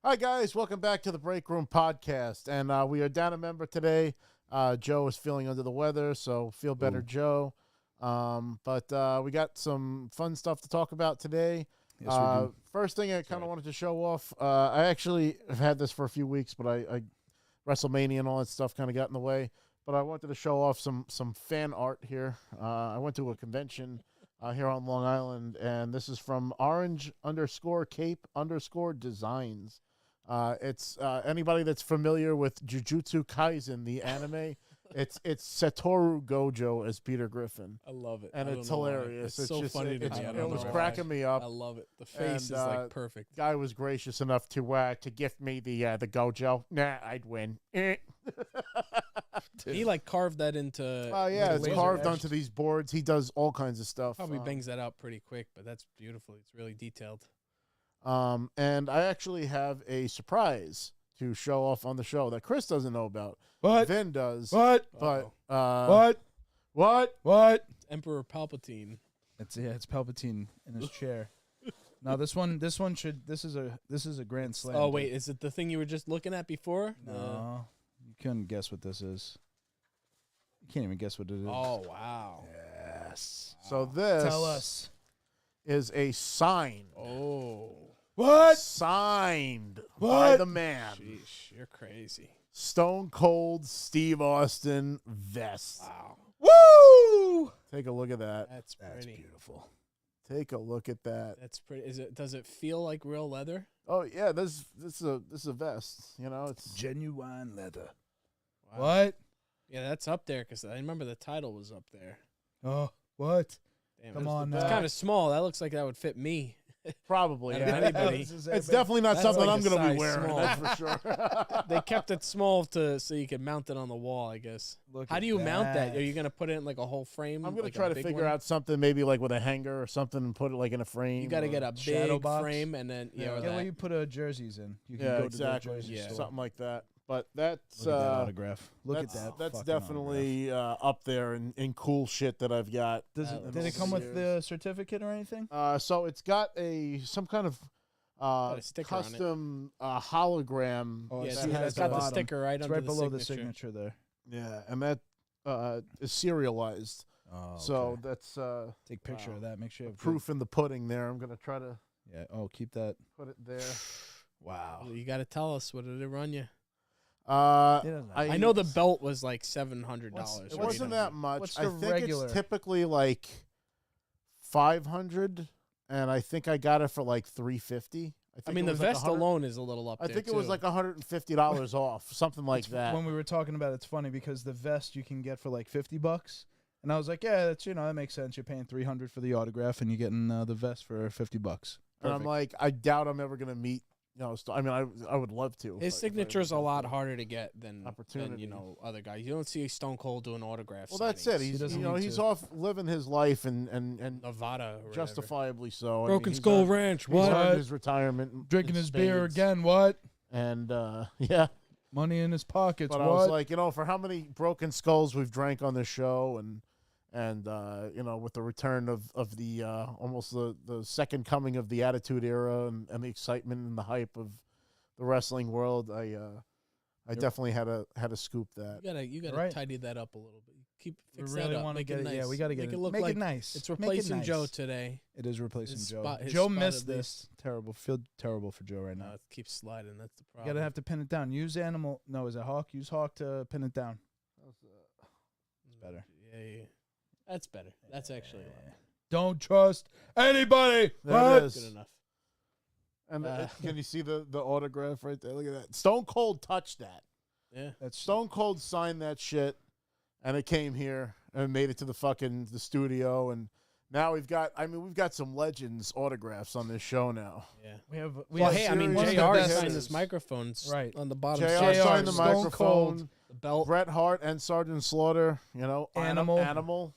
Hi, guys. Welcome back to the Break Room Podcast. And we are down a member today. Joe is feeling under the weather, so feel better, Joe. But we got some fun stuff to talk about today. Yes, we do. First thing I kind of wanted to show off, I actually have had this for a few weeks, but I WrestleMania and all that stuff kind of got in the way. But I wanted to show off some fan art here. I went to a convention here on Long Island, and this is from Orange_Cape_Designs. It's anybody that's familiar with Jujutsu Kaisen, the anime. It's Satoru Gojo as Peter Griffin. I love it. And it's hilarious. It's so just, funny to me. It was cracking me up. I love it. The face is like perfect. Guy was gracious enough to gift me the Gojo. Nah, I'd win. He like carved that into. Oh yeah, it's carved onto these boards. He does all kinds of stuff. Probably bangs that out pretty quick, but that's beautiful. It's really detailed. And I actually have a surprise to show off on the show that Chris doesn't know about. What? Vin does. What? But What? Emperor Palpatine. It's Palpatine in his chair. No, this is a grand slam. Oh wait, is it the thing you were just looking at before? No, you couldn't guess what this is. You can't even guess what it is. Oh wow. Yes. So this Tell us. is a sign. Oh. What? Signed by What? the man. Sheesh, you're crazy. Stone Cold Steve Austin vest. Wow. Woo! Take a look at that. That's pretty. Beautiful. Take a look at that. That's pretty. Does it feel like real leather? Oh yeah, this is a vest. You know, it's Genuine leather. Wow. What? Yeah, that's up there because I remember the title was up there. Oh, what? Damn, Come it's on It's now. kind of small. That looks like that would fit me. probably. Yeah, Yeah. anybody. It's definitely not That's something like I'm a going to be size wearing. small. That's for sure. They kept it small so you could mount it on the wall, I guess. Look How at do you mount that? that. Are you going to put it in like a whole frame? I'm going like to try a to big figure one? out something maybe like with a hanger or something and put it like in a frame. You got to or- get a shadow big box? frame and then Yeah, or where that. you put jerseys in. You can Yeah, go exactly. to the jersey Yeah. store. Something like that. But that's Look at that autograph. Look at that. That's fucking definitely up there in cool shit that I've got. autograph. That Did it come looks with the certificate or anything? So it's got some kind of a sticker on it. custom hologram. Oh, Yeah, it see, has it's the got the bottom. sticker right It's under right below the the signature there. Yeah, and that is serialized. Oh, So that's take a picture of that. Make sure you have proof in the pudding there. I'm going to try to good- Yeah. Oh, keep that. put it there. Wow. You got to tell us, what did it run you? I I know the belt was like $700. It wasn't that much. What's I the think regular? it's typically like 500, and I think I got it for like 350. I mean, the vest alone is a little up I there, think it was too. like $150 off, something like that. When we were talking about it, it's funny because the vest you can get for like $50. And I was like, yeah, that's that makes sense. You're paying $300 for the autograph, and you're getting the vest for $50. And I'm like, I doubt I'm ever gonna meet. I mean, I would love to. His signature's a lot harder to get than Opportunity. other guys. You don't see Stone Cold doing autographs. Well, that's it. He's doesn't need he's to. off living his life and Nevada, or justifiably so. Broken Skull Ranch. He's What? earned his retirement. Drinking in his beer spades. again. What? And yeah. Money in his pockets. But what? I was like, for how many broken skulls we've drank on this show, and with the return of the almost the second coming of the Attitude Era and the excitement and the hype of the wrestling world, I definitely had to scoop that. You gotta Right. tidy that up a little bit. Fix we really that up. want to Make get it it. nice. Yeah, we got to get make it. look Make like it nice. it's Make it replacing nice. Joe today. It is replacing His Joe. spot- his Joe spot missed at this. least. Terrible. Feel terrible for Joe right now. No, it keeps sliding. That's the You problem. gotta have to pin it down. Use animal. No, is it Hawk? Use Hawk to pin it down. It's better. Yeah. That's better. That's actually a lot better. Don't trust anybody. There What? it is. Good enough. And can you see the autograph right there? Look at that. Stone Cold touched that. Yeah. That's Stone Cold signed that shit, and it came here and made it to the studio, and now we've got some legends autographs on this show now. Yeah. we have. Well, hey, I mean, one of the JR best signed is- this microphones Right. on the bottom. JR side. signed the Stone microphone. Cold. The belt. Bret Hart and Sergeant Slaughter, Animal. Animal,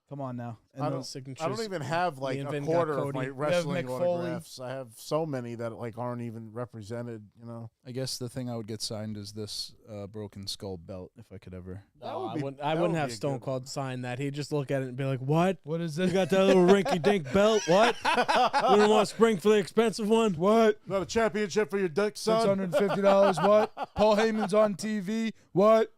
Come on now. And I the- don't. Signatures. I don't even have like Me and a Vin got quarter of Cody. my You have wrestling Mick Foley. autographs. I have so many that like aren't even represented. You know. I guess the thing I would get signed is this Broken Skull belt, if I could ever. No, would be- I that wouldn't would have be a Stone good Cold sign that. He'd just look at it and be like, "What? What is You this? got that little rinky-dink belt? What? You don't want to spring for the expensive one? What? Not a championship for your dick, son. $650. What? Paul Heyman's on TV. What?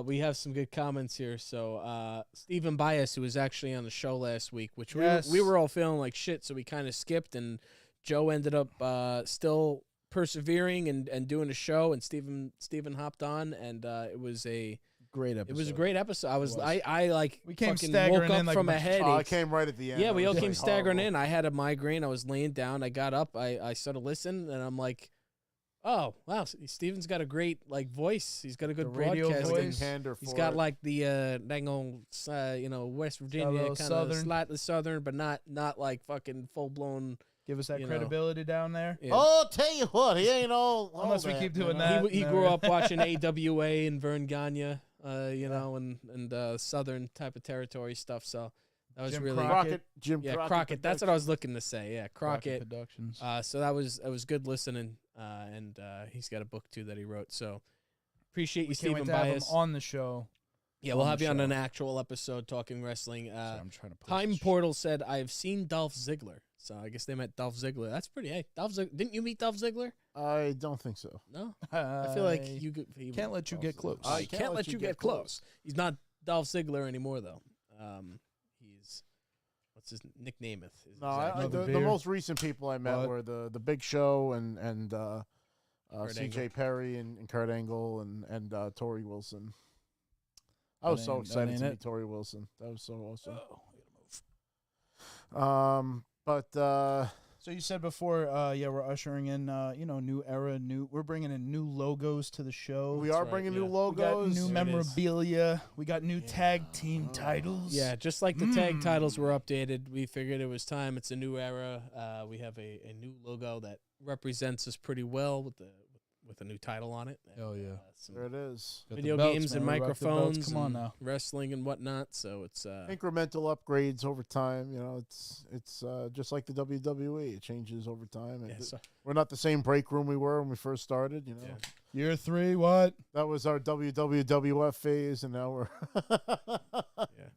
We have some good comments here. So Stephen Bias, who was actually on the show last week, which Yes. we were all feeling like shit, so we kind of skipped, and Joe ended up still persevering and doing a show, and Stephen hopped on, and it was a Great episode. it was a great episode. I was was. I like We came fucking staggering woke up in like from a a bunch of- headache. I came right at the end. Yeah, we It all was, came like, staggering horrible. in. I had a migraine. I was laying down. I got up. I started listening, and I'm like, oh wow, Steven's got a great like voice. He's got a good The radio broadcasting. voice. Contender He's for got it. like the dang old West Virginia little kind of southern. slightly southern, but not like fucking full blown. Give us that you know. credibility down there. Yeah. Oh, tell you what, he ain't all. Unless we that, keep you doing know? that. He no. grew up watching AWA and Vern Gagne, and southern type of territory stuff. So that was Jim really Crockett, Jim Crockett. Crockett. That's what I was looking to say. Yeah, Crockett. Productions. So that was good listening, and he's got a book too that he wrote. So appreciate you, We can't wait Stephen to have him Bias. on the show. Yeah, we'll on have the you on show. an actual episode talking wrestling. Sorry, I'm trying to post Time this Portal said I've seen Dolph Ziggler, so I guess they meant Dolph Ziggler. That's pretty. Hey, Dolph Ziggler, didn't you meet Dolph Ziggler? I don't think so. No, shit. I feel like you he can't let you get close. I can't let you get close. He's not Dolph Ziggler anymore though. He's what's his nickname? No, I, Another the beer. most recent people I met What? were the Big Show and Kurt C.J. Angle. Perry and Kurt Angle and Tori Wilson. I was That so ain't- that excited ain't to it. meet Tori Wilson. That was so awesome. Oh, But So you said before, we're ushering in, new era, we're bringing in new logos to the show. we That's are right, bringing yeah. new We logos. got new There it is. memorabilia. We got new tag team titles. Yeah, just like the tag titles were updated, we figured it was time. It's a new era. We have a new logo that represents us pretty well with a new title on it. And, Hell yeah. some There it is. Got the video belts, games and man. We rock the belts. microphones. Come on and now. wrestling and whatnot. So it's Incremental upgrades over time. You know, it's just like the WWE. It changes over time. And yeah, so, we're not the same break room we were when we first started. You know, Yeah. Year 3, what? that was our WWF phase, and now we're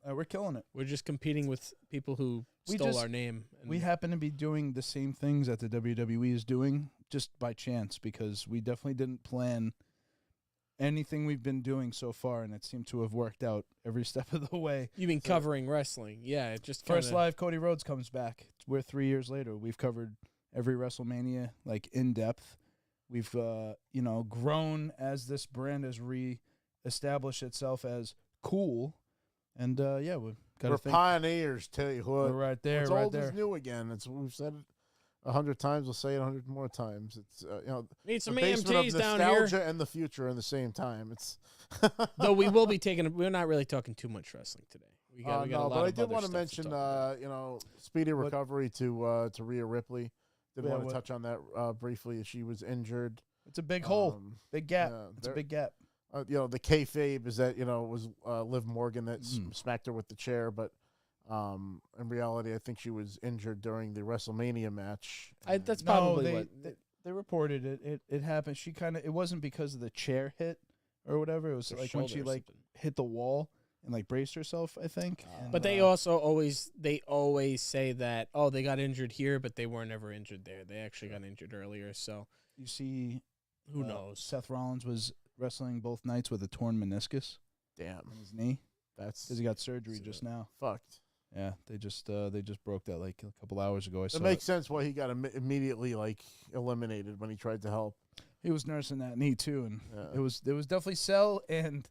We're killing it. we're just competing with people who We stole just- our name. And We happen to be doing the same things that the WWE is doing just by chance because we definitely didn't plan anything we've been doing so far, and it seemed to have worked out every step of the way. You mean covering wrestling? Yeah, it just First kinda, Live, Cody Rhodes comes back. We're 3 years later. We've covered every WrestleMania, like, in depth. We've, grown as this brand has re-established itself as cool. And, we've got we're to think. pioneers. Tell you We're what, right there, what's right old there. is new again. We've said it 100 times. We'll say it 100 more times. It's need some the basement AMTs of down here. nostalgia and the future in the same time. It's Though we will be taking. We're not really talking too much wrestling today. We got a no, lot but I of did other want to stuff mention, talk about. speedy What- recovery to Rhea Ripley. Did Yeah, want to what- touch on that briefly. She was injured. It's a big hole, big gap. yeah, It's a there- big gap. The kayfabe is that it was Liv Morgan that smacked her with the chair, but in reality, I think she was injured during the WrestleMania match. That's and- probably no, what. they reported it. It happened. She it wasn't because of the chair hit or whatever. It was Her like when she shoulder or like something. hit the wall and like braced herself, I think. And, But they also always say that they got injured here, but they weren't ever injured there. They actually got injured earlier. So you see, who knows? Seth Rollins was wrestling both nights with a torn meniscus damn, in his knee that's because he got surgery It's, just now. fucked. Yeah, they just broke that like a couple hours ago. I saw It makes sense why he got immediately eliminated when he tried to help. he was nursing that knee too, and Yeah. it was definitely sell and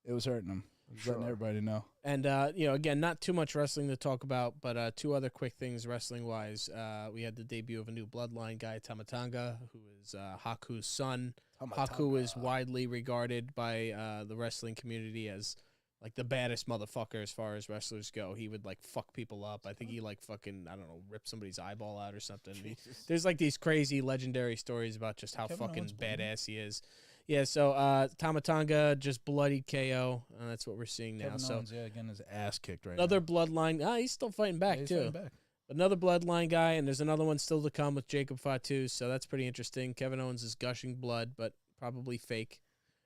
it was hurting him. I was letting Sure. everybody know. And again, not too much wrestling to talk about, but two other quick things wrestling wise. We had the debut of a new Bloodline guy, Tamatanga, who is Haku's son. Haku is widely regarded by the wrestling community as like the baddest motherfucker as far as wrestlers go. He would like fuck people up. I think he fucking, I don't know, rip somebody's eyeball out or something. There's like these crazy legendary stories about just how Kevin fucking Owens bleeding? badass he is. Yeah, so Tamatanga just bloodied KO, and that's what we're seeing now. Kevin Owens, getting his ass kicked right another now. bloodline. He's still fighting back, he's too. fighting back. Another bloodline guy, and there's another one still to come with Jacob Fatu, so that's pretty interesting. Kevin Owens is gushing blood, but probably fake.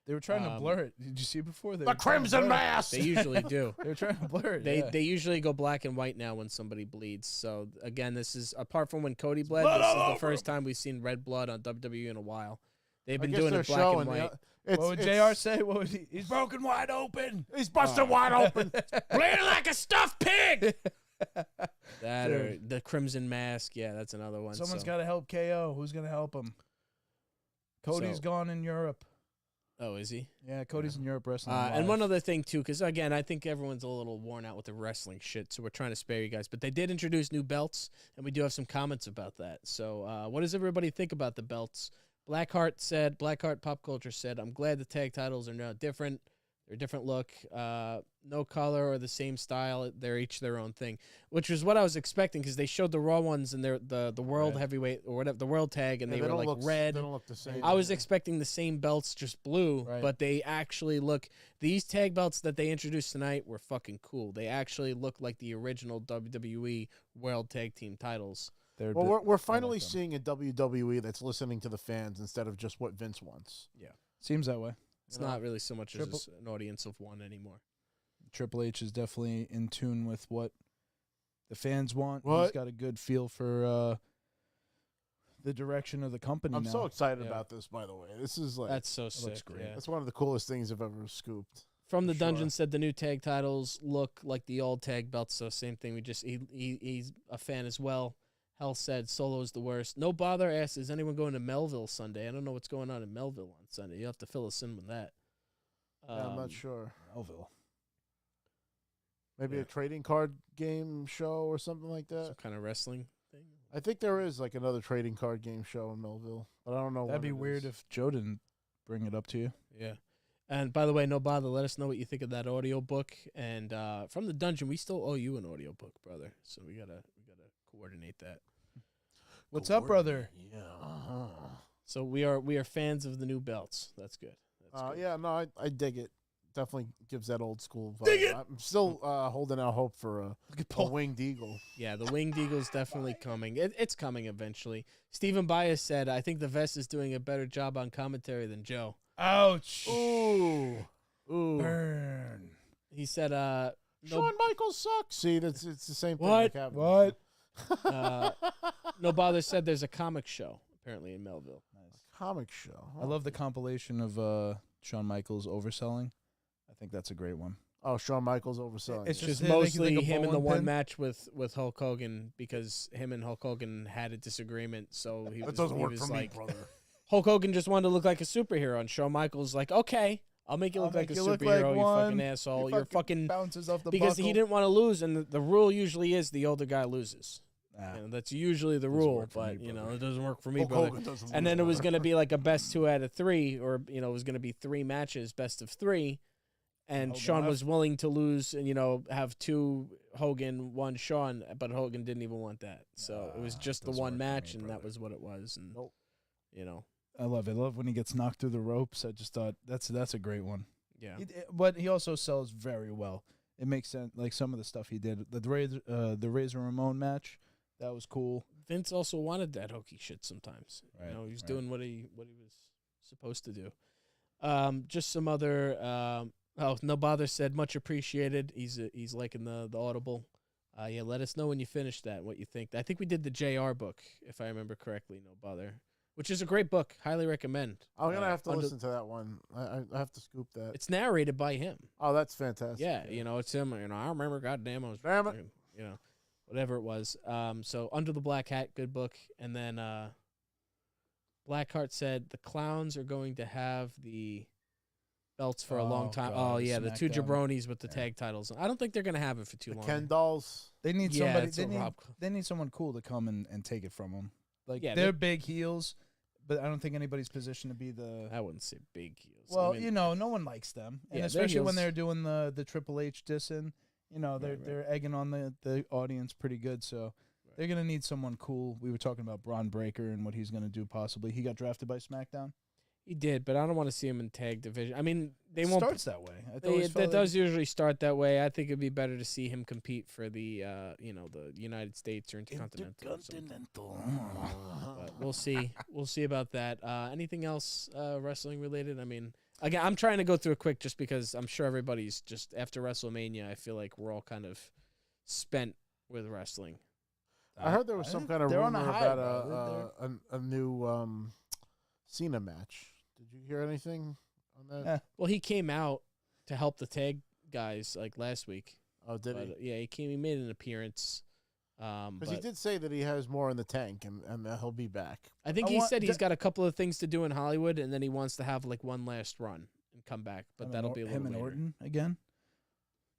They were trying to blur it. Did you see before? The Crimson Mass! They usually do. They were trying to blur it. They usually go black and white now when somebody bleeds. So, again, this is, apart from when Cody bled, Blood this is all the over first time we've seen red blood on WWE in a while. They've been I guess doing they're it black showing, and white. What would JR say? What would he? He's broken wide open. He's busted wide open. Bleeding like a stuffed pig! That or the Crimson Mask. Yeah, that's another one. Someone's got to help KO. Who's going to help him? Cody's gone in Europe. Oh, is he? Yeah, Cody's in Europe wrestling. And one other thing, too, because, again, I think everyone's a little worn out with the wrestling shit, so we're trying to spare you guys. But they did introduce new belts, and we do have some comments about that. So what does everybody think about the belts? Blackheart Pop Culture said, I'm glad the tag titles are now different. They're a different look. No color or the same style. They're each their own thing, which was what I was expecting because they showed the Raw ones and the world heavyweight or whatever, the world tag, and they were like red. They don't look the same. I was expecting the same belts, just blue, but they actually look. These tag belts that they introduced tonight were fucking cool. They actually look like the original WWE World Tag Team titles. Well, we're finally seeing a WWE that's listening to the fans instead of just what Vince wants. Yeah, seems that way. It's not really so much as an audience of one anymore. Triple H is definitely in tune with what the fans want. What? He's got a good feel for the direction of the company. I'm now. so excited about this, by the way. This is like that's so sick. Looks great. Yeah. That's one of the coolest things I've ever scooped. From the dungeon said the new tag titles look like the old tag belts. So same thing. He's a fan as well. Hell said Solo's the worst. No Bother asks, is anyone going to Melville Sunday? I don't know what's going on in Melville on Sunday. You have to fill us in with that. Yeah, I'm not sure. Melville. Maybe a trading card game show or something like that. Some kind of wrestling thing. I think there is like another trading card game show in Melville, but I don't know. That'd be weird if Joe didn't bring it up to you. Yeah. And by the way, No Bother, let us know what you think of that audio book. And from the dungeon, we still owe you an audio book, brother. So we gotta coordinate that. What's up, brother? Yeah. So we are fans of the new belts. That's good. Good. Yeah, no, I dig it. Definitely gives that old school vibe. Dig it! I'm still holding out hope for a winged eagle. Yeah, the winged eagle's definitely coming. It's coming eventually. Stephen Bias said, I think the vest is doing a better job on commentary than Joe. Ouch. Ooh. Burn. He said, Shawn Michaels sucks. See, it's the same thing. What? What? No Bother said there's a comic show apparently in Melville. Nice. Comic show. I love the compilation of Shawn Michaels overselling. I think that's a great one. Oh, Shawn Michaels overselling. It's it. Just Just making mostly like a him in the bowling one pin? match with Hulk Hogan because him and Hulk Hogan had a disagreement. So he That was, doesn't he work was for like, me, brother. Hulk Hogan just wanted to look like a superhero, and Shawn Michaels like, okay, I'll make you look like a superhero, you fucking asshole. You're fucking bounces off the because buckle. he didn't want to lose, and the rule usually is the older guy loses. Nah. You know, that's usually the Doesn't rule, work for but me, you know brother. it doesn't work for me, Hulk brother. Hogan doesn't And lose, then it was brother. going to be like a best 2 out of 3, or it was going to be 3 matches, best of 3. And Hogan Shawn left. was willing to lose and have 2 Hogan, 1 Shawn, but Hogan didn't even want that. So it was just the doesn't one work for me, match, and that brother. was what it was. And Nope. you know, I love it. I love when he gets knocked through the ropes. I just thought that's a great one. yeah. But he also sells very well. It makes sense. Like some of the stuff he did, the Razor Ramon match, that was cool. Vince also wanted that hokey shit sometimes. Right, You know, he was right. doing what he was supposed to do. Just some other. No Bother said much appreciated. He's liking the audible. Yeah, let us know when you finish that what you think. I think we did the JR book if I remember correctly. No Bother, which is a great book. Highly recommend. I'm gonna have to under- listen to that one. I have to scoop that. It's narrated by him. Oh, that's fantastic. Yeah, it's him. I remember. Goddamn, I was. Damn it. Whatever it was. So Under the Black Hat, good book. And then Blackheart said the clowns are going to have the belts for a long Oh, time. God, Oh yeah, the 2 Smackdown. jabronis with the tag titles. I don't think they're gonna have it for too The long. Ken dolls. They need Yeah, somebody. it's a Rob- They need someone cool to come and take it from them. Like Yeah, they're big heels, but I don't think anybody's positioned to be the. I wouldn't say big heels. Well, I mean, no one likes them, and Yeah, they're especially when heels. they're doing the Triple H dissing. Right. They're egging on the audience pretty good, so they're gonna need someone cool. We were talking about Braun Breaker and what he's gonna do possibly. He got drafted by SmackDown. He did, but I don't want to see him in tag division. I mean, they won't. Starts that way. That does usually start that way. I think it'd be better to see him compete for the, the United States or Intercontinental. But we'll see. We'll see about that. Anything else wrestling related? I mean, again, I'm trying to go through it quick just because I'm sure everybody's just after WrestleMania. I feel like we're all kind of spent with wrestling. I heard there was some kind of rumor about a new Cena match. Did you hear anything on that? Yeah. Well, he came out to help the tag guys like last week. Oh, did he? Yeah, he came. He made an appearance. Because he did say that he has more in the tank and that he'll be back. I think he said he's got a couple of things to do in Hollywood, and then he wants to have like one last run and come back. But that'll be a little him and later. Orton again.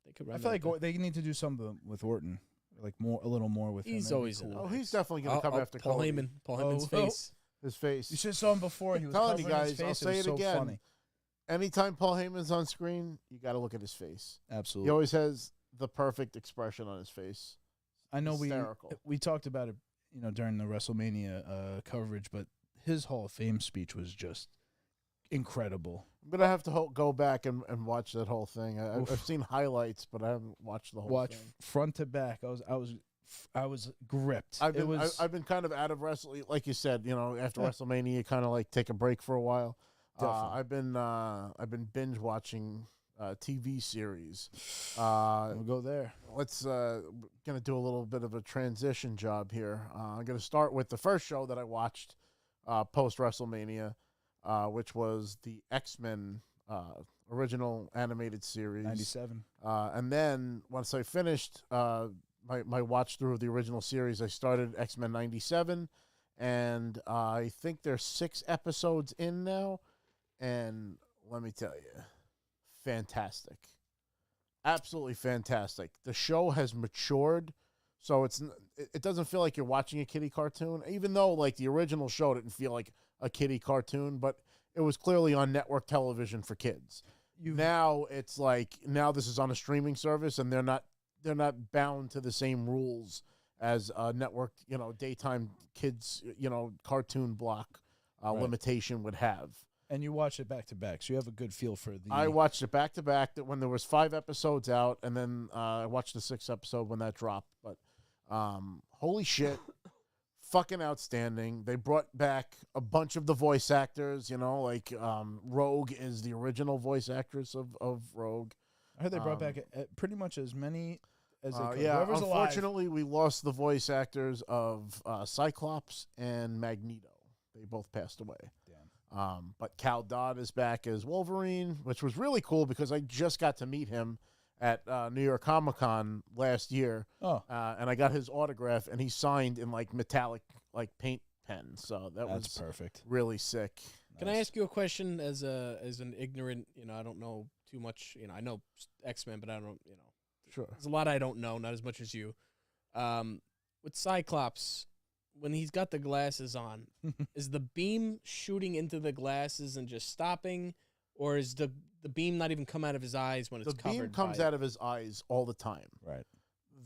They could. I feel like they need to do something with Orton, like a little more with him. He's always in. Oh, he's definitely going to come after Paul Cody. Heyman. Paul Heyman's face. His face. You should have saw him before. He was telling you covering guys, his face. I'll say it was again. So funny. Anytime Paul Heyman's on screen, you got to look at his face. Absolutely. He always has the perfect expression on his face. I know Hysterical. we talked about it, during the WrestleMania coverage, but his Hall of Fame speech was just incredible. I'm gonna have to go back and watch that whole thing. I've seen highlights, but I haven't watched the whole thing. Front to back. I was gripped. I've been kind of out of wrestling, like you said. After WrestleMania, you kind of like take a break for a while. I've been binge watching TV series. We'll go there. Let's gonna do a little bit of a transition job here. I'm gonna start with the first show that I watched post WrestleMania, which was the X-Men original animated series, 97. And then once I finished my watch through of the original series, I started X-Men 97, and I think there's 6 episodes in now, and let me tell you, fantastic. Absolutely fantastic. The show has matured, so it doesn't feel like you're watching a kiddie cartoon, even though like the original show didn't feel like a kiddie cartoon, but it was clearly on network television for kids. Now it's like this is on a streaming service, and they're not bound to the same rules as a network, daytime kids, cartoon block limitation would have. And you watch it back to back, so you have a good feel for the. I watched it back to back. That when there was 5 episodes out, and then I watched the 6th episode when that dropped. But holy shit, fucking outstanding! They brought back a bunch of the voice actors. Like Rogue is the original voice actress of Rogue. I heard they brought back pretty much as many as they could. Yeah, Whoever's unfortunately, we lost the voice actors of Cyclops and Magneto. They both passed away. But Cal Dodd is back as Wolverine, which was really cool because I just got to meet him at New York Comic Con last year. Oh, and I got his autograph, and he signed in like metallic like paint pen. So that's was perfect. Really sick. Can I ask you a question as an ignorant? I don't know too much. I know X-Men, but I don't. Sure. There's a lot I don't know, not as much as you. With Cyclops, when he's got the glasses on, is the beam shooting into the glasses and just stopping, or is the beam not even come out of his eyes when it's covered? The beam comes out of his eyes all the time. Right.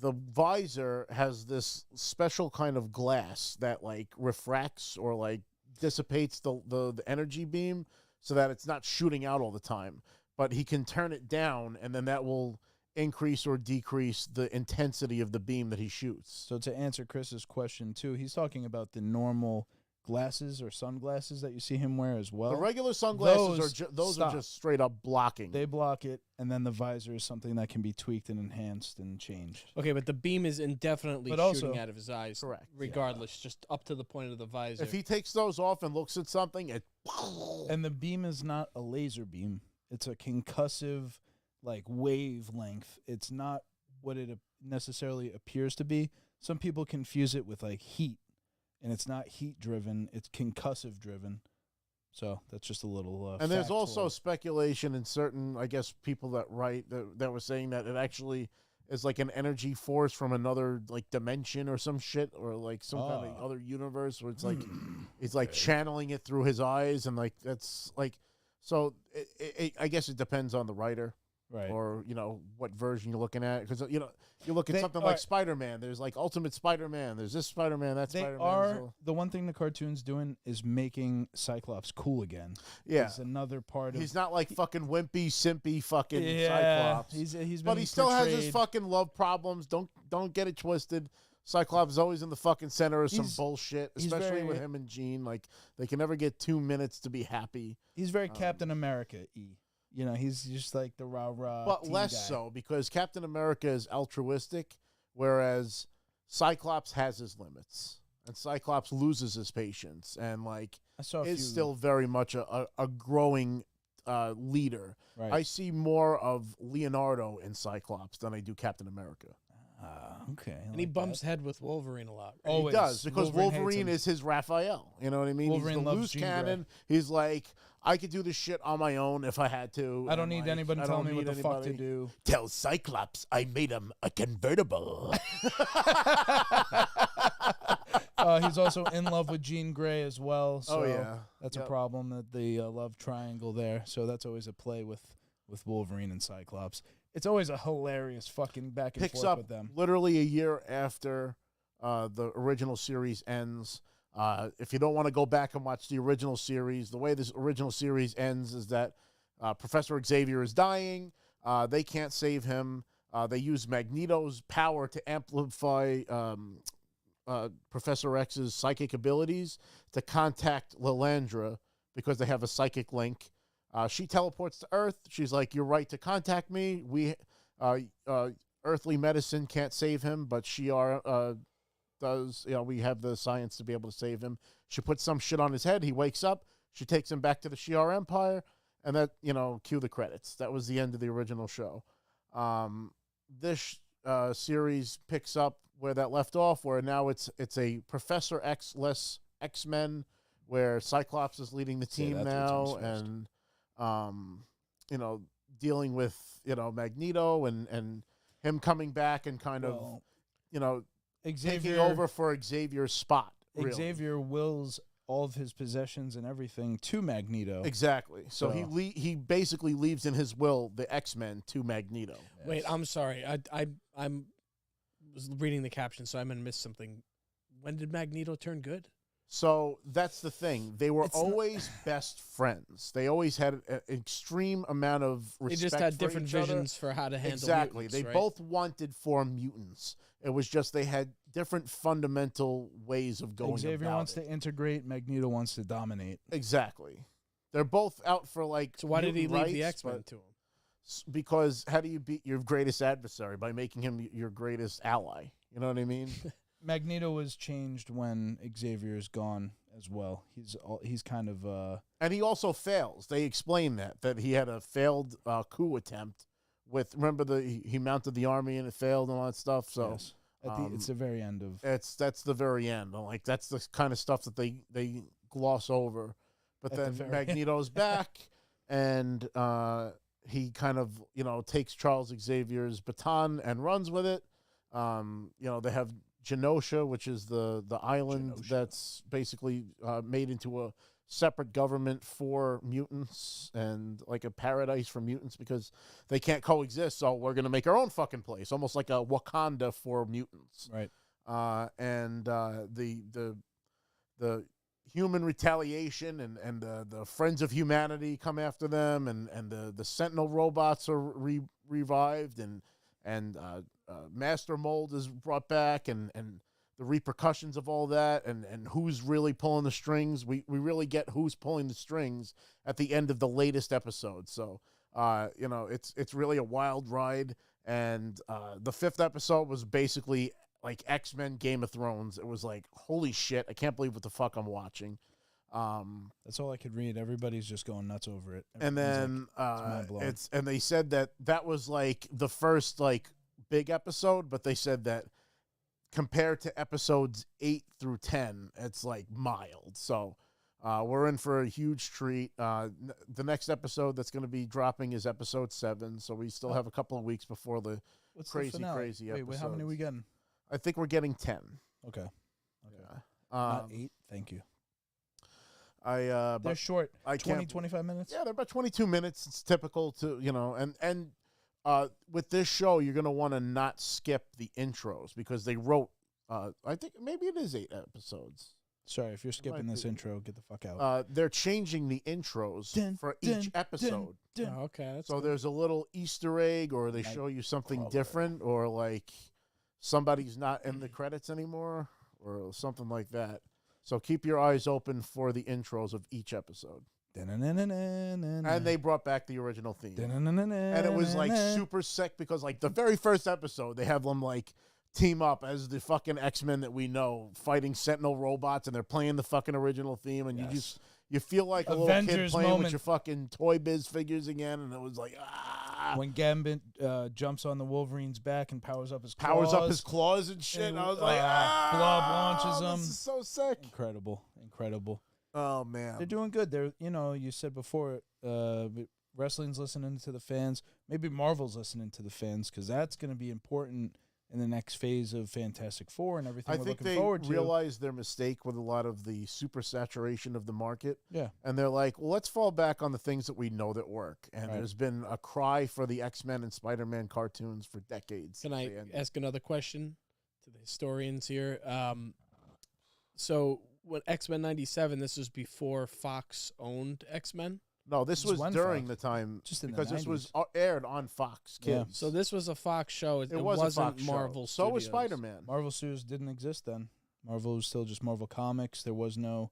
The visor has this special kind of glass that like refracts or like dissipates the energy beam so that it's not shooting out all the time. But he can turn it down, and then that will increase or decrease the intensity of the beam that he shoots. So to answer Chris's question too, he's talking about the normal glasses or sunglasses that you see him wear as well. The regular sunglasses are just straight up blocking. They block it, and then the visor is something that can be tweaked and enhanced and changed. Okay, but the beam is indefinitely shooting out of his eyes. Correct. Regardless, just up to the point of the visor. If he takes those off and looks at something, and the beam is not a laser beam. It's a concussive like wavelength. It's not what it necessarily appears to be. Some people confuse it with like heat, and it's not heat driven, it's concussive driven. So that's just a little and there's also speculation in certain, I guess, people that write that were saying that it actually is like an energy force from another like dimension or some shit, or like some kind of other universe where it's like it's like channeling it through his eyes, and like that's like, so I guess it depends on the writer. Right. or what version you're looking at, because you look at something like Spider-Man. There's like Ultimate Spider-Man. There's this Spider-Man, that Spider-Man. The one thing the cartoon's doing is making Cyclops cool again. Yeah, it's another part of. He's not like fucking wimpy, simpy, fucking yeah, Cyclops. He's been but he still has his portrayed- fucking love problems. Don't get it twisted. Cyclops is always in the fucking center of some bullshit, especially with him and Jean. Like, they can never get 2 minutes to be happy. He's very Captain America-y. He's just like the rah-rah But team less guy. so, because Captain America is altruistic, whereas Cyclops has his limits. And Cyclops loses his patience and, like, is still very much a growing leader. Right. I see more of Leonardo in Cyclops than I do Captain America. Okay. And he bumps head with Wolverine a lot. Right? He does, because Wolverine hates is his Raphael. You know what I mean? Wolverine he's the loves loose Jean cannon. He's like, I could do this shit on my own if I had to. I don't need anybody telling me what the fuck to do. Tell Cyclops I made him a convertible. He's also in love with Jean Grey as well. So that's a problem, that the love triangle there. So that's always a play with Wolverine and Cyclops. It's always a hilarious fucking back and forth with them. Literally a year after the original series ends. If you don't want to go back and watch the original series, the way this original series ends is that Professor Xavier is dying. They can't save him. They use Magneto's power to amplify Professor X's psychic abilities to contact Lilandra because they have a psychic link. She teleports to Earth. She's like, "You're right to contact me. We, earthly medicine can't save him, but Shi'ar does. We have the science to be able to save him." She puts some shit on his head. He wakes up. She takes him back to the Shi'ar Empire, and that, cue the credits. That was the end of the original show. This series picks up where that left off, where now it's a Professor X-less X-Men, where Cyclops is leading the team now, and dealing with Magneto and him coming back and kind of taking over for Xavier's spot. Really. Xavier wills all of his possessions and everything to Magneto. Exactly. So he basically leaves in his will the X-Men to Magneto. Yes. Wait, I'm sorry. I was reading the caption, so I might have missed something. When did Magneto turn good? So that's the thing. They were always best friends. They always had an extreme amount of respect. They just had for different each other. visions for how to handle exactly. mutants, They right? both wanted for mutants. It was just they had different fundamental ways of going Xavier about wants it. to integrate. Magneto wants to dominate. Exactly. They're both out for like. So why did he leave the rights, X-Men to him? Because how do you beat your greatest adversary? By making him your greatest ally. You know what I mean? Magneto was changed when Xavier is gone as well. He's kind of and he also fails. They explain that he had a failed coup attempt with. Remember he mounted the army and it failed and all that stuff. So yes. It's the very end of. That's the very end. Like that's the kind of stuff that they gloss over. But then Magneto's back, and he kind of takes Charles Xavier's baton and runs with it. They have Genosha, which is the island that's basically made into a separate government for mutants and like a paradise for mutants because they can't coexist. So we're going to make our own fucking place, almost like a Wakanda for mutants. Right. And the human retaliation and the Friends of Humanity come after them, and the Sentinel robots are revived, and Master Mold is brought back, and the repercussions of all that, and who's really pulling the strings. We really get who's pulling the strings at the end of the latest episode. So, it's really a wild ride. And the 5th episode was basically like X-Men Game of Thrones. It was like, holy shit, I can't believe what the fuck I'm watching. That's all I could read. Everybody's just going nuts over it. And then and they said that was like the first like big episode, but they said that compared to episodes 8 through 10, it's like mild. So we're in for a huge treat. The next episode that's going to be dropping is episode 7. So we still have a couple of weeks before the crazy episodes. Wait, how many are we getting? I think we're getting 10. Okay. Yeah. Not 8. Thank you. They're short. 25 minutes? Yeah, they're about 22 minutes. It's typical to, and with this show, you're going to want to not skip the intros because they wrote, I think maybe it is 8 episodes. Sorry, if you're skipping this intro, get the fuck out. They're changing the intros for each episode. Oh, okay. That's So cool. there's a little Easter egg, or they show you something different, or like somebody's not in the credits anymore, or something like that. So keep your eyes open for the intros of each episode. And they brought back the original theme. And it was like super sick because like the very first episode, they have them like team up as the fucking X-Men that we know fighting Sentinel robots, and they're playing the fucking original theme, and you feel like a little kid playing with your fucking Toy Biz figures again, and it was like, when Gambit jumps on the Wolverine's back and powers up his claws and shit, and I was like, Blob launches him. This is so sick. Incredible. Oh, man. They're doing good. They're, you said before, wrestling's listening to the fans. Maybe Marvel's listening to the fans, because that's going to be important in the next phase of Fantastic Four and everything we're looking forward to. I think they realized their mistake with a lot of the super saturation of the market. Yeah. And they're like, well, let's fall back on the things that we know that work. And there's been a cry for the X-Men and Spider-Man cartoons for decades. Can I ask another question to the historians here? So when X-Men 97, this was before Fox owned X-Men? No, this was during the time, because this was aired on Fox Kids. Yeah. So this was a Fox show. It wasn't Marvel Studios. So was Spider-Man. Marvel Studios didn't exist then. Marvel was still just Marvel Comics. There was no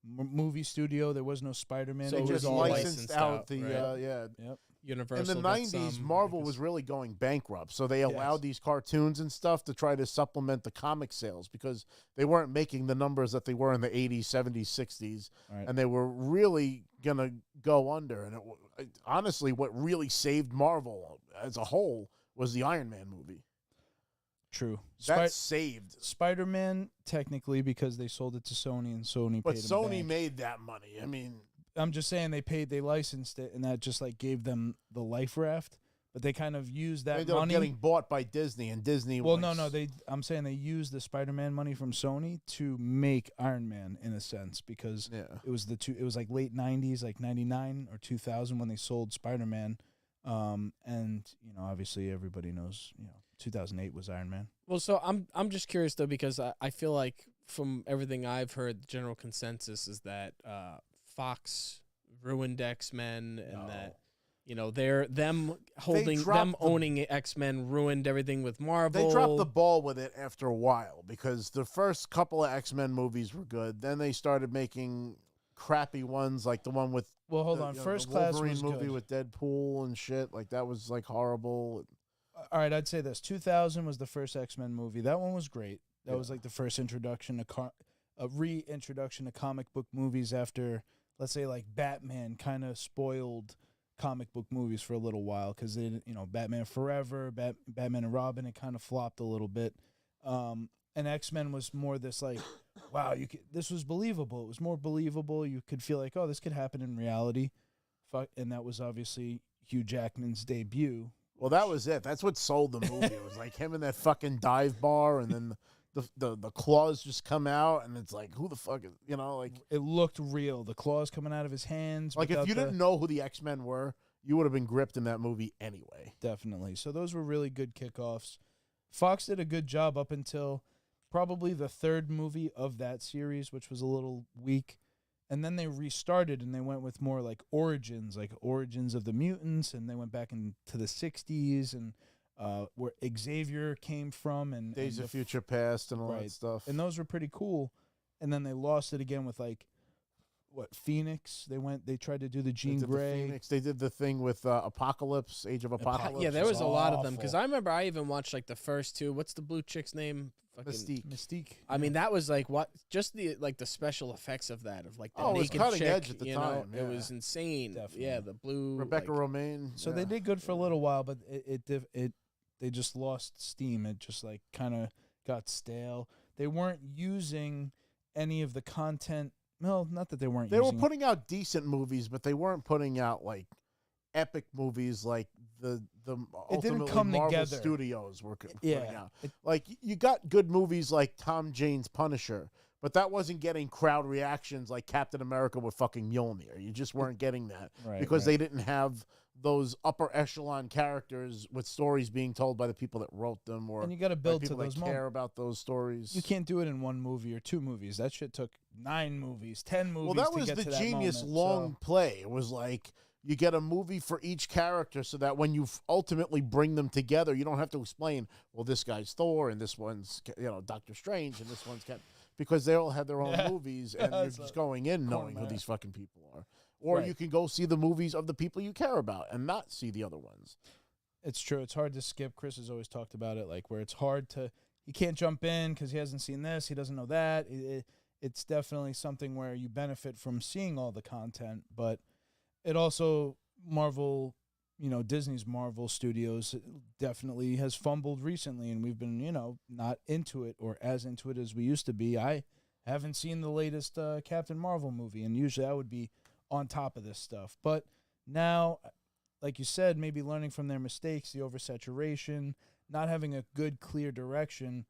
movie studio. There was no Spider-Man. So it was just all licensed out the Yep. Universal. In the 90s, Marvel was really going bankrupt, so they allowed these cartoons and stuff to try to supplement the comic sales because they weren't making the numbers that they were in the 80s, 70s, 60s, and they were really going to go under. And honestly, what really saved Marvel as a whole was the Iron Man movie. True. That saved Spider-Man, technically, because they sold it to Sony, and Sony paid them Sony back. made that money. I mean, I'm just saying they licensed it, and that just like gave them the life raft. But they kind of used that they money. Getting bought by Disney, and Disney. Well, no. I'm saying they used the Spider-Man money from Sony to make Iron Man in a sense, because it was It was like late '90s, like '99 or 2000 when they sold Spider-Man. And obviously everybody knows 2008 was Iron Man. Well, so I'm just curious though, because I feel like from everything I've heard, the general consensus is that Fox ruined X-Men, and that them owning X-Men ruined everything with Marvel. They dropped the ball with it after a while because the first couple of X-Men movies were good. Then they started making crappy ones, like the one with First the Class Wolverine was movie good. with Deadpool and shit. Like that was like horrible. All right, I'd say this: 2000 was the first X-Men movie. That one was great. That was like the first introduction to a reintroduction to comic book movies after, let's say, like Batman kind of spoiled comic book movies for a little while because Batman Forever, Batman and Robin, it kind of flopped a little bit. And X-Men was more this like, wow, this was believable. It was more believable. You could feel like, oh, this could happen in reality. And that was obviously Hugh Jackman's debut. Well, that was it. That's what sold the movie. It was like him in that fucking dive bar, and then the claws just come out, and it's like, who the fuck is, like... It looked real. The claws coming out of his hands. Like, if you didn't know who the X-Men were, you would have been gripped in that movie anyway. Definitely. So those were really good kickoffs. Fox did a good job up until probably the third movie of that series, which was a little weak. And then they restarted, and they went with more like origins of the mutants, and they went back into the 60s, and where Xavier came from, and Days of Future Past and all that stuff. And those were pretty cool. And then they lost it again with Phoenix. They tried to do the Jean Grey. They did the thing with Apocalypse, Age of Apocalypse. Yeah, there was a lot of them because I remember I even watched like the first two. What's the blue chick's name? Mystique. I mean, that was like just the special effects of that, of like the naked it was cutting chick, edge at the time. It was insane. Definitely. Yeah, the blue Rebecca Romaine. So they did good for a little while, but they just lost steam. It just like kind of got stale. They weren't using any of the content. No, not that they weren't. They were putting out decent movies, but they weren't putting out like epic movies like ultimately come Marvel together. Studios were putting Yeah. out. Like you got good movies like Tom Jane's Punisher, but that wasn't getting crowd reactions like Captain America with fucking Mjolnir. You just weren't getting that because they didn't have those upper echelon characters with stories being told by the people that wrote them, or And you got to build to people those that care about those stories. You can't do it in one movie or 2 movies. That shit took 9 movies, 10 movies. Well, that to was get the to that genius moment, long play. It was like you get a movie for each character so that when you ultimately bring them together, you don't have to explain, well, this guy's Thor and this one's, Doctor Strange and this one's because they all have their own movies and you're just going in knowing who these fucking people are. Or you can go see the movies of the people you care about and not see the other ones. It's true. It's hard to skip. Chris has always talked about it, like where it's hard to, he can't jump in because he hasn't seen this, he doesn't know that. It's definitely something where you benefit from seeing all the content, but it also, Marvel, Disney's Marvel Studios definitely has fumbled recently, and we've been, not into it or as into it as we used to be. I haven't seen the latest Captain Marvel movie, and usually I would be on top of this stuff. But now, like you said, maybe learning from their mistakes, the oversaturation, not having a good, clear direction,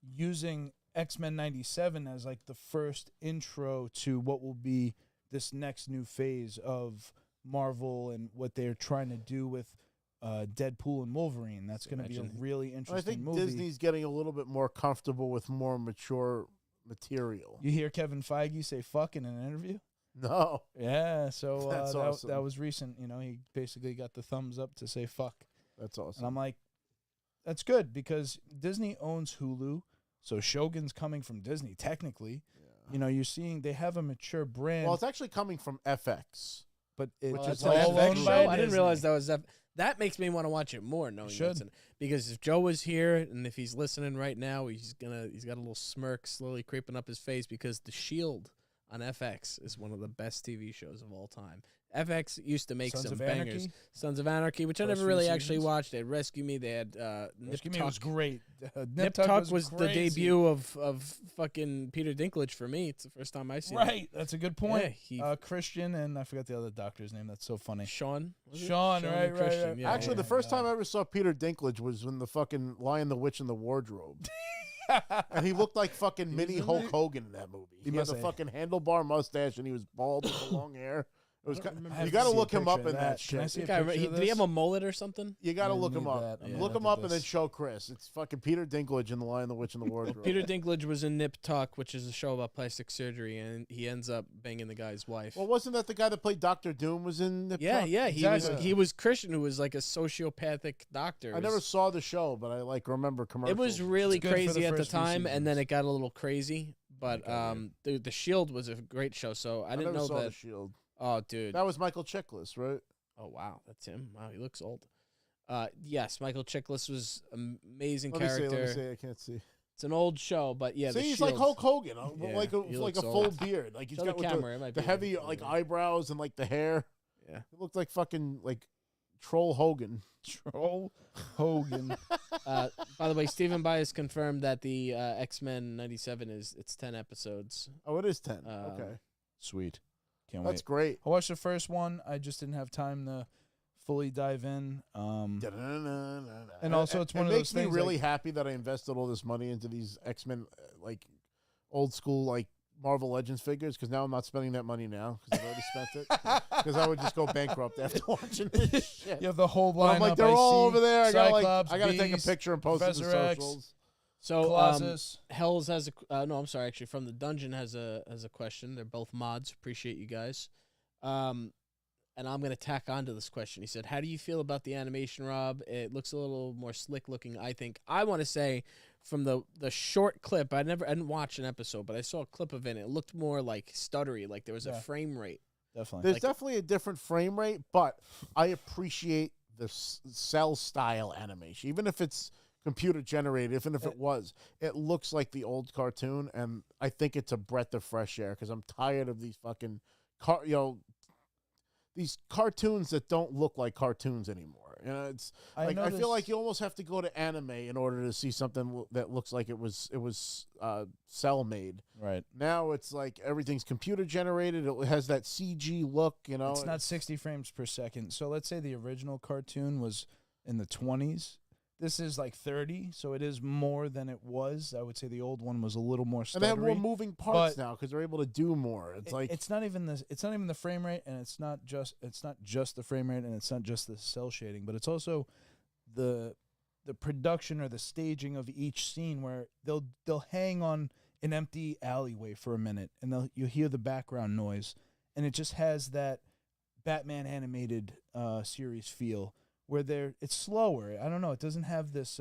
using X-Men 97 as like the first intro to what will be this next new phase of Marvel and what they're trying to do with Deadpool and Wolverine. That's going to be a really interesting movie. I think Disney's getting a little bit more comfortable with more mature material. You hear Kevin Feige say fuck in an interview? No. Yeah, so That's awesome. that was recent. He basically got the thumbs up to say fuck. That's awesome. And I'm like, that's good because Disney owns Hulu, so Shogun's coming from Disney technically. Yeah. You're seeing they have a mature brand. Well, it's actually coming from FX. But which is an all FX owned show. by I didn't realize that was that makes me want to watch it more. Knowing that's because if Joe was here and if he's listening right now, he's got a little smirk slowly creeping up his face because The Shield on FX is one of the best TV shows of all time. FX used to make some bangers. Sons of Anarchy, which I never really actually watched. They had Rescue Me. They had Rescue Me was great. Nip Tuck was the debut of fucking Peter Dinklage for me. It's the first time I seen it. Right, that's a good point. Yeah, Christian and I forgot the other doctor's name. That's so funny. Sean, right. Yeah, actually, the first time I ever saw Peter Dinklage was when the fucking Lion, the Witch, and the Wardrobe. And he looked like fucking mini Hulk Hogan in that movie. He had a fucking handlebar mustache and he was bald with long hair. It was you got to look him up in that shit. Did he have a mullet or something? You got to look him up. Look him up and then show Chris. It's fucking Peter Dinklage in The Lion, the Witch, and the Wardrobe. Peter Dinklage was in Nip Tuck, which is a show about plastic surgery, and he ends up banging the guy's wife. Well, wasn't that the guy that played Dr. Doom was in Nip Tuck? Yeah. He was Christian, who was like a sociopathic doctor. I never saw the show, but I remember commercials. It was really crazy at the time, and then it got a little crazy. But The Shield was a great show, so I didn't know saw that. The Shield. Oh, dude. That was Michael Chiklis, right? Oh, wow. That's him. Wow, he looks old. Yes, Michael Chiklis was amazing Let character. me see. I can't see. It's an old show, but yeah. See, he's like Hulk Hogan, like a full old. beard. Like he's Show got the camera. the heavy eyebrows and like the hair. Yeah, he looked like fucking like Troll Hogan. Troll Hogan. By the way, Stephen Bias confirmed that the X-Men 97 it's 10 episodes. Oh, it is 10. Okay, sweet. Can't wait. That's great. I watched the first one. I just didn't have time to fully dive in. And also, it's one of those things. It makes me really happy that I invested all this money into these X-Men, like old school, like Marvel Legends figures. Because now I'm not spending that money now because I've already spent it. Because I would just go bankrupt after watching this shit. You have the whole lineup. I'm like, they're all over there. I got to take a Beast, picture and post it to socials. So Hells has a no. I'm sorry. Actually, from the dungeon has a question. They're both mods. Appreciate you guys. And I'm gonna tack onto this question. He said, "How do you feel about the animation, Rob? It looks a little more slick looking. I think. I want to say from the short clip. I didn't watch an episode, but I saw a clip of it. And it looked more like stuttery. Like there was a frame rate. Definitely. There's definitely a different frame rate, but I appreciate the cell style animation, even if it's computer generated, even if it looks like the old cartoon, and I think it's a breath of fresh air because I'm tired of these fucking these cartoons that don't look like cartoons anymore. You know, it's I like I feel like noticed- you almost have to go to anime in order to see something that looks like it was cell made. Right. Now it's like everything's computer generated. It has that CG look. You know, It's not 60 frames per second. So let's say the original cartoon was in the 20s. This is like 30, so it is more than it was. I would say the old one was a little more stuttery. and they have more moving parts but now because they're able to do more. It's like it's not even the frame rate, and it's not just the frame rate, and it's not just the cell shading, but it's also the production or the staging of each scene where they'll hang on an empty alleyway for a minute, and you'll hear the background noise, and it just has that Batman animated series feel where it's slower. I don't know. It doesn't have this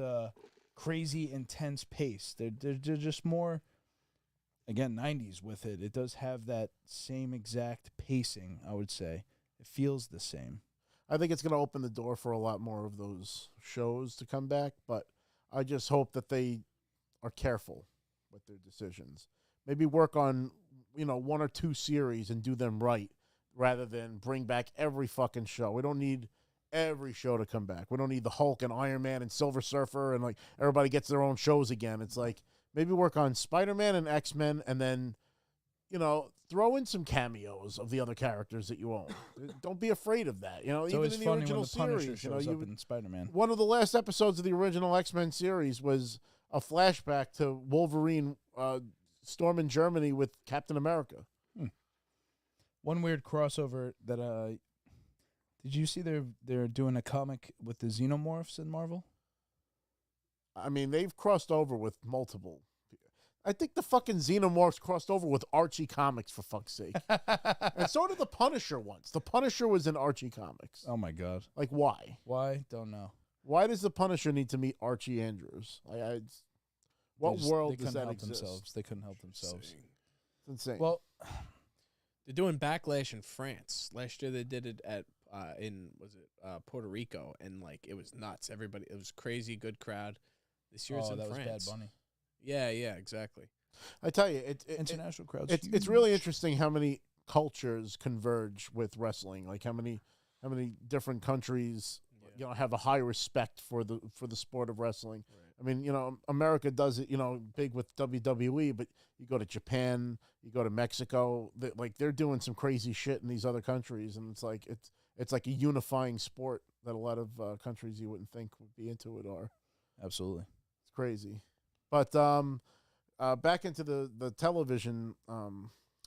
crazy intense pace. They're just more, again, 90s with it. It does have that same exact pacing, I would say. It feels the same. I think it's going to open the door for a lot more of those shows to come back, but I just hope that they are careful with their decisions. Maybe work on, one or two series and do them right rather than bring back every fucking show. We don't need every show to come back. We don't need the Hulk and Iron Man and Silver Surfer and like everybody gets their own shows again. It's like maybe work on Spider-Man and X-Men and then, throw in some cameos of the other characters that you own. Don't be afraid of that. It's even always in the funny original when the Punisher series, shows up in Spider-Man. one of the last episodes of the original X-Men series was a flashback to Wolverine storming Germany with Captain America. One weird crossover that did you see they're doing a comic with the Xenomorphs in Marvel? I mean, they've crossed over with multiple. I think the fucking Xenomorphs crossed over with Archie Comics, for fuck's sake. And so did the Punisher once. The Punisher was in Archie Comics. Oh, my God. Like, why? Why? Don't know. Why does the Punisher need to meet Archie Andrews? What world does that exist? They couldn't help themselves. It's insane. Well, they're doing Backlash in France. Last year they did it at Puerto Rico, and like it was nuts. It was crazy, good crowd. This year it's in that France. was Bad Bunny. Yeah, exactly. I tell you, International crowds. it's really interesting how many cultures converge with wrestling. Like how many different countries have a high respect for the sport of wrestling. Right. I mean, America does it, big with WWE, but you go to Japan, you go to Mexico, they're doing some crazy shit in these other countries, and it's like a unifying sport that a lot of countries you wouldn't think would be into it are. Absolutely. It's crazy. But back into the television,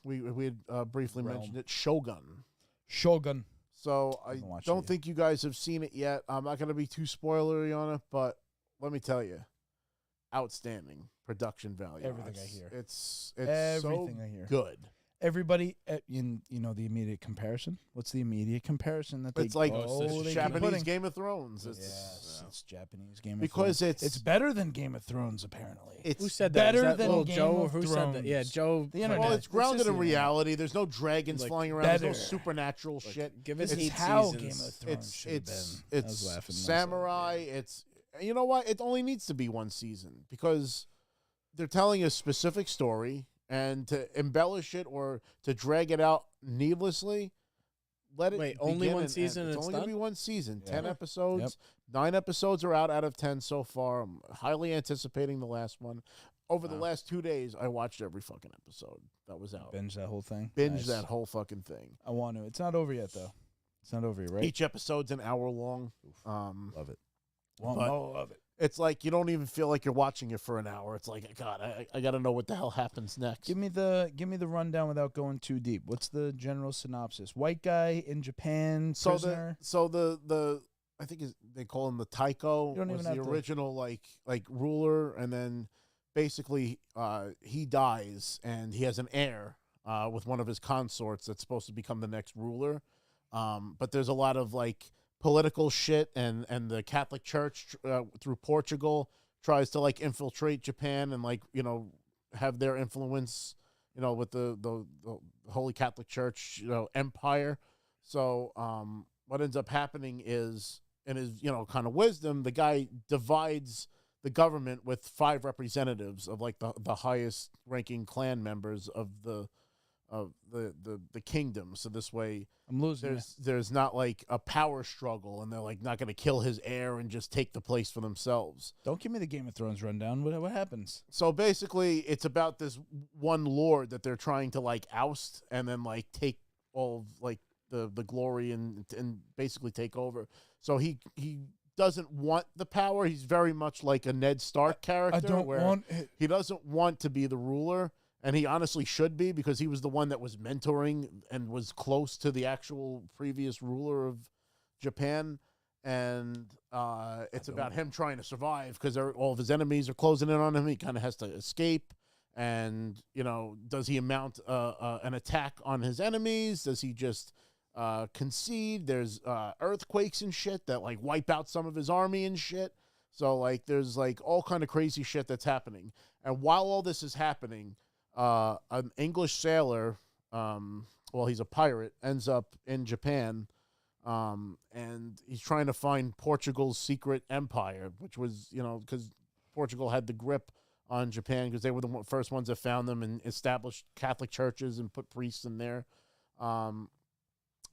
we had briefly mentioned it, Shogun. So I don't think you guys have seen it yet. I'm not going to be too spoilery on it, but let me tell you, outstanding production value. Everything I hear. It's Everything so I hear. good. Everybody, in the immediate comparison. What's the immediate comparison that they? It's like they Japanese keep putting? Game of Thrones. It's Japanese Game of because Thrones. It's better than Game of Thrones. Apparently, Who said that? better Is that than little Game Joe? of Who said that? Yeah, Thrones. Joe. The internet. well, it's grounded just in the reality. There's no dragons Like, flying around. There's no better. supernatural shit. Give us It's 8 how seasons. Game of Thrones should have been. I was It's laughing myself. samurai. It's you know what? It only needs to be one season because they're telling a specific story, and to embellish it or to drag it out needlessly, let it. Wait, only begin one and season end. and It's it's only gonna done? be one season. Yeah. 10 episodes. Yep. 9 episodes are out of 10 so far. I'm highly anticipating the last one. Over the Wow. last 2 days, I watched every fucking episode that was out. Binge that whole thing. Binge Nice. that whole fucking thing. I want to. It's not over yet, though. It's not over yet, right? Each episode's an hour long. Love it. but- Love it. It's like you don't even feel like you're watching it for an hour. It's like, God, I got to know what the hell happens next. Give me the rundown without going too deep. What's the general synopsis? White guy in Japan, So prisoner. the I think they call him the Taiko, You don't was even the have to- original like ruler, and then basically he dies and he has an heir with one of his consorts that's supposed to become the next ruler. But there's a lot of like political shit, and the Catholic Church through Portugal tries to like infiltrate Japan and like have their influence with the Holy Catholic Church empire. So what ends up happening is, in his kind of wisdom, the guy divides the government with 5 representatives of like the highest ranking clan members of the the kingdom. So this way, I'm losing. There's not like a power struggle, and they're like not going to kill his heir and just take the place for themselves. Don't give me the Game of Thrones rundown. What happens? So basically, it's about this one lord that they're trying to like oust and then like take all of, like the glory and basically take over. So he doesn't want the power. He's very much like a Ned Stark character. I don't want it. He doesn't want to be the ruler. And he honestly should be, because he was the one that was mentoring and was close to the actual previous ruler of Japan. And it's about him trying to survive because all of his enemies are closing in on him. He kind of has to escape. And, does he mount an attack on his enemies? Does he just concede? There's earthquakes and shit that, like, wipe out some of his army and shit. So, like, there's, like, all kind of crazy shit that's happening. And while all this is happening, an English sailor, he's a pirate, ends up in Japan, and he's trying to find Portugal's secret empire, which was, because Portugal had the grip on Japan because they were the first ones that found them and established Catholic churches and put priests in there.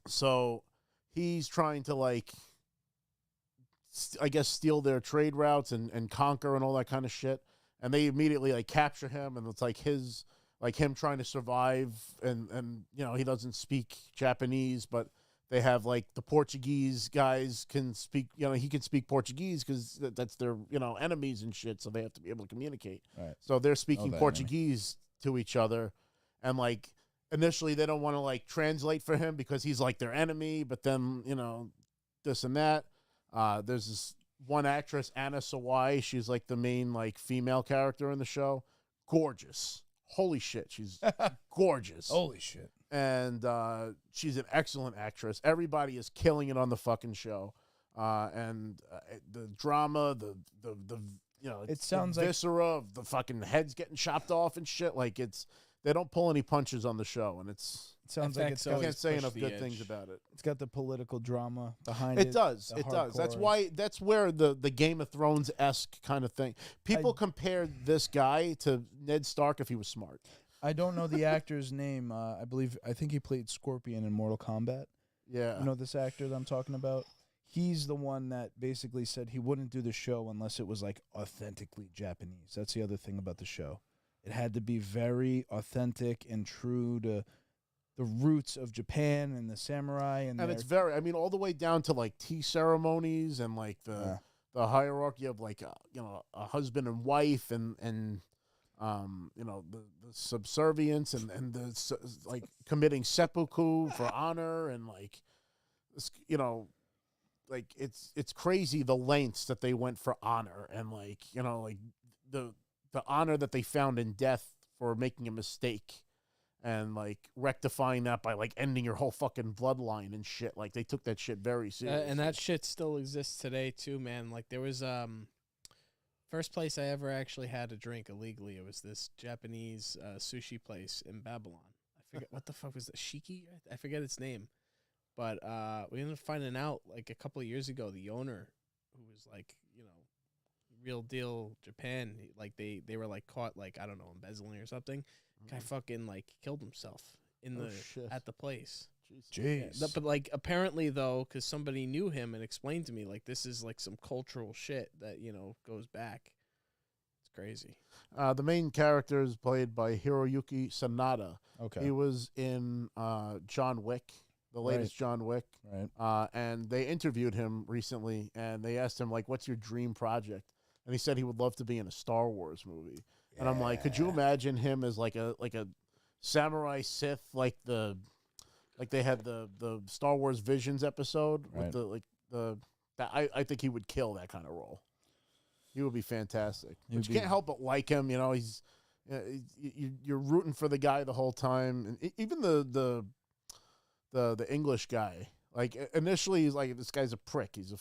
So he's trying to, like, I guess, steal their trade routes and conquer and all that kind of shit. And they immediately, like, capture him, and it's like him trying to survive, and he doesn't speak Japanese, but they have, like, the Portuguese guys can speak, he can speak Portuguese because that's their, enemies and shit, so they have to be able to communicate. Right. So they're speaking Portuguese to each other, and, like, initially they don't want to, like, translate for him because he's, like, their enemy, but then, this and that. There's this one actress, Anna Sawai. She's like the main, like, female character in the show. Gorgeous. Holy shit. She's gorgeous. Holy shit. And she's an excellent actress. Everybody is killing it on the fucking show. And the drama, the it sounds like viscera of the fucking heads getting chopped off and shit. Like, they don't pull any punches on the show, and it sounds like I can't say enough good things about it. It's got the political drama behind it. It does. That's where the Game of Thrones-esque kind of thing. People compared this guy to Ned Stark if he was smart. I don't know the actor's name. I think he played Scorpion in Mortal Kombat. Yeah. You know this actor that I'm talking about? He's the one that basically said he wouldn't do the show unless it was, like, authentically Japanese. That's the other thing about the show. It had to be very authentic and true to the roots of Japan and the samurai. And it's very, all the way down to, like, tea ceremonies and, like, the hierarchy of, like, a husband and wife and the subservience and the, like, committing seppuku for honor and, like, like, it's crazy the lengths that they went for honor and, like, like the honor that they found in death for making a mistake and, like, rectifying that by, like, ending your whole fucking bloodline and shit. Like, they took that shit very seriously. And that shit still exists today, too, man. Like, there was, first place I ever actually had a drink illegally. It was this Japanese sushi place in Babylon. I forget, what the fuck was it? Shiki? I forget its name. But we ended up finding out, like, a couple of years ago, the owner, who was, like, real deal Japan, like, they were, like, caught, like, I don't know, embezzling or something. Guy fucking, like, killed himself at the place. Jeez. Yeah, but, like, apparently, though, because somebody knew him and explained to me, like, this is, like, some cultural shit that, goes back. It's crazy. The main character is played by Hiroyuki Sanada. Okay. He was in John Wick, the latest John Wick. Right. And they interviewed him recently, and they asked him, like, what's your dream project? And he said he would love to be in a Star Wars movie. Yeah. And I'm like, could you imagine him as, like a samurai Sith, like they had the Star Wars Visions episode with I think he would kill that kind of role. He would be fantastic. But you can't help but like him. He's you're rooting for the guy the whole time, and even the English guy. Like, initially, he's like, this guy's a prick. He's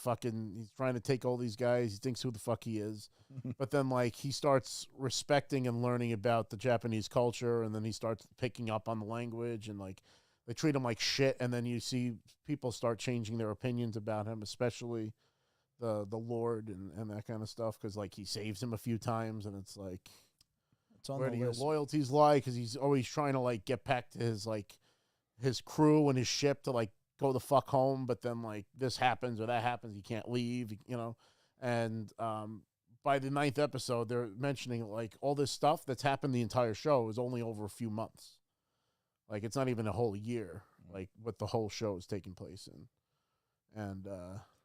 trying to take all these guys. He thinks who the fuck he is. But then, like, he starts respecting and learning about the Japanese culture, and then he starts picking up on the language, and, like, they treat him like shit, and then you see people start changing their opinions about him, especially the Lord and that kind of stuff, because, like, he saves him a few times, and it's like... It's on where the do your list. loyalties lie? Because he's always trying to like get back to his crew and his ship to like go the fuck home. But then like this happens or that happens, he can't leave. You know, and by the 9th episode, they're mentioning like all this stuff that's happened. The entire show is only over a few months. Like it's not even a whole year. Like what the whole show is taking place in, and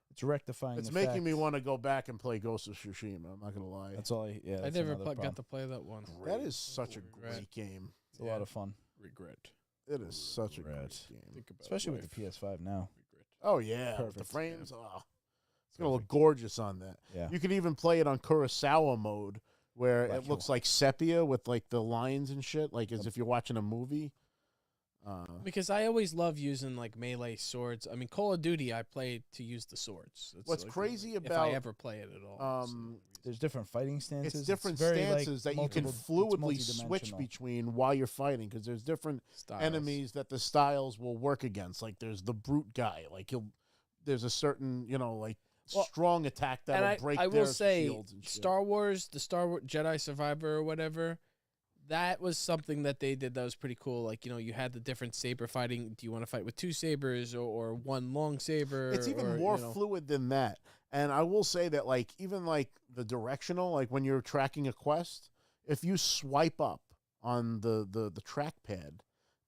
it's rectifying. it's making me want to go back and play Ghost of Tsushima. I'm not gonna lie. That's all. Yeah, I never got to play that one. That is such a great game. It's a lot of fun. Regret. It is such a great game, especially with the PS5 now. Oh yeah, with the Perfect. frames. Oh, it's gonna look gorgeous on that. Yeah, you could even play it on Kurosawa mode, where it looks like sepia with like the lines and shit, like as if you're watching a movie. Because I always love using like melee swords. I mean, Call of Duty, I play to use the swords. It's What's like, crazy if about I ever play it at all. there's different fighting stances. It's different very, stances that you can fluidly switch multidimensional. between while you're fighting, because there's different Styles. enemies that the styles will work against. Like there's the brute guy. Like there's a certain strong attack that will break. I will say, shields and shit. Star Wars, the Star Wars Jedi Survivor or whatever. That was something that they did that was pretty cool. Like, you had the different saber fighting. Do you want to fight with 2 sabers or 1 long saber? It's even more fluid than that. And I will say that, like, even like the directional, like when you're tracking a quest, if you swipe up on the trackpad,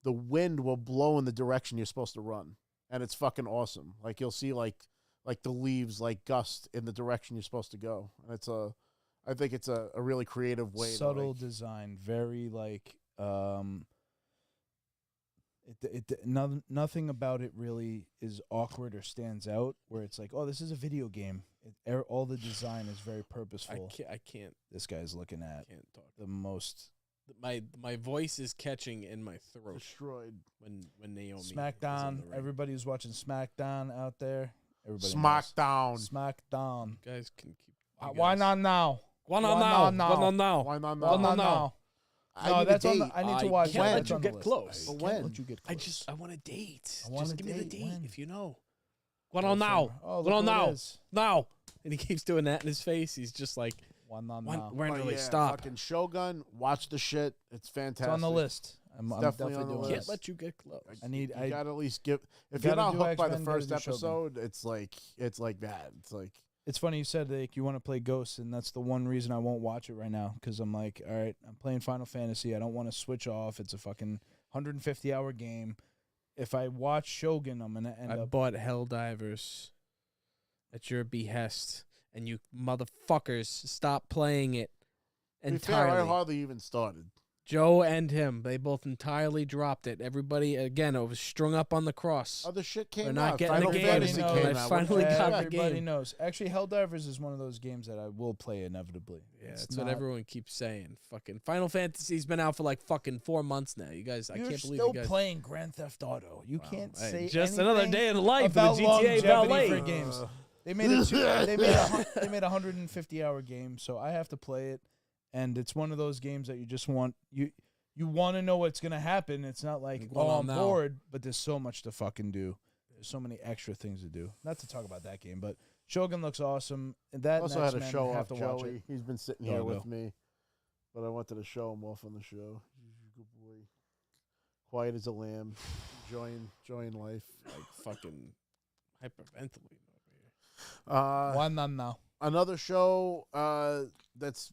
the wind will blow in the direction you're supposed to run. And it's fucking awesome. Like you'll see like the leaves like gust in the direction you're supposed to go. And I think it's a really creative way. Subtle design, very like nothing about it really is awkward or stands out. Where it's like, oh, this is a video game. All the design is very purposeful. I can't. This guy's looking at the most. My voice is catching in my throat. Destroyed when Naomi. Smackdown. Everybody who's watching Smackdown out there. Everybody. Smackdown. Smackdown. You guys can keep. Why not now? Why not now? Why not now? No, that's on the. I need to watch. When you get close? But when? Let you get close. I want a date. I want just a give me the date. date When? if you know. Why not now? Oh, Why not now? now? Now. And he keeps doing that in his face. He's just like, Why not when now? do they yeah, stop? Fucking Shogun. Watch the shit. It's fantastic. It's on the list. I'm definitely on the doing list. Can't this. let you get close. You gotta at least give. If you're gotta not do hooked by the X-Men, gotta first do Shogun. episode, it's like that. It's like It's funny you said like you want to play Ghosts, and that's the one reason I won't watch it right now because I'm like, all right, I'm playing Final Fantasy. I don't want to switch off. It's a fucking 150-hour game. If I watch Shogun, I'm gonna end I up. bought Helldivers at your behest, and you motherfuckers stop playing it to be fair, entirely. I hardly even started. Joe and him, they both entirely dropped it. Everybody, again, it was strung up on the cross. Other shit came They're not out. getting Final the game. Fantasy Everybody came knows. out. Finally What the got heck? the Everybody game. knows. Actually, Helldivers is one of those games that I will play inevitably. Yeah, It's that's what not- everyone keeps saying. Fucking Final Fantasy's been out for like fucking 4 months now. You guys, I You're can't believe still you guys. playing Grand Theft Auto. You can't Hey, say just another anything day in the life about of the GTA longevity Valet. for games. They made it. They made a 150-hour game, so I have to play it. And it's one of those games that you just want you want to know what's gonna happen. It's not like Going on I'm now. bored, but there's so much to fucking do. There's so many extra things to do. Not to talk about that game, but Shogun looks awesome. And that Also next had to man, show have off to watch Joey. it. He's been sitting Go, here go. with me, but I wanted to show him off on the show. He's a good boy, quiet as a lamb, enjoying life. Like fucking hyperventilating over here. Why not now? Another show that's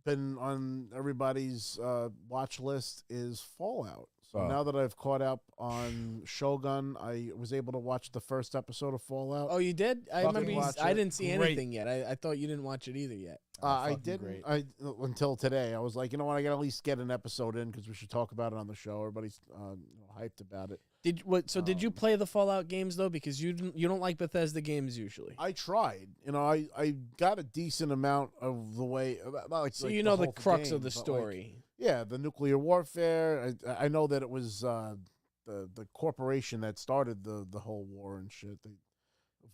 been on everybody's watch list is Fallout. So Oh. now that I've caught up on Shogun, I was able to watch the first episode of Fallout. Oh, you did? I Fucking remember. watch I it. didn't see Great. anything yet. I thought you didn't watch it either yet. I Fucking didn't. great. Until today. I was like, you know what? I got to at least get an episode in because we should talk about it on the show. Everybody's hyped about it. Did you play the Fallout games though? Because you don't like Bethesda games usually. I tried. I got a decent amount of the way. Not like, So like you know the whole crux game, of the but, like, story. yeah, the nuclear warfare. I know that it was the corporation that started the whole war and shit.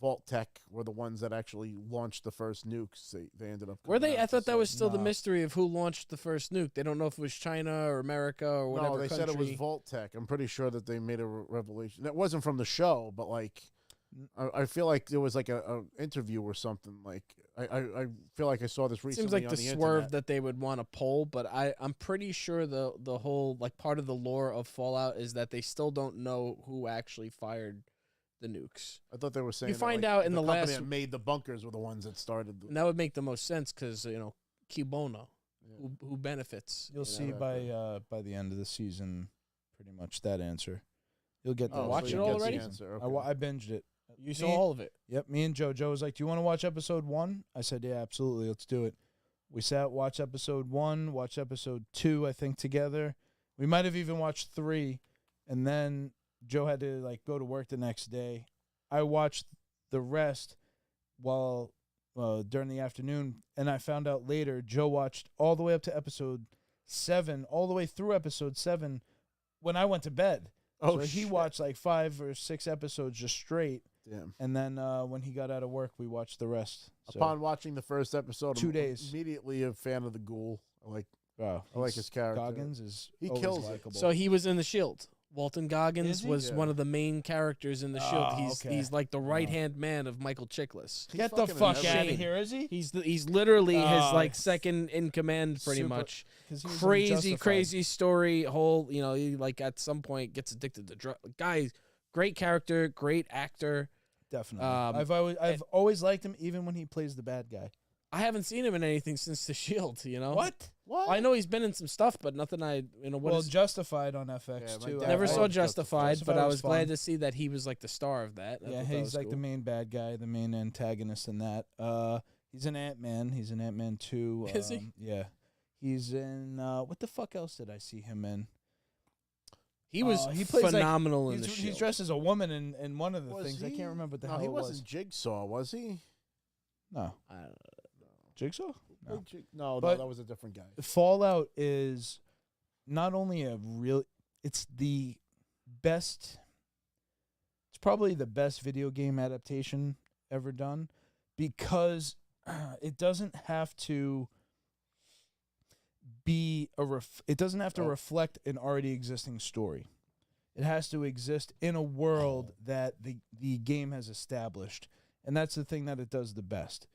Vault Tech were the ones that actually launched the first nukes. They ended up. Were coming they? out I thought to that was say- still the No. mystery of who launched the first nuke. They don't know if it was China or America or whatever No, they country. said it was Vault Tech. I'm pretty sure that they made a revelation. That wasn't from the show, but like I feel like there was like a interview or something. Like I feel like I saw this recently. Seems like on the the swerve internet. that they would want to pull, but I'm pretty sure the whole like part of the lore of Fallout is that they still don't know who actually fired the nukes. I thought they were saying find that, like, out in the company last- that made the bunkers were the ones that started. And that would make the most sense because Kibono, Yeah. who benefits. You'll you see know? by the end of the season, pretty much that answer. You'll get Oh, that. watch so it you all get the already? answer, I, okay. wa- I binged it. You saw Me- all of it. Yep, me and Joe. Joe was like, "Do you want to watch episode 1?" I said, "Yeah, absolutely. Let's do it." We sat, watched episode 1, watched episode 2, I think, together. We might have even watched 3, and then Joe had to like go to work the next day. I watched the rest while during the afternoon, and I found out later Joe watched all the way up to episode 7, all the way through episode 7 when I went to bed. Oh, so he shit. watched like 5 or 6 episodes just straight. Damn. And then when he got out of work, we watched the rest. So, Upon watching the first episode, 2 I'm days. immediately a fan of the Ghoul. I like he's- his character. Goggins is He always kills it. likable. So he was in the Shield. Walton Goggins Is he? was Yeah. one of the main characters in the Shield. Oh, okay. He's like the right hand man of Michael Chiklis. He's Get the fucking fuck amazing. out of here, is he? He's literally his Oh, like second in command, pretty super- much. 'Cause he was in Crazy, Justified. crazy story. Whole, he like at some point gets addicted to drugs. Guy, great character, great actor. Definitely. Um, I've always liked him, even when he plays the bad guy. I haven't seen him in anything since the Shield. What? What? I know he's been in some stuff, but nothing. What Well, is- Justified on FX Yeah, my too. dad never I saw loved Justified, Justified. but I was was glad fun. to see that he was like the star of that. I Yeah, thought that he's was like cool. the main bad guy, the main antagonist in that. He's an Ant-Man. He's an Ant-Man 2. Is he? Yeah. He's in what the fuck else did I see him in? He was he plays like- phenomenal in He's, the he's Shield. dressed as a woman in one of the Was things. I he? can't remember what the No, hell he it wasn't was. Jigsaw, was he? No. I don't know. Jigsaw? No. No, But- that was a different guy. Fallout is not only it's the best, it's probably the best video game adaptation ever done because it doesn't have to it doesn't have to reflect an already existing story. It has to exist in a world that the game has established, and that's the thing that it does the best.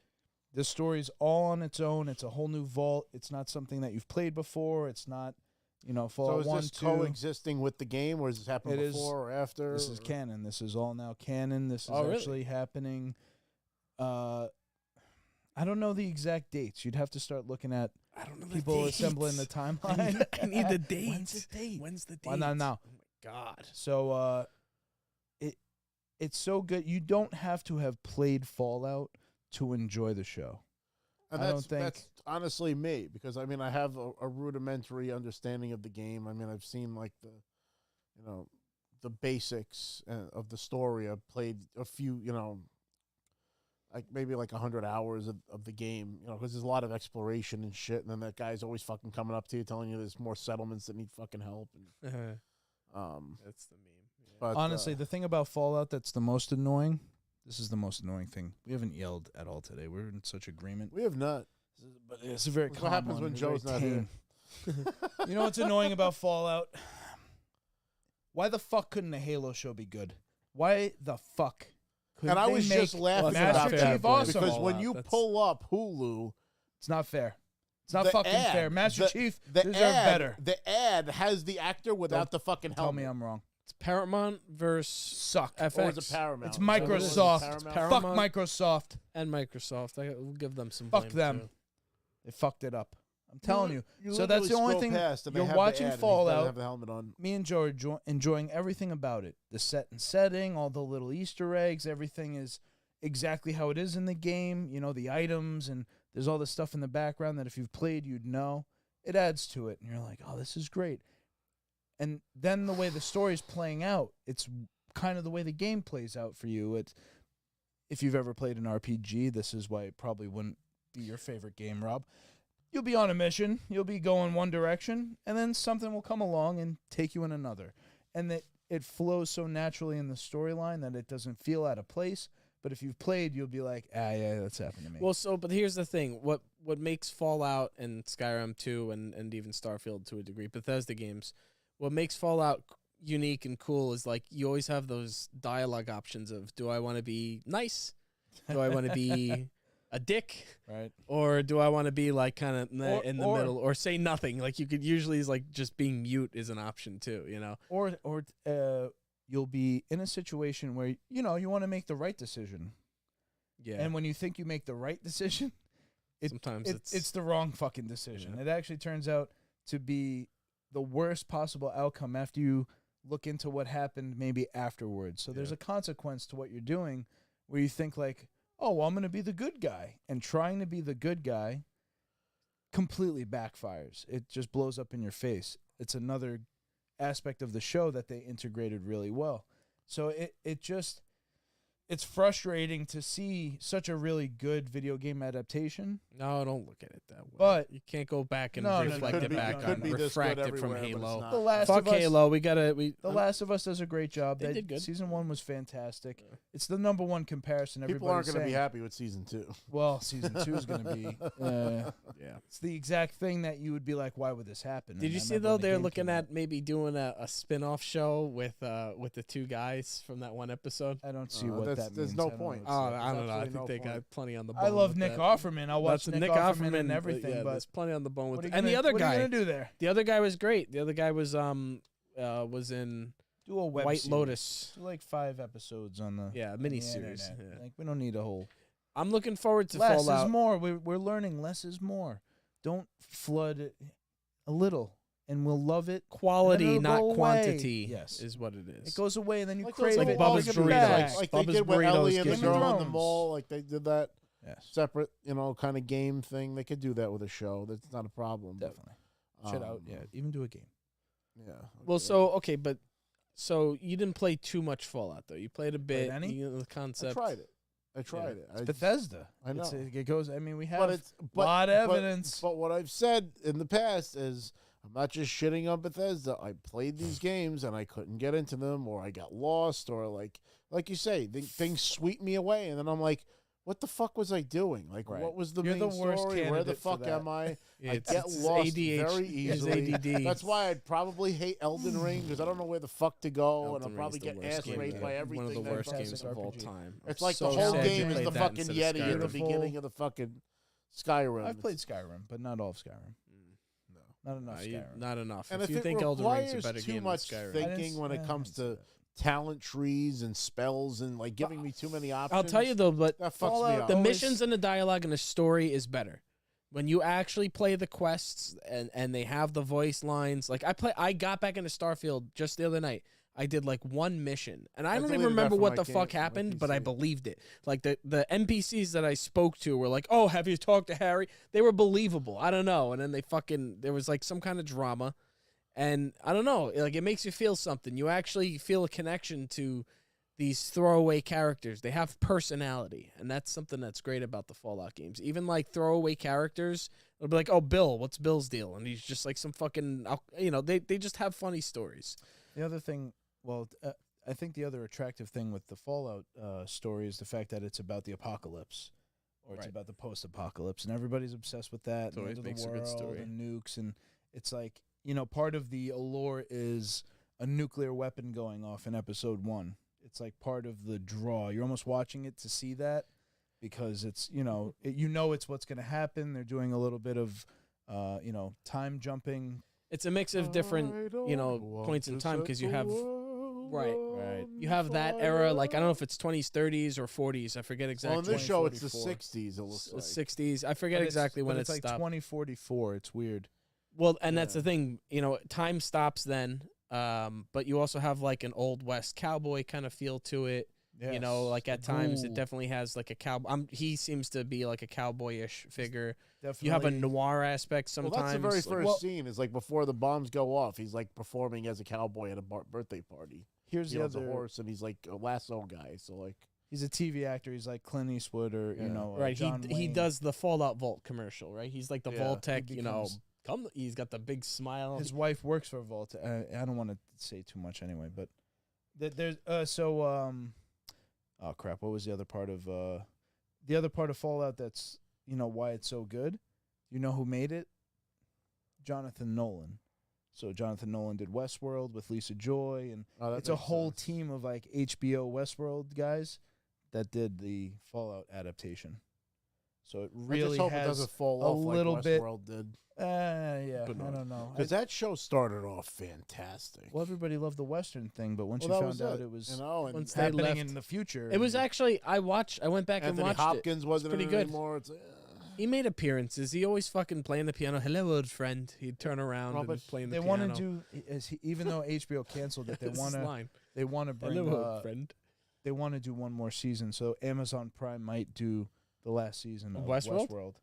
The story's all on its own. It's a whole new vault. It's not something that you've played before. It's not, So Fallout is 1, this 2. coexisting with the game, or does this happen It is- before or after? This is or- canon. This is all now canon. This is Oh, really? actually happening. I don't know the exact dates. You'd have to start looking at I don't know the people dates. assembling the timeline. I need the dates. When's the date? When's the date? Well, no. Oh my god. So it's so good. You don't have to have played Fallout to enjoy the show. And I that's, don't think- that's honestly me, because I mean I have a rudimentary understanding of the game. I mean I've seen like the basics of the story. I've played a few, like maybe like 100 hours of the game, because there's a lot of exploration and shit. And then that guy's always fucking coming up to you, telling you there's more settlements that need fucking help. And, That's the meme. Yeah. but Honestly, the thing about Fallout that's the most annoying, this is the most annoying thing. We haven't yelled at all today. We're in such agreement. we have not. But it's a very What calm happens one. when It's very Joe's not here? tame. You know what's annoying about Fallout? Why the fuck couldn't a Halo show be good? Why the fuck couldn't And I they was make just laughing Master about Chief that awesome? because when Fallout, you that's- pull up Hulu, It's not fair. It's not the fucking ad- fair. Master the- Chief the deserve ad, better. The ad has the actor without the fucking Tell helmet. me I'm wrong. It's Paramount versus Suck. FX. Or is it Paramount? It's Is that what it is? Microsoft. Paramount? Fuck Paramount. Microsoft. and Microsoft. We'll give them some. Fuck blame, them. too. They fucked it up. I'm telling you. You So that's the literally only scroll thing. past and they You're have the watching ad and he doesn't Fallout. have the helmet on. Me and Joe are enjoying everything about it. The set and setting, all the little Easter eggs, everything is exactly how it is in the game. The items, and there's all this stuff in the background that if you've played, you'd know. It adds to it, and you're like, oh, this is great. And then the way the story's playing out, it's kind of the way the game plays out for you. It's, if you've ever played an RPG, this is why it probably wouldn't be your favorite game, Rob. You'll be on a mission, you'll be going one direction, and then something will come along and take you in another. And that it flows so naturally in the storyline that it doesn't feel out of place. But if you've played, you'll be like, yeah, that's happened to me. Well, but here's the thing: what makes Fallout and Skyrim 2 and even Starfield to a degree, Bethesda games, what makes Fallout unique and cool is like you always have those dialogue options of do I want to be nice, do I want to be a dick, Right. or do I want to be like kind of in the middle, or say nothing? Like you could usually is like just being mute is an option too, you know. Or you'll be in a situation where you want to make the right decision. Yeah. And when you think you make the right decision, sometimes it's the wrong fucking decision. Yeah. It actually turns out to be the worst possible outcome after you look into what happened maybe afterwards. So there's a consequence to what you're doing where you think like, oh, well, I'm going to be the good guy. And trying to be the good guy completely backfires. It just blows up in your face. It's another aspect of the show that they integrated really well. So it's frustrating to see such a really good video game adaptation. No, don't look at it that way. But you can't go back and No, reflect it back on refract it from Halo. The Last Fuck of Us, Halo. The Last of Us does a great job. They did good. Season 1 was fantastic. It's the number one comparison. People aren't going to be happy with season 2. Well, season 2 is going to be. Yeah, it's the exact thing that you would be like, why would this happen? Did you see though they're looking at maybe doing a spin-off show with the two guys from that one episode? I don't see what that means. There's no point. I don't know. I think they got plenty on the bone. I love with Nick that. Offerman. I'll watch That's Nick Offerman and everything. Yeah, but there's plenty on the bone with what are it. you And the gonna- other what are you guy, gonna do there? the other guy was great. The other guy was in Do a web White series. Lotus. Do like 5 episodes on the Mini the series. internet. Yeah. Like we don't need a whole. I'm looking forward to Less Fallout. is more. We're learning less is more. Don't flood it a little, and we'll love it. Quality, and then it'll not go away. quantity. Yes. is what it is. It goes away, and then you Like crave those it. little Bubba's Bring it Burritos. back. like Bubba's they did with Burritos Ellie and the Game of girl in the Thrones. mall. Like they did that Yes, separate, kind of game thing. They could do that with a show. That's not a problem. but, definitely. Shut out. Yeah, even do a game. Yeah. Well, so but so you didn't play too much Fallout though. You played a bit. any? You know, the I concept. tried it. I tried it. It's Bethesda. I know. It goes. I mean, we have But it's a lot of but- evidence. But what I've said in the past is I'm not just shitting on Bethesda. I played these games and I couldn't get into them, or I got lost, or like you say, things sweep me away, and then I'm like, what the fuck was I doing? Like, Right. what was the You're main the worst story? Where the candidate for fuck that. am I? Yeah, I get lost very It's easily. ADD. That's why I'd probably hate Elden Ring because I don't know where the fuck to go, and I'll Elden probably Ring's the get worst ass game raped ever. by everything. One of the that worst fucking- games of all RPG. time. It's I'm like so the whole sad game you is played the that fucking instead of Yeti at the Skyrim. Beautiful. beginning of the fucking Skyrim. I've played Skyrim, but not all of Skyrim. Not enough Skyrim. Not enough. And if you it think Elden Ring's a requires better too game much than Skyrim. thinking when it comes to talent trees and spells and like giving me too many options. I'll tell you though, but that fucks Fallout- me up. the Always- missions and the dialogue and the story is better. When you actually play the quests and they have the voice lines, like I got back into Starfield just the other night. I did like one mission, and I don't even deleted that remember from what my the game- fuck from my happened, but I PC. believed it. Like the NPCs that I spoke to were like, "Oh, have you talked to Harry?" They were believable. I don't know, and then there was like some kind of drama, and I don't know, like it makes you feel something. You actually feel a connection to these throwaway characters. They have personality, and that's something that's great about the Fallout games. Even like throwaway characters, it'll be like, "Oh, Bill, what's Bill's deal?" And he's just like some fucking, they just have funny stories. The other thing, I think the other attractive thing with the Fallout story is the fact that it's about the apocalypse, or it's Right. about the post-apocalypse, and everybody's obsessed with that. It And always the end makes of a the good world story. and nukes, and it's like part of the allure is a nuclear weapon going off in episode 1. It's like part of the draw. You're almost watching it to see that because it's it's what's going to happen. They're doing a little bit of time jumping. It's a mix of different, points in time because you have Right. you have that era. Like I don't know if it's 20s, 30s, or 40s. I forget exactly. Well, in this show, it's the 2044. 60s. It looks like 60s. I forget But exactly when it's it like stopped. 2044. It's weird. Well, and that's Yeah. the thing. Time stops then. But you also have like an old west cowboy kind of feel to it. Yes. Like at times it Ooh. definitely has like a cowboy. He seems to be like a cowboyish figure. Definitely. You have a noir aspect Well, sometimes. that's the very like- first scene. Is like before the bombs go off. He's like performing as a cowboy at a birthday party. Here's He the owns a other. horse, and he's like a lasso guy. So like, He's a TV actor. He's like Clint Eastwood or Yeah. Right, John he Wayne. does the Fallout Vault commercial, right? He's like the Yeah, Vault tech, he becomes- come. He's got the big smile. His wife works for Vault. I don't want to say too much anyway, but there's oh crap! What was the other part of Fallout? That's why it's so good. You know who made it? Jonathan Nolan. So Jonathan Nolan did Westworld with Lisa Joy, and Oh, it's a whole team of like HBO Westworld guys that did the Fallout adaptation. So it really I just hope it has doesn't fall a off little like bit. Westworld did. Yeah, But I don't know. Because that show started off fantastic. Well, everybody loved the Western thing, but once Well, you that found was out it, it was you know, and Once they happening left, in the future, it was actually I went back Anthony and watched Hopkins it. wasn't pretty in it good. anymore. It's, He made appearances. He always fucking playing the piano. Hello, old friend. He'd turn around Robert, and play the they piano. want to do even though HBO canceled it, they This want to line. bring Hello, old friend. they want to do one more season. So Amazon Prime might do the last season of Westworld? Westworld.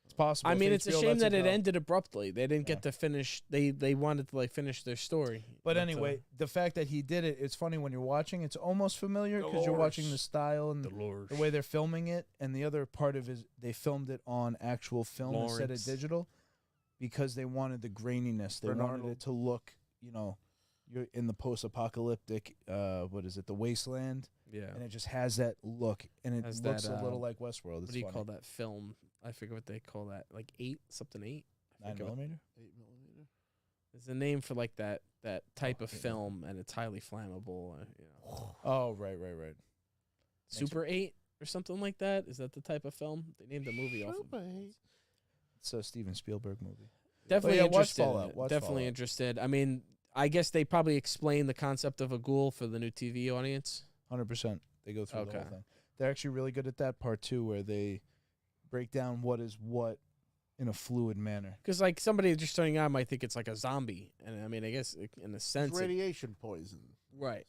It's possible. I if mean, it's a HBO shame lets that it go. ended abruptly. They didn't Yeah. get to finish. They wanted to like finish their story. But anyway, the fact that he did it, it's funny when you're watching. It's almost familiar because you're watching the style and the way they're filming it. And the other part of it is they filmed it on actual film instead of digital because they wanted the graininess. They wanted it to look, you're in the post-apocalyptic, what is it, the wasteland. yeah. And it just has that look. And it Has looks that, a little like Westworld. What It's do you funny. call that film? I forget what they call that. Like 8? 9mm? There's a name for like that type of I can't film, and it's highly flammable. Oh, right. Super 8 or something like that. Is that the type of film? They named a movie off of it. It's a Steven Spielberg movie. Definitely yeah, watch interested. Fallout, watch Definitely Fallout. interested. I mean, I guess they probably explain the concept of a ghoul for the new TV audience. 100%. They go through the Okay. whole thing. They're actually really good at that part, too, where they break down what is what in a fluid manner. Because like somebody just starting out might think it's like a zombie, and I mean, I guess in a sense, It's radiation poison. right?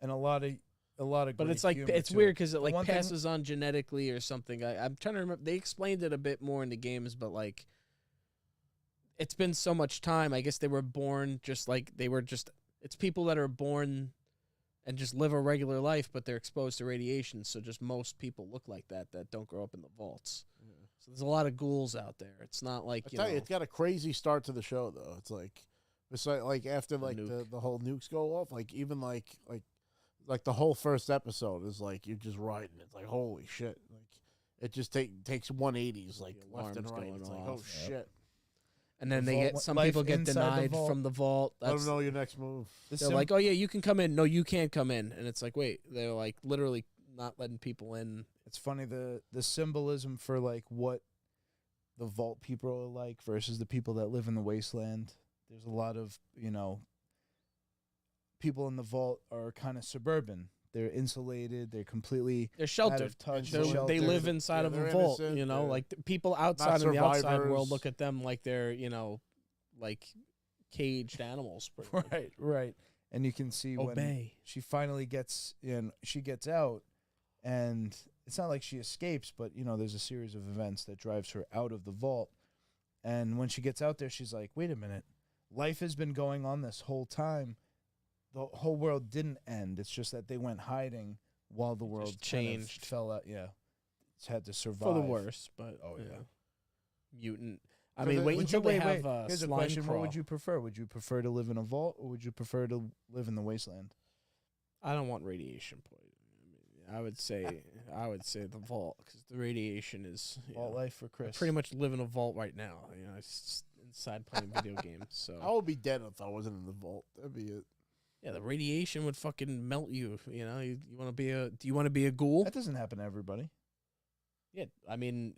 And a lot of But great it's like humor it's to weird it. because it The like one thing- passes on genetically or something. I'm trying to remember. They explained it a bit more in the games, but like it's been so much time. I guess they were born just like they were just. It's people that are born and just live a regular life, but they're exposed to radiation. So just most people look like that don't grow up in the vaults. So there's a lot of ghouls out there. It's not like I tell you, it's got a crazy start to the show though. It's like after like nuke. the whole nukes go off, like even like the whole first episode is like you're just riding. It's like holy shit. Like it just takes 180s like The left and alarm's right. going It's like oh off. shit. and then The they vault- get some life people get inside the denied vault. from the vault. Let That's, them know your next move. they're like, oh yeah, you can come in. No, you can't come in. And it's like, wait, they're like literally not letting people in. It's funny the symbolism for like what the vault people are like versus the people that live in the wasteland. There's a lot of, people in the vault are kind of suburban. They're insulated. They're completely They're out sheltered. of touch. They sheltered. live inside Yeah, of a they're vault. innocent, You know, they're like the people outside in the outside survivors. world look at them like they're like caged animals. pretty much. Right. And you can see when Obey. she finally gets in, she gets out, and it's not like she escapes, but there's a series of events that drives her out of the vault. And when she gets out there, she's like, wait a minute, life has been going on this whole time. The whole world didn't end. It's just that they went hiding while the world kind of changed. fell out. Yeah, it's had to survive For the worse, but Oh, yeah. mutant. I For mean, the- wait would until Wait, they have Here's a slime question: crawl. what would you prefer? Would you prefer to live in a vault, or would you prefer to live in the wasteland? I don't want radiation poisoning. I would say the vault because the radiation is Vault life for I Chris. pretty much live in a vault right now. It's just inside playing video games. So I would be dead if I wasn't in the vault. That'd be it. yeah, the radiation would fucking melt you. You want to be do you want to be a ghoul? That doesn't happen to everybody. Yeah, I mean,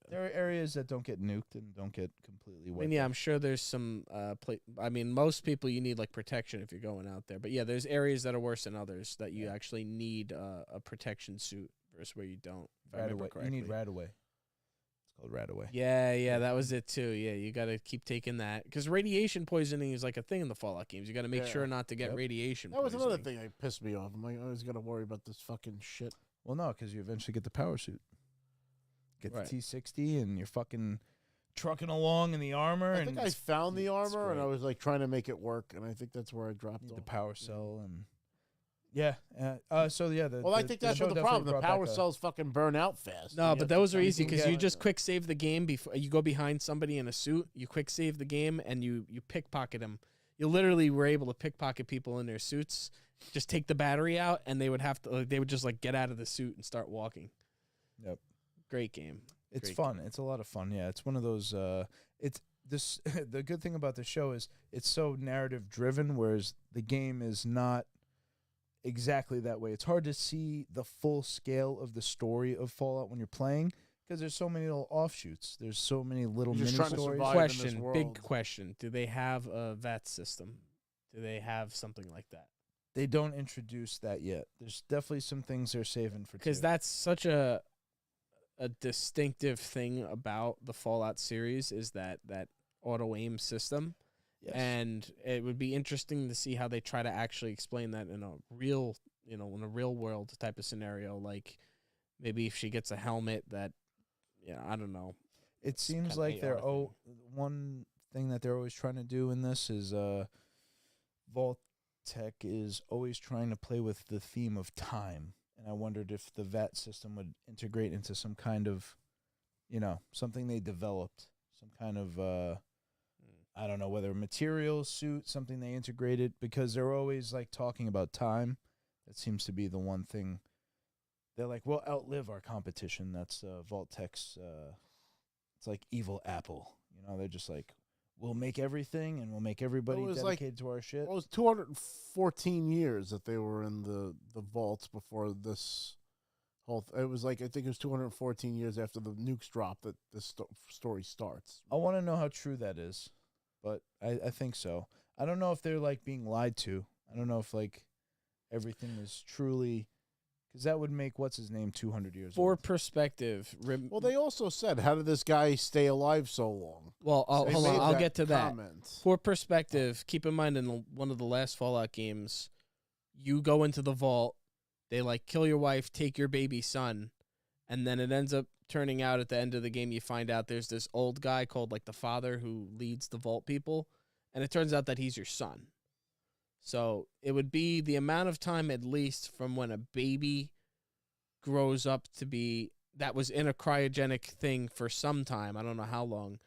There are areas that don't get nuked and don't get completely wiped. I'm sure there's some I mean, most people you need like protection if you're going out there. But yeah, there's areas that are worse than others that you actually need a protection suit versus where you don't. If I remember You correctly. need Radaway. It's called Radaway. Yeah, that was it too. Yeah, you got to keep taking that because radiation poisoning is like a thing in the Fallout games. You got to make Yeah. sure not to get Yep. radiation. That was poisoning. another thing that pissed me off. I'm like, I always got to worry about this fucking shit. Well, no, because you eventually get the power suit. Get Right. the T60, and you're fucking trucking along in the armor. I and think I it's- found the it's armor and I great. was like trying to make it work, and I think that's where I dropped Need off. the power cell and yeah. So yeah. Well, I think that's show what the definitely problem. The brought power back a- cells fucking burn out fast. No, You but have to those are fucking easy get because you it. just quick save the game before you go behind somebody in a suit. You quick save the game and you pickpocket them. You literally were able to pickpocket people in their suits. Just take the battery out, and they would have to. They would just like get out of the suit and start walking. Yep. Great game. It's Great fun. It's a lot of fun. Yeah, it's one of those. It's this the good thing about the show is it's so narrative driven, whereas the game is not exactly that way. It's hard to see the full scale of the story of Fallout when you're playing because there's so many little offshoots. There's so many little You're mini just trying to stories. survive in this Question, world. big question. Do they have a VATS system? Do they have something like that? They don't introduce that yet. There's definitely some things they're saving for Because that's such a distinctive thing about the Fallout series is that auto aim system. Yes. And it would be interesting to see how they try to actually explain that in a real, in a real world type of scenario. Like maybe if she gets a helmet that, I don't know. It seems like one thing that they're always trying to do in this is Vault-Tec is always trying to play with the theme of time. And I wondered if the VAT system would integrate into some kind of, something they developed, some kind of, I don't know, whether material, suit, something they integrated, because they're always like talking about time. That seems to be the one thing. They're like, we'll outlive our competition. That's Vault-Tec's, it's like evil Apple. They're just like, we'll make everything and we'll make everybody dedicated to our shit. It was 214 years that they were in the vaults before this whole. It was like, I think it was 214 years after the nukes dropped that this story starts. I want to know how true that is, but I think so. I don't know if they're like being lied to. I don't know if like everything is truly. Because that would make what's his name 200 years For old. Perspective. Well, they also said, how did this guy stay alive so long? Well, hold on. I'll get to comment. that. For perspective, keep in mind in one of the last Fallout games, you go into the vault, they like kill your wife, take your baby son, and then it ends up turning out at the end of the game, you find out there's this old guy called like the father who leads the vault people, and it turns out that he's your son. So it would be the amount of time at least from when a baby grows up to be, that was in a cryogenic thing for some time, I don't know how long,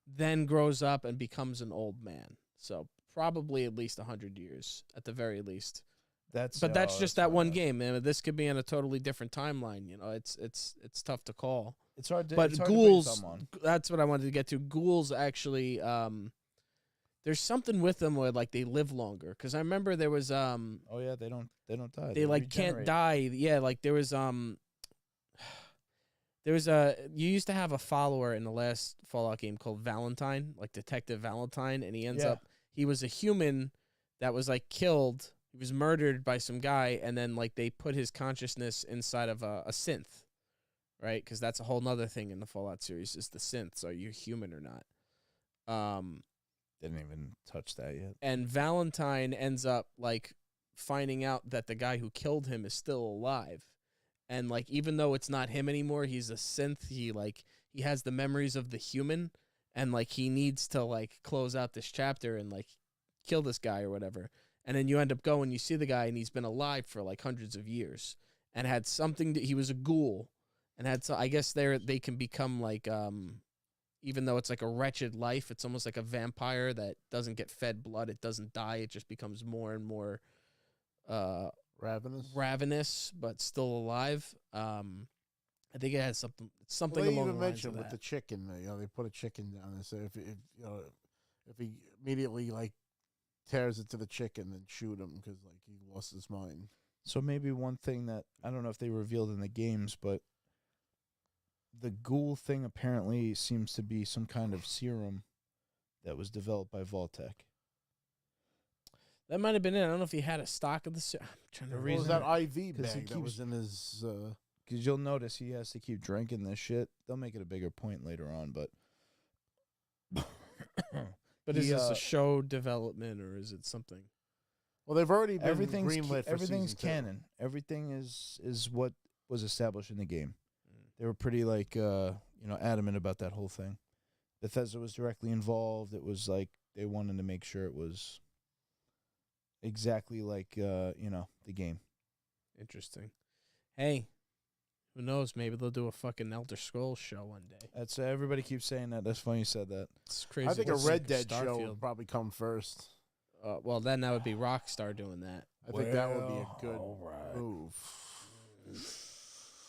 then grows up and becomes an old man. So probably at least 100 years at the very least. That's just that one game, man. This could be in a totally different timeline. It's tough to call. It's hard to. But it's hard ghouls, to base that's what I wanted to get to. Ghouls actually, there's something with them where like they live longer. Because I remember there was oh yeah, they don't die. They like can't die. Yeah, like there was you used to have a follower in the last Fallout game called Valentine, like Detective Valentine, and he was a human that was like killed. He was murdered by some guy, and then like they put his consciousness inside of a synth, right? Because that's a whole nother thing in the Fallout series is the synths. Are you human or not? Didn't even touch that yet. And Valentine ends up like finding out that the guy who killed him is still alive. And like even though it's not him anymore, he's a synth. He has the memories of the human, and like he needs to like close out this chapter and like kill this guy or whatever. And then you end up going, you see the guy, and he's been alive for like hundreds of years, and had something. He was a ghoul, and had so I guess they can become like even though it's like a wretched life, it's almost like a vampire that doesn't get fed blood. It doesn't die. It just becomes more and more ravenous, but still alive. I think it has something well, along the lines of with that. The chicken. They put a chicken down and say if he immediately like tears it to the chicken, then shoot him because like he lost his mind. So maybe one thing that I don't know if they revealed in the games, but the ghoul thing apparently seems to be some kind of serum that was developed by Vault-Tec. That might have been it. I don't know if he had a stock of the serum. I'm trying to read that IV bag that was in his. Because you'll notice he has to keep drinking this shit. They'll make it a bigger point later on, but. But is this a show development or is it something? Well, they've already been greenlit for everything's season 2. canon. Everything is what was established in the game. They were pretty like adamant about that whole thing. Bethesda was directly involved. It was like they wanted to make sure it was exactly like the game. Interesting. Hey, who knows? Maybe they'll do a fucking Elder Scrolls show one day. That's everybody keeps saying that. That's funny you said that. It's crazy. I think a Red Dead show would probably come first. Well, then that would be Rockstar doing that. I think that would be a good move.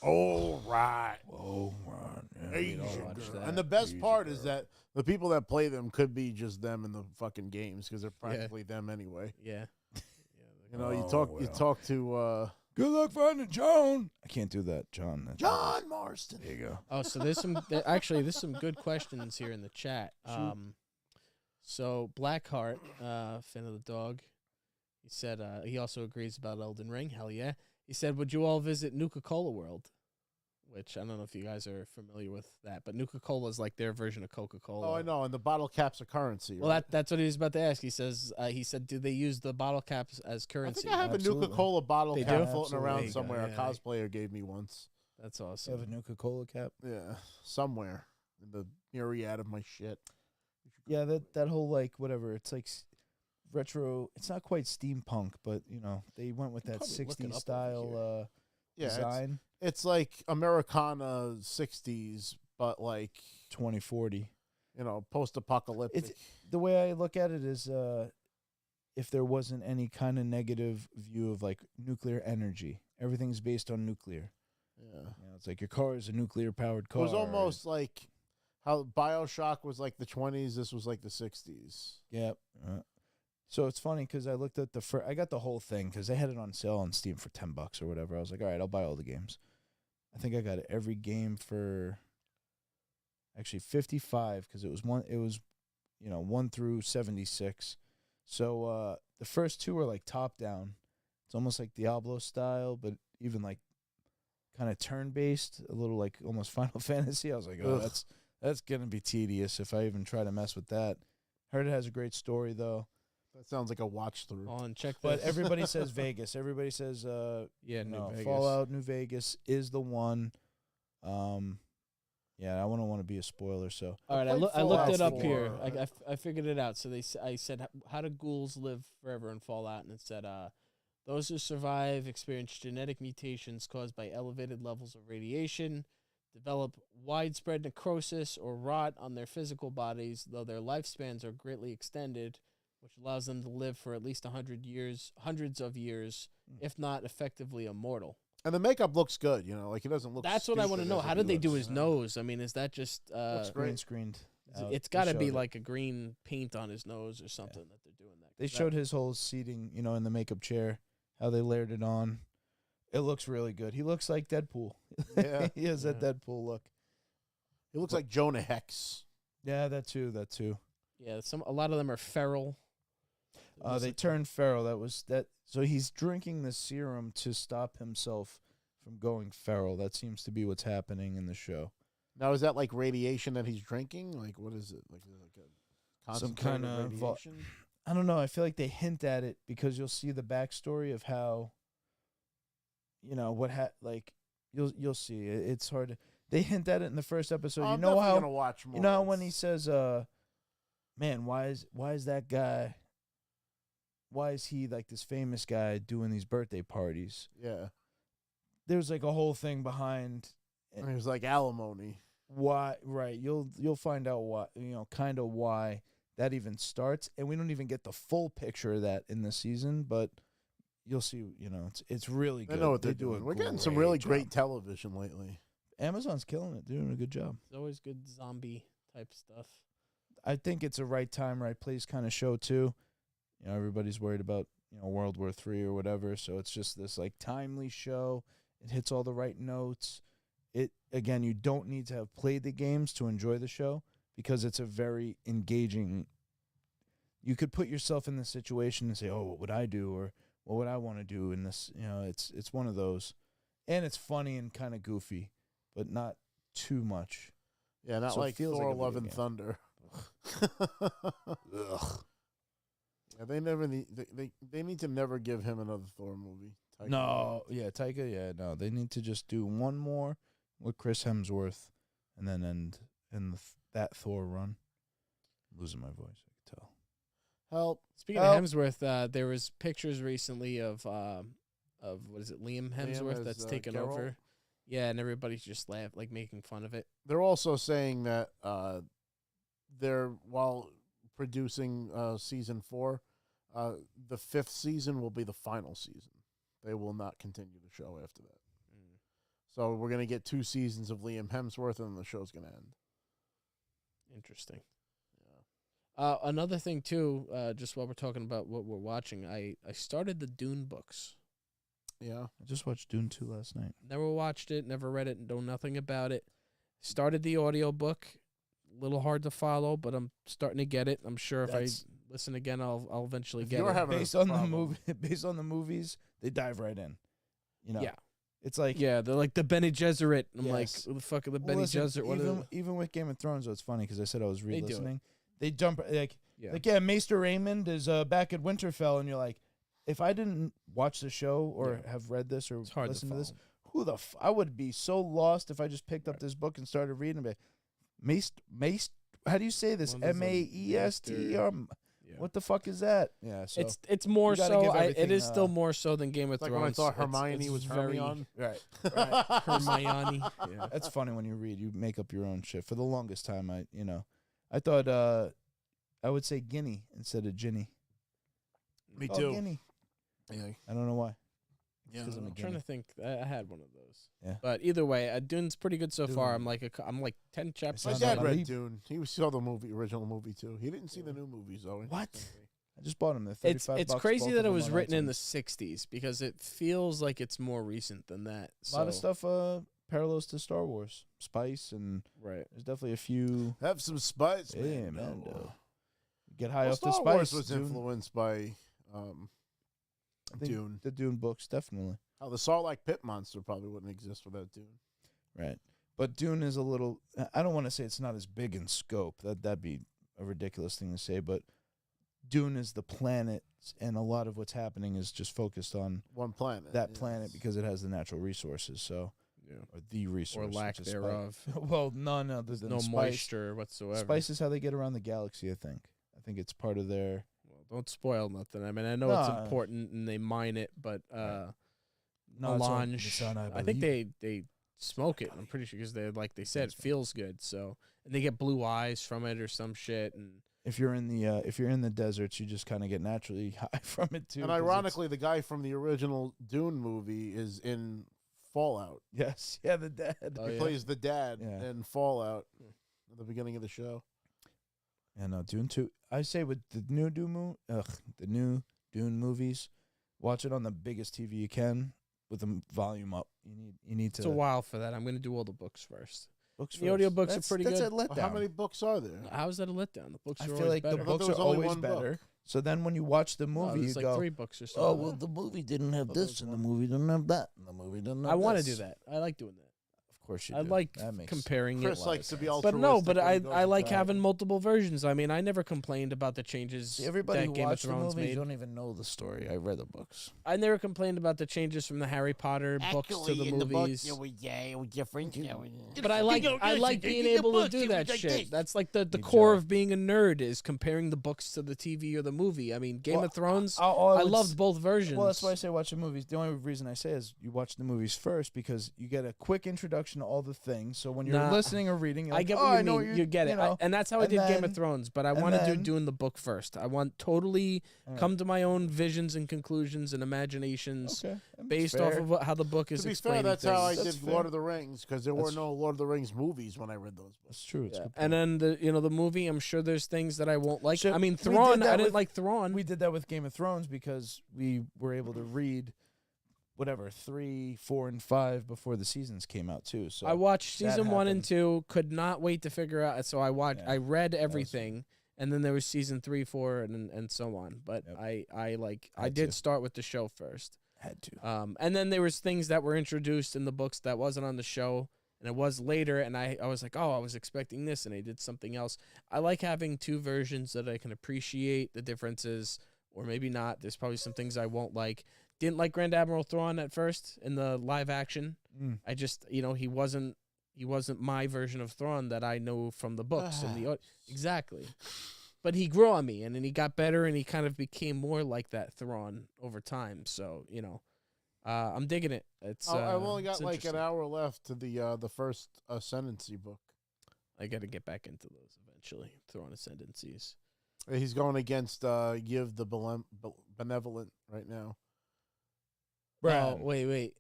All right. Yeah. we'd all Asian watch girl. that. And the best Asian part girl. is that the people that play them could be just them in the fucking games because they're practically them anyway. Yeah. You know, you Oh, talk to Good luck finding John. I can't do that, John. That's John Marston. There you go. Oh, so there's some good questions here in the chat. So Blackheart, fan of the dog, he said he also agrees about Elden Ring. Hell yeah. He said, would you all visit Nuka-Cola World? Which I don't know if you guys are familiar with that, but Nuka-Cola is like their version of Coca-Cola. Oh, I know, and the bottle caps are currency. Well, right? that's what he was about to ask. He said, do they use the bottle caps as I currency? think I have Absolutely. a Nuka-Cola bottle They cap do? floating Absolutely. around There you go, somewhere. yeah. A cosplayer gave me once. That's You awesome. have a Nuka-Cola cap? Yeah, somewhere in the myriad of my shit. Yeah, that whole, like, whatever. It's like retro. It's not quite steampunk, but, you know, they went with that Probably look it 60s up over style Yeah, design. it's like Americana 60s, but like, 2040. you know, post-apocalyptic. The way I look at it is if there wasn't any kind of negative view of, like, nuclear energy. Everything's based on nuclear. Yeah. You know, it's like your car is a nuclear-powered It car. was almost like how BioShock was like the 20s. This was like the 60s. Yep. So it's funny because I looked at I got the whole thing because they had it on sale on Steam for $10 or whatever. I was like, all right, I'll buy all the games. I think I got every game for actually 55 because it was 1 through 76. So the first two are like top down. It's almost like Diablo style, but even like kind of turn based, a little like almost Final Fantasy. I was like, oh, Ugh. that's gonna be tedious if I even try to mess with that. Heard it has a great story though. That sounds like a watch through. Oh, and check But this. everybody says Vegas. Everybody says Yeah, New Vegas. Fallout New Vegas is the one. Yeah, I wouldn't want to be a spoiler, so All right, I played I looked Fallout it up 4. here. I figured it out. So I said, how do ghouls live forever in Fallout? And it said, those who survive experience genetic mutations caused by elevated levels of radiation, develop widespread necrosis or rot on their physical bodies, though their lifespans are greatly extended, which allows them to live for at least 100 years, hundreds of years, if not effectively immortal. And the makeup looks good, you know, like it doesn't look. That's what I want to stupid know. as How it did they do looks. his nose? I mean, is that just Looks great. green screened. out. it's They got to showed be it. like a green paint on his nose or something that they're doing that. They showed his whole seating, in the makeup chair, how they layered it on. It looks really good. He looks like Deadpool. Yeah. He has that Yeah. Deadpool look. He looks like Jonah Hex. Yeah, that too. Yeah, a lot of them are feral. They turned feral. So he's drinking the serum to stop himself from going feral. That seems to be what's happening in the show. Now, is that like radiation that he's drinking? Like, what is it? Like a Some concentrated kinda radiation? I don't know. I feel like they hint at it because you'll see the backstory of how, you'll see. It's hard to. They hint at it in the first episode. I'm definitely gonna watch more. You know how when he says, man, why is that guy? Why is he like this famous guy doing these birthday parties? Yeah. There's like a whole thing behind And he was like alimony. why. Right, you'll find out why. Kind of why that even starts, and we don't even get the full picture of that in the season, but you'll see. It's really They good. know what they're They do a doing. We're getting some great really job. great television lately. Amazon's killing it, doing a good job. It's always good zombie type stuff. I think it's a right time, right place kind of show too. Everybody's worried about World War III or whatever, so it's just this like timely show. It hits all the right notes. Again, you don't need to have played the games to enjoy the show because it's a very engaging. You could put yourself in this situation and say, "Oh, what would I do?" or "What would I want to do?" in this, it's one of those, and it's funny and kind of goofy, but not too much. Yeah, not So it like feels Thor: like a video Love and game. Thunder. Ugh. Yeah, they need to never give him another Thor movie. Taika. No, yeah, Taika, yeah, no. They need to just do one more with Chris Hemsworth and then end that Thor run. I'm losing my voice, I can tell. Help. Speaking Help. of Hemsworth, there was pictures recently of what is it, Liam Hemsworth as, that's taken Geralt. over. Yeah, and everybody's just making fun of it. They're also saying that while producing season 4, the 5th season will be the final season. They will not continue the show after that. So we're gonna get 2 seasons of Liam Hemsworth, and the show's gonna end. Interesting. Another thing too, just while we're talking about what we're watching, I started the Dune books. Yeah. I just watched Dune 2 last night. Never watched it, never read it, know nothing about it. Started the audiobook. A little hard to follow, but I'm starting to get it. I'm sure if I listen again, I'll eventually get it. Based on the movie, based on the movies, they dive right in. You know. Yeah. It's like they're like the Bene Gesserit. I'm like, Yes. who the fuck are the Bene Gesserit? Even with Game of Thrones, though, it's funny because I said I was They do it. re-listening. They jump like Yeah. Maester Raymond is back at Winterfell, and you're like, if I didn't watch the show or have read this or It's hard listened to to this, follow. I would be so lost if I just picked up this book and started reading it. Maester, how do you say this? One of those, Maester. Yeah. What the fuck is that? Yeah, so It's more you gotta so. give It everything, is still more so than Game of Like Thrones. when I thought It's- Hermione it's was very Hermione. right. Hermione. Yeah. That's funny when you read. You make up your own shit. For the longest time, I thought I would say Guinea instead of Ginny. Me Oh, too. Guinea. Yeah. I don't know why. Yeah. 'Cause I'm a I'm trying Guinea. to think. I had one of those. Yeah. But either way, Dune's pretty good so far. Dune. I'm like 10 chapters. My Sounds dad like read Leap. Dune. He saw the original movie too. He didn't see the new movies though. What? I just bought them. They're It's 35 bucks, crazy both that of it them was on written in the iTunes. 60s because it feels like it's more recent than that. A lot of stuff parallels to Star Wars. Spice, and Right. there's definitely a few. Have some spice, Yeah, man. man, No. though. Get high Well, off the Star spice. Wars was Dune. influenced by I think Dune. The Dune books, definitely. Oh, the Sarlacc pit monster probably wouldn't exist without Dune. Right. But Dune is a little. I don't want to say it's not as big in scope. That'd be a ridiculous thing to say. But Dune is the planet, and a lot of what's happening is just focused on One planet. that yes. planet because it has the natural resources. So, Yeah. or the resource, Or lack which is thereof. spice. Well, none other than No spice. moisture whatsoever. Spice is how they get around the galaxy. I think it's part of their. Well, don't spoil nothing. I mean, I know No, it's important and they mine it, but No, it's on- melange. it's on, I think they smoke it. I'm pretty sure because they said it feels good. So and they get blue eyes from it or some shit. And If you're in the deserts, you just kind of get naturally high from it too. And 'cause it's- ironically, the guy from the original Dune movie is in Fallout. yes, yeah, the dad. Oh, He yeah? plays the dad Yeah. in Fallout at the beginning of the show. Yeah, no, Dune 2. I say with the new Dune movies, watch it on the biggest TV you can with the volume up. You need it's to a while for that. I'm gonna do all the books first. books The first. audiobooks are That's- pretty that's good. a letdown. How many books are there? How is that a letdown? The books I are feel always like better. the I thought books there are was only always one better. book. So then when you watch the No, movie, there's you like go, 3 books or something. "Oh, well, the movie didn't have thought there this, was and the one. movie didn't have that, and the movie didn't have I want to this." do that. I like doing that. Of course you I do. like That makes comparing Chris it. likes to be But altruistic. no, but when he I goes I like into- having multiple versions. I mean, I never complained about the changes See, everybody that who Game of watched the Thrones movies made. don't even know the story. I read the books. I never complained about the changes from the Harry Potter books to the movies. But I like being able to do that shit. That's like the core of being a nerd is comparing the books to the TV or the movie. I mean, Game of Thrones, I loved both versions. Well, that's why I say watch the movies. The only reason I say is you watch the movies first because you get a quick introduction to all the things. So when you're Nah, listening or reading, you're I like, get oh, what I you know mean. You get it. And that's how I and did Game then- of Thrones. But I and want to do then- doing the book first. I want totally come to my own visions and conclusions and imaginations Okay, that's based fair. off of how the book is To be fair, explaining that's how I things. That's did fair. Lord of the Rings because there were That's- no Lord of the Rings movies when I read those books. That's true. It's a Yeah. good And point. then the movie, I'm sure there's things that I won't like. So I mean, we did Thrawn, that I didn't with- like Thrawn. We did that with Game of Thrones because we were able to read whatever 3, 4, and 5 before the seasons came out too. So I watched that season 1 and happened. 2. Could not wait to figure out. So I watched. Yeah. I read everything, and then there was season 3, 4, and so on. But Yep. I Had did to. start with the show first. had to. And then there was things that were introduced in the books that wasn't on the show, and it was later. And I was like, oh, I was expecting this, and they did something else. I like having 2 versions that I can appreciate the differences, or maybe not. There's probably some things I won't like. Didn't like Grand Admiral Thrawn at first in the live action. Mm. I just, he wasn't my version of Thrawn that I know from the books and the exactly. But he grew on me, and then he got better, and he kind of became more like that Thrawn over time. So I'm digging it. It's I've only got it's like an interesting. hour left to the first Ascendancy book. I got to get back into those eventually. Thrawn Ascendancies. He's going against Yiv the Benevolent right now. Oh, wait.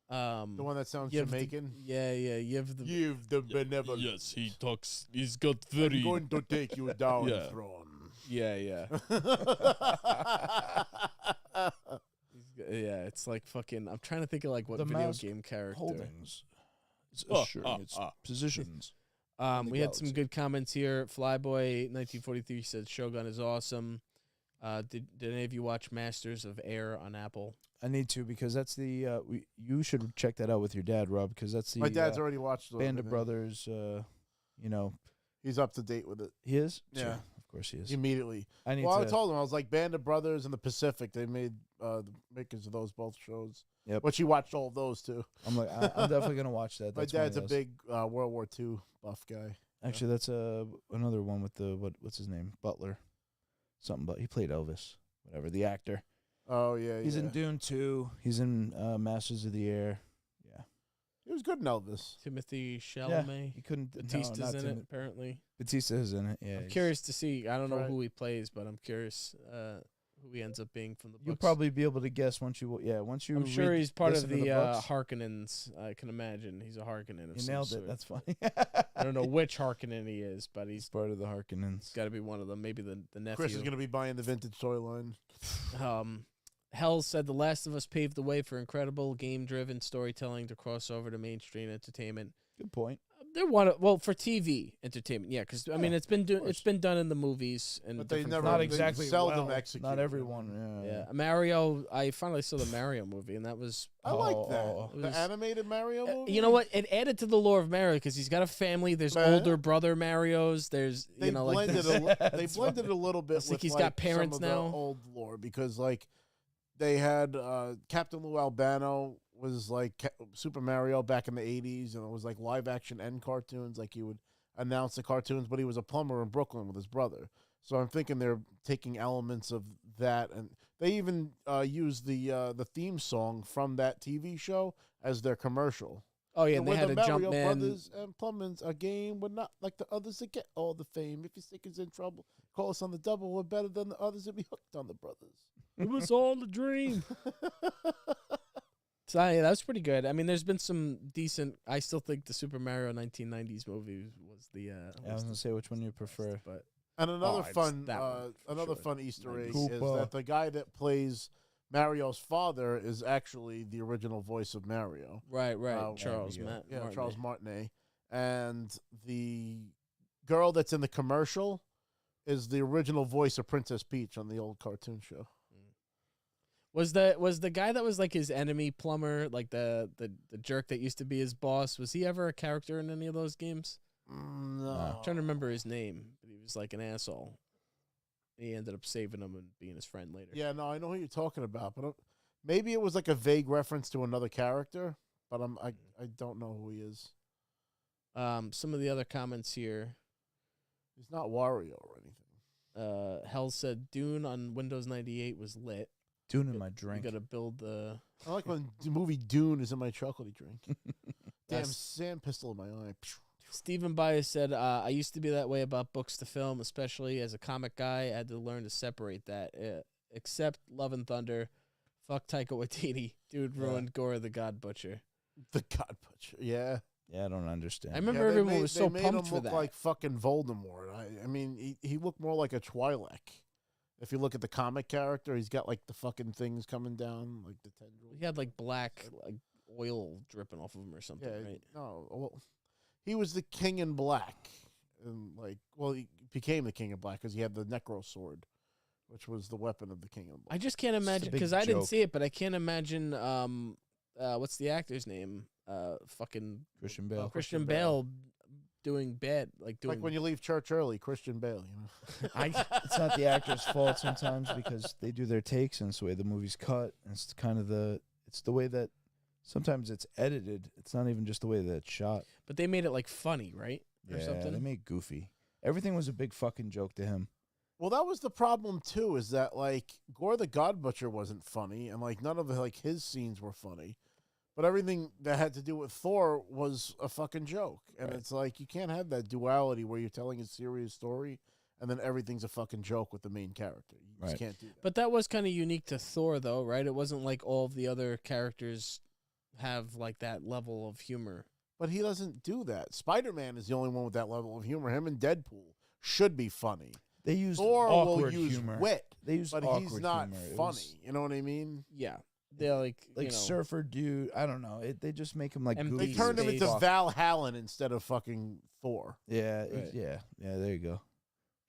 The one that sounds You've Jamaican. You've the benevolence. Yes, he talks. He's got I'm very. going to take you down, Yeah. throne. Yeah. Yeah, it's like fucking. I'm trying to think of like what The video mask game character. Holdings. It's assuring its positions. in the We had some galaxy. good comments here. Flyboy 1943 said Shogun is awesome. Did any of you watch Masters of Air on Apple? I need to because that's the you should check that out with your dad, Rob, because that's the My dad's already watched it. Band of Brothers. He's up to date with it. He is. Yeah. Sure. Of course he is. Immediately. I need Well, I to. told him, I was like, Band of Brothers and the Pacific. They made the makers of those both shows. Yep. But she watched all of those too. I'm like, I'm definitely gonna watch that. My That's one of dad's a those. big World War II buff guy. Actually, that's another one with the what's his name, Butler, something. But he played Elvis, whatever the actor. Oh yeah, He's yeah. in Dune 2. He's in Masters of the Air. Yeah, He was good in Elvis. Timothy Chalamet. he couldn't. Batista's not in Tim- it, apparently. Batista's in it. Yeah, I'm curious to see. I don't know Right. who he plays, but I'm curious who he ends up being from the books. You'll probably be able to guess once you. Yeah, once you. I'm sure read- he's part of listen to the books. Harkonnens. I can imagine he's a Harkonnen. Of You some nailed sort. it. That's funny. I don't know which Harkonnen he is, but he's part of the Harkonnens. got to be one of them. Maybe the nephew. Chris is going to be buying the vintage toy line. Hell said The Last of Us paved the way for incredible game-driven storytelling to cross over to mainstream entertainment. Good point. They're for TV entertainment, yeah. Because I mean, it's been done in the movies and But they different never- Not they exactly. seldom well. execute. Not everyone. Yeah, Mario. I finally saw the Mario movie, and that was. I like that. It The was- animated Mario movie. You know what? It added to the lore of Mario because he's got a family. There's Man. older brother Marios. There's They blended there's- they blended it a little bit It's like with he's got parents some of now. the old lore because like they had Captain Lou Albano was like Super Mario back in the 80s, and it was like live action and cartoons. Like he would announce the cartoons, but he was a plumber in Brooklyn with his brother. So I'm thinking they're taking elements of that, and they even used the theme song from that TV show as their commercial. Oh yeah, and they We're had the a Mario jump man. Brothers and Plumbing's a game. We're not like the others that get all the fame. If your stick is in trouble, call us on the double. We're better than the others that be hooked on the brothers. It was all a dream. So yeah, that was pretty good. I mean, there's been some decent. I still think the Super Mario 1990s movie was the. I was gonna say which one you prefer. But And another it's fun, that one, for another sure. fun Easter egg is Koopa. that the guy that plays Mario's father is actually the original voice of Mario. right, Charles Charles Martinet, and the girl that's in the commercial is the original voice of Princess Peach on the old cartoon show. Was the guy that was like his enemy plumber, like the jerk that used to be his boss? Was he ever a character in any of those games? No, I'm trying to remember his name, but he was like an asshole. He ended up saving him and being his friend later. Yeah, no, I know who you're talking about, but maybe it was like a vague reference to another character, but I don't know who he is. Some of the other comments here. He's not Wario or anything. Hell said Dune on Windows 98 was lit. Dune in my drink. You got to build the. I like when the movie Dune is in my chocolatey drink. Damn, That's- sand pistol in my eye. Stephen Bias said, I used to be that way about books to film, especially as a comic guy. I had to learn to separate that. Except Love and Thunder. Fuck Taika Waititi. Dude ruined Gora the God Butcher. The God Butcher. Yeah. Yeah, I don't understand. I remember Yeah, they everyone made- was they so made pumped him for look that. like fucking Voldemort. I mean, he looked more like a Twi'lek. If you look at the comic character, he's got like the fucking things coming down, like the tendrils. He had like black like oil dripping off of him or something, Yeah, right? no. Well, he was the king in black, and he became the king in black because he had the Necro sword, which was the weapon of the king in black. I just can't a imagine big because I didn't joke. see it, but I can't imagine. What's the actor's name? Fucking Christian Bale. Christian Bale doing bad, like doing. Like when you leave church early, Christian Bale. It's not the actor's fault sometimes because they do their takes and it's the way the movie's cut. And it's kind of it's the way that sometimes it's edited. It's not even just the way that it's shot. But they made it like funny, right? Or Yeah, something. they made goofy. Everything was a big fucking joke to him. Well, that was the problem too. Is that like Gore the God Butcher wasn't funny, and like none of his scenes were funny. But everything that had to do with Thor was a fucking joke. And Right. it's like, you can't have that duality where you're telling a serious story and then everything's a fucking joke with the main character. You just Right. can't do that. But that was kind of unique to Thor, though, right? It wasn't like all of the other characters have like that level of humor. But he doesn't do that. Spider-Man is the only one with that level of humor. Him and Deadpool should be funny. They use Thor awkward will use humor. wit, They use but awkward he's not humor. It funny. was You know what I mean? Yeah, they're like you know, Surfer Dude. I don't know. They just make him like And goofy. They turned him Space. into Val Hallen instead of fucking Thor. Yeah, Right. yeah. There you go.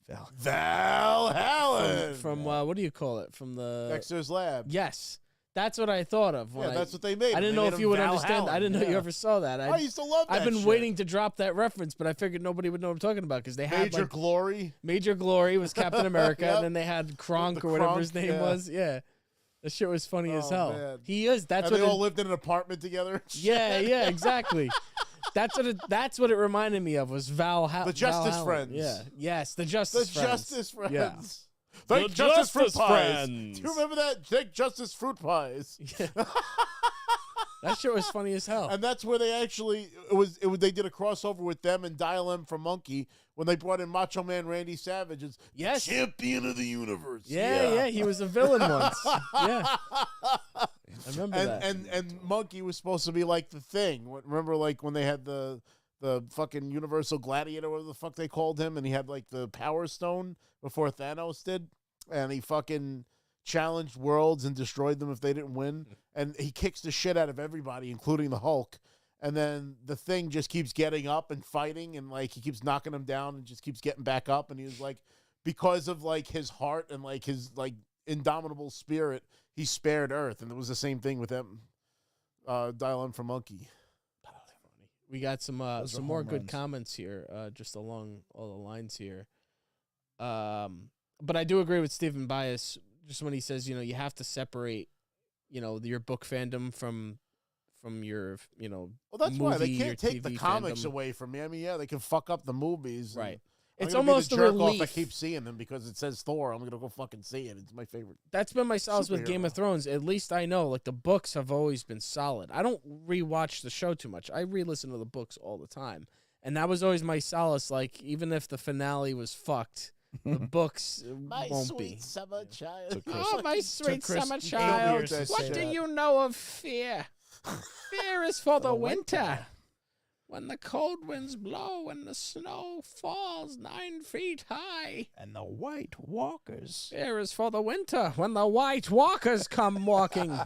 Val. Val Hallen from what do you call it? From the Dexter's Lab. Yes, that's what I thought of. When Yeah, that's what they made. I didn't They know made if him you would Val understand. I Hallen, didn't know you yeah. ever saw that. I used to love that I've been shit. waiting to drop that reference, but I figured nobody would know what I'm talking about because they had Major like Glory. Major Glory was Captain America, Yep. and then they had Kronk The or whatever Kronk, his name yeah. was. Yeah, the shit was funny as Oh, hell. man. He is. That's And what. they all lived in an apartment together. Yeah, exactly. That's what it reminded me of was The Justice Val Hallen. Friends. Yeah. Yes, the The Justice Friends. Justice Friends. Yeah. Thank The Justice Fruit Justice Pies. Friends. Do you remember that? Thank Justice Fruit Pies. Yeah. That shit was funny as hell. And that's where they actually they did a crossover with them and Dial M for Monkey when they brought in Macho Man Randy Savage as Yes. champion of the universe. Yeah, he was a villain once. Yeah. I remember that. And Monkey was supposed to be like the Thing. Remember, like when they had the fucking Universal Gladiator, whatever the fuck they called him, and he had like the Power Stone before Thanos did, and he fucking challenged worlds and destroyed them if they didn't win, and he kicks the shit out of everybody, including the Hulk. And then the Thing just keeps getting up and fighting, and like he keeps knocking him down and just keeps getting back up. And he was like, because of like his heart and like his like indomitable spirit, he spared Earth. And it was the same thing with them. Dial M for Monkey. We got some Those are more home good runs. comments here, just along all the lines here. But I do agree with Stephen Bias, just when he says, you have to separate, your book fandom from your, Well, that's why they movie or can't take the TV comics fandom. away from me. I mean, yeah, they can fuck up the movies. and Right. I'm It's gonna be almost the a jerk off relief. that keeps seeing them because it says Thor. I'm gonna go fucking see it. It's my favorite. That's been my solace with Game of Superhero. Thrones. At least I know, like, the books have always been solid. I don't rewatch the show too much. I re-listen to the books all the time. And that was always my solace. Like, even if the finale was fucked, the books won't be. summer child. Took Chris- Oh, my sweet Chris summer years child. to What say do that. you know of fear? Fear is for the winter. When the cold winds blow and the snow falls 9 feet high. And the White Walkers. Fear is for the winter when the white walkers come walking.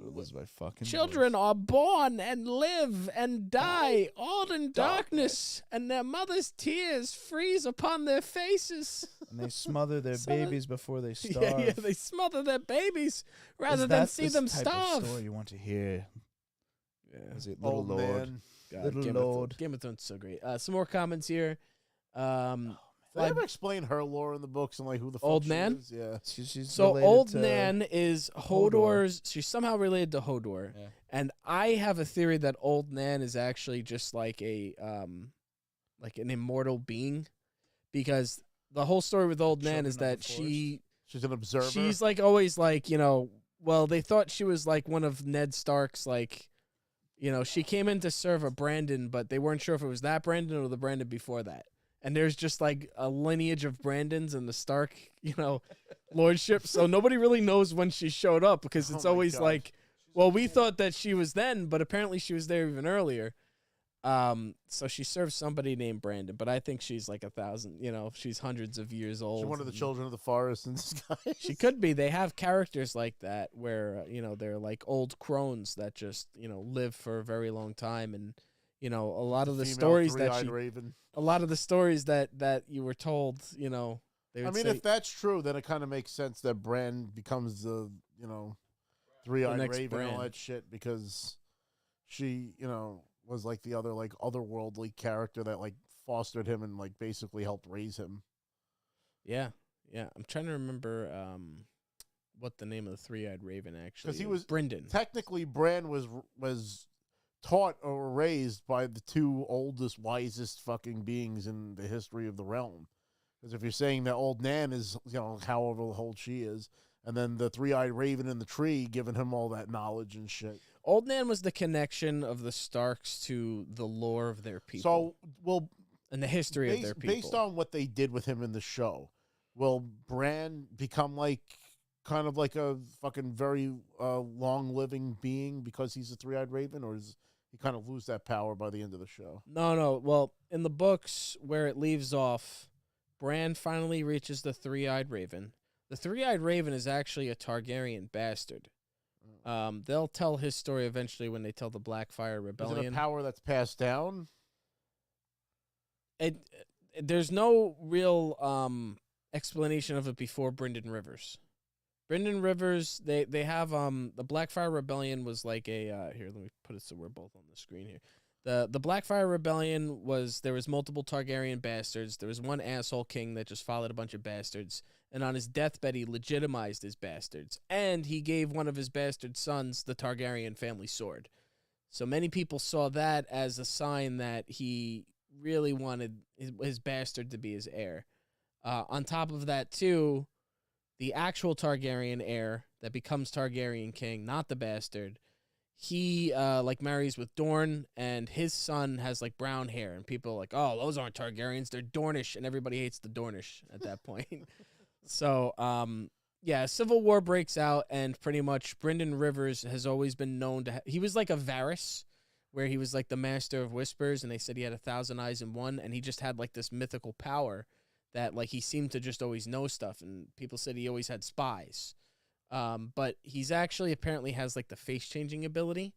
It was my fucking Children are born and live and die, all in darkness, and their mother's tears freeze upon their faces. And they smother their Son of- babies before they starve. Yeah, they smother their babies rather Is than that see the them type of starve. story you want to hear? Yeah. Is it Little Old Lord? man. God, Little Game Lord. Game of Thrones is so great. Some more comments here. Did they ever explain her lore in the books and like who the fuck Old she man? is? Yeah. She's So related Old to- Nan is Hodor. Hodor's. She's somehow related to Hodor, Yeah. and I have a theory that Old Nan is actually just like an immortal being, because the whole story with Old Nan Shogun is of the that she's She's an observer. like always like well, they thought she was like one of Ned Stark's like. She came in to serve a Brandon, but they weren't sure if it was that Brandon or the Brandon before that. And there's just like a lineage of Brandons in the Stark, lordship. So nobody really knows when she showed up because it's Oh my always gosh. like, well, we thought that she was then, but apparently she was there even earlier. So she served somebody named Brandon, but I think she's like 1,000, she's hundreds of years old. She's one of the and- children of the forest in disguise. She could be. They have characters like that where, they're like old crones that just, live for a very long time. And, a lot of the Female stories that three-eyed she, raven. a lot of the stories that you were told, they would I mean, say, if that's true, then it kind of makes sense that Bran becomes the, three-eyed next raven and all Bran. that shit because she, was like the other, like, otherworldly character that, like, fostered him and, like, basically helped raise him. yeah. I'm trying to remember what the name of the three-eyed raven actually 'Cause he is. was- Brynden. Technically, Bran was taught or raised by the two oldest, wisest fucking beings in the history of the realm. Because if you're saying that Old Nan is, however old she is, and then the three-eyed raven in the tree giving him all that knowledge and shit. Old Nan was the connection of the Starks to the lore of their people So, well, and the history of their people. based on what they did with him in the show, will Bran become like kind of like a fucking very long-living being because he's a three-eyed raven, or does he kind of lose that power by the end of the show? No. Well, in the books where it leaves off, Bran finally reaches the three-eyed raven. The three-eyed raven is actually a Targaryen bastard. They'll tell his story eventually when they tell the Blackfire Rebellion. Is it a power that's passed down? There's no real explanation of it before Brynden Rivers. Brynden Rivers, they have the Blackfire Rebellion was like a here, let me put it so we're both on the screen here. The Blackfire Rebellion there was multiple Targaryen bastards. There was one asshole king that just followed a bunch of bastards, and on his deathbed he legitimized his bastards, and he gave one of his bastard sons the Targaryen family sword. So many people saw that as a sign that he really wanted his bastard to be his heir. On top of that, too, the actual Targaryen heir that becomes Targaryen king, not the bastard, he marries with Dorne, and his son has like brown hair, and people are like, oh, those aren't Targaryens, they're Dornish, and everybody hates the Dornish at that point. So, Civil War breaks out, and pretty much Brynden Rivers has always been known to he was like a Varys, where he was like the master of whispers, and they said he had 1,000 eyes in one, and he just had like this mythical power that like he seemed to just always know stuff, and people said he always had spies. But he's actually apparently has like the face changing ability.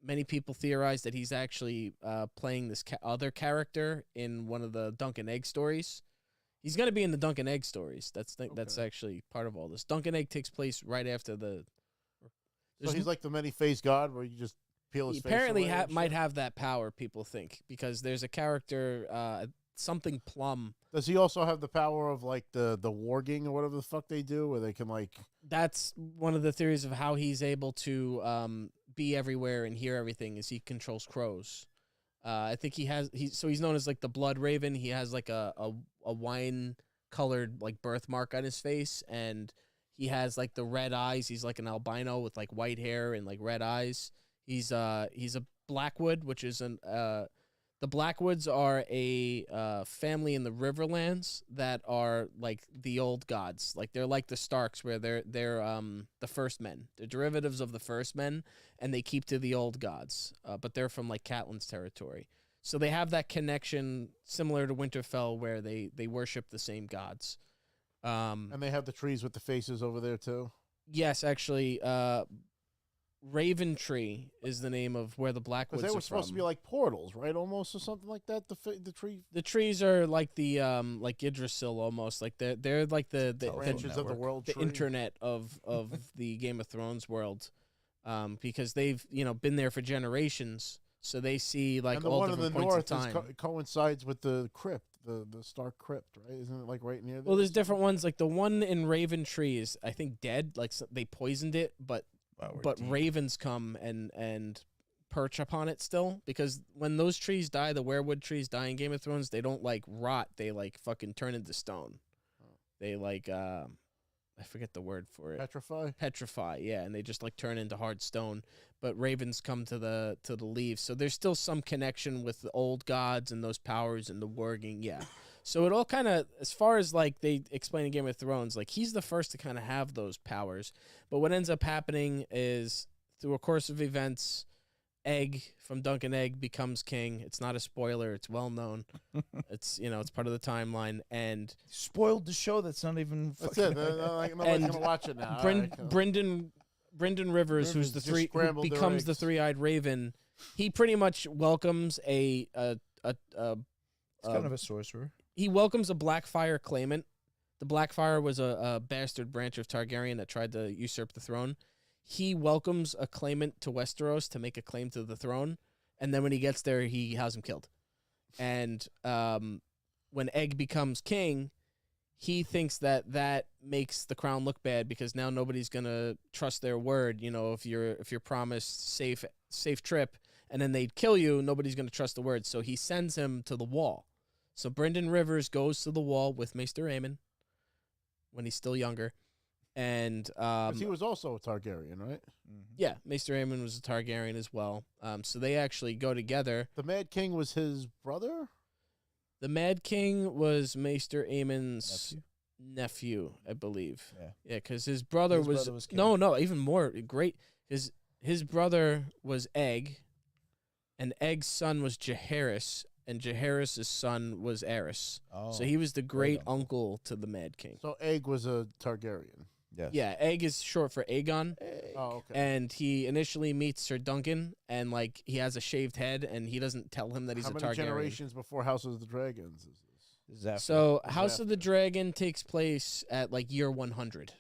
Many people theorize that he's actually playing this other character in one of the Dunk and Egg stories. He's going to be in the Dunk and Egg stories. That's actually part of all this. Dunk and Egg takes place right after the. So he's like the many-faced god, where you just peel his face away. Apparently, might have that power. People think because there's a character, something Plum. Does he also have the power of like the warging or whatever the fuck they do, where they can like? That's one of the theories of how he's able to be everywhere and hear everything. Is he controls crows? I think he's known as like the Blood Raven. He has like a wine colored like birthmark on his face, and he has like the red eyes. He's like an albino with like white hair and like red eyes. He's a Blackwood, which is the Blackwoods are a family in the Riverlands that are like the old gods. Like they're like the Starks, where they're the First Men. They're derivatives of the First Men, and they keep to the old gods. But they're from like Catelyn's territory, so they have that connection similar to Winterfell, where they worship the same gods. And they have the trees with the faces over there too. Yes, actually. Raven Tree is the name of where the Blackwoods are from. They were supposed to be like portals, right? Almost, or something like that. The tree. The trees are like the like Yggdrasil almost. Like they're like the branches of the world. The internet of the Game of Thrones world, because they've been there for generations. So they see like all different points of time. And the one in the north coincides with the crypt, the Stark crypt, right? Isn't it like right near there? Well, there's different ones. Like the one in Raven Tree is, I think, dead. Like they poisoned it, but ravens come and perch upon it still, because when those trees die, the werewood trees die in Game of Thrones, they don't like rot, they like fucking turn into stone. They like I forget the word for it. Petrify, yeah, and they just like turn into hard stone. But ravens come to the leaves, so there's still some connection with the old gods and those powers and the warging, yeah. So it all kind of, as far as like they explain in Game of Thrones, like he's the first to kind of have those powers. But what ends up happening is, through a course of events, Egg from Dunk and Egg becomes king. It's not a spoiler. It's well known. It's it's part of the timeline. And spoiled the show. That's not even. That's it. Nobody's gonna watch it now. Brynden Rivers, who's who becomes the three-eyed raven. He pretty much welcomes It's kind of a sorcerer. He welcomes a Blackfire claimant. The Blackfire was a bastard branch of Targaryen that tried to usurp the throne. He welcomes a claimant to Westeros to make a claim to the throne, and then when he gets there, he has him killed. And when Egg becomes king, he thinks that makes the crown look bad, because now nobody's gonna trust their word. If you're promised safe trip, and then they'd kill you, nobody's gonna trust the word. So he sends him to the wall. So Brynden Rivers goes to the wall with Maester Aemon when he's still younger. And he was also a Targaryen, right? Mm-hmm. Yeah, Maester Aemon was a Targaryen as well. So they actually go together. The Mad King was his brother? The Mad King was Maester Aemon's nephew, I believe. Yeah. Yeah, because his brother His was, brother was king. no, even more great. His brother was Egg, and Egg's son was Jaehaerys, and Jaehaerys' son was Aerys. Oh, So he was the great uncle. uncle to the Mad King. So Egg was a Targaryen. Yes. Yeah, Egg is short for Aegon. Oh, okay. And he initially meets Sir Duncan, and like he has a shaved head, and he doesn't tell him that he's How a many Targaryen. generations before House of the Dragons is this? This is after. So Is House after. of the Dragon takes place at like year 100,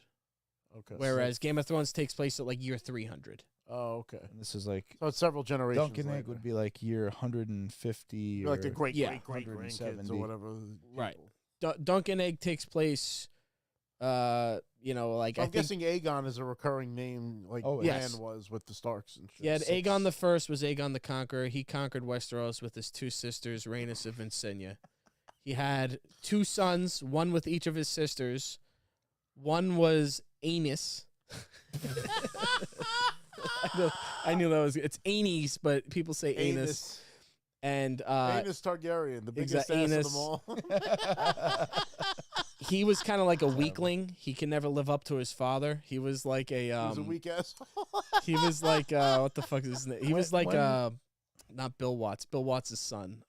Okay. whereas Game of Thrones takes place at like year 300. Oh, okay. And this is like So it's several generations. Duncan Egg later. would be like year 150 or like the great Yeah. great grandkids 170. or whatever. Right. people. Duncan Egg takes place, like So I I'm think guessing Aegon is a recurring name, like Oh, Lan yes. was with the Starks and shit. he had Six. Aegon the First was Aegon the Conqueror. He conquered Westeros with his two sisters, Rhaenys and Visenya. He had two sons, one with each of his sisters. One was Aenys. I knew that was it's Aenys, but people say Aenys. And Aenys Targaryen, the biggest ass of Aenys. them all. he was kind of like a weakling. He can never live up to his father. He was like a He was a weak ass. he was like what the fuck is his name? He was like When- not Bill Watts. Bill Watts' son.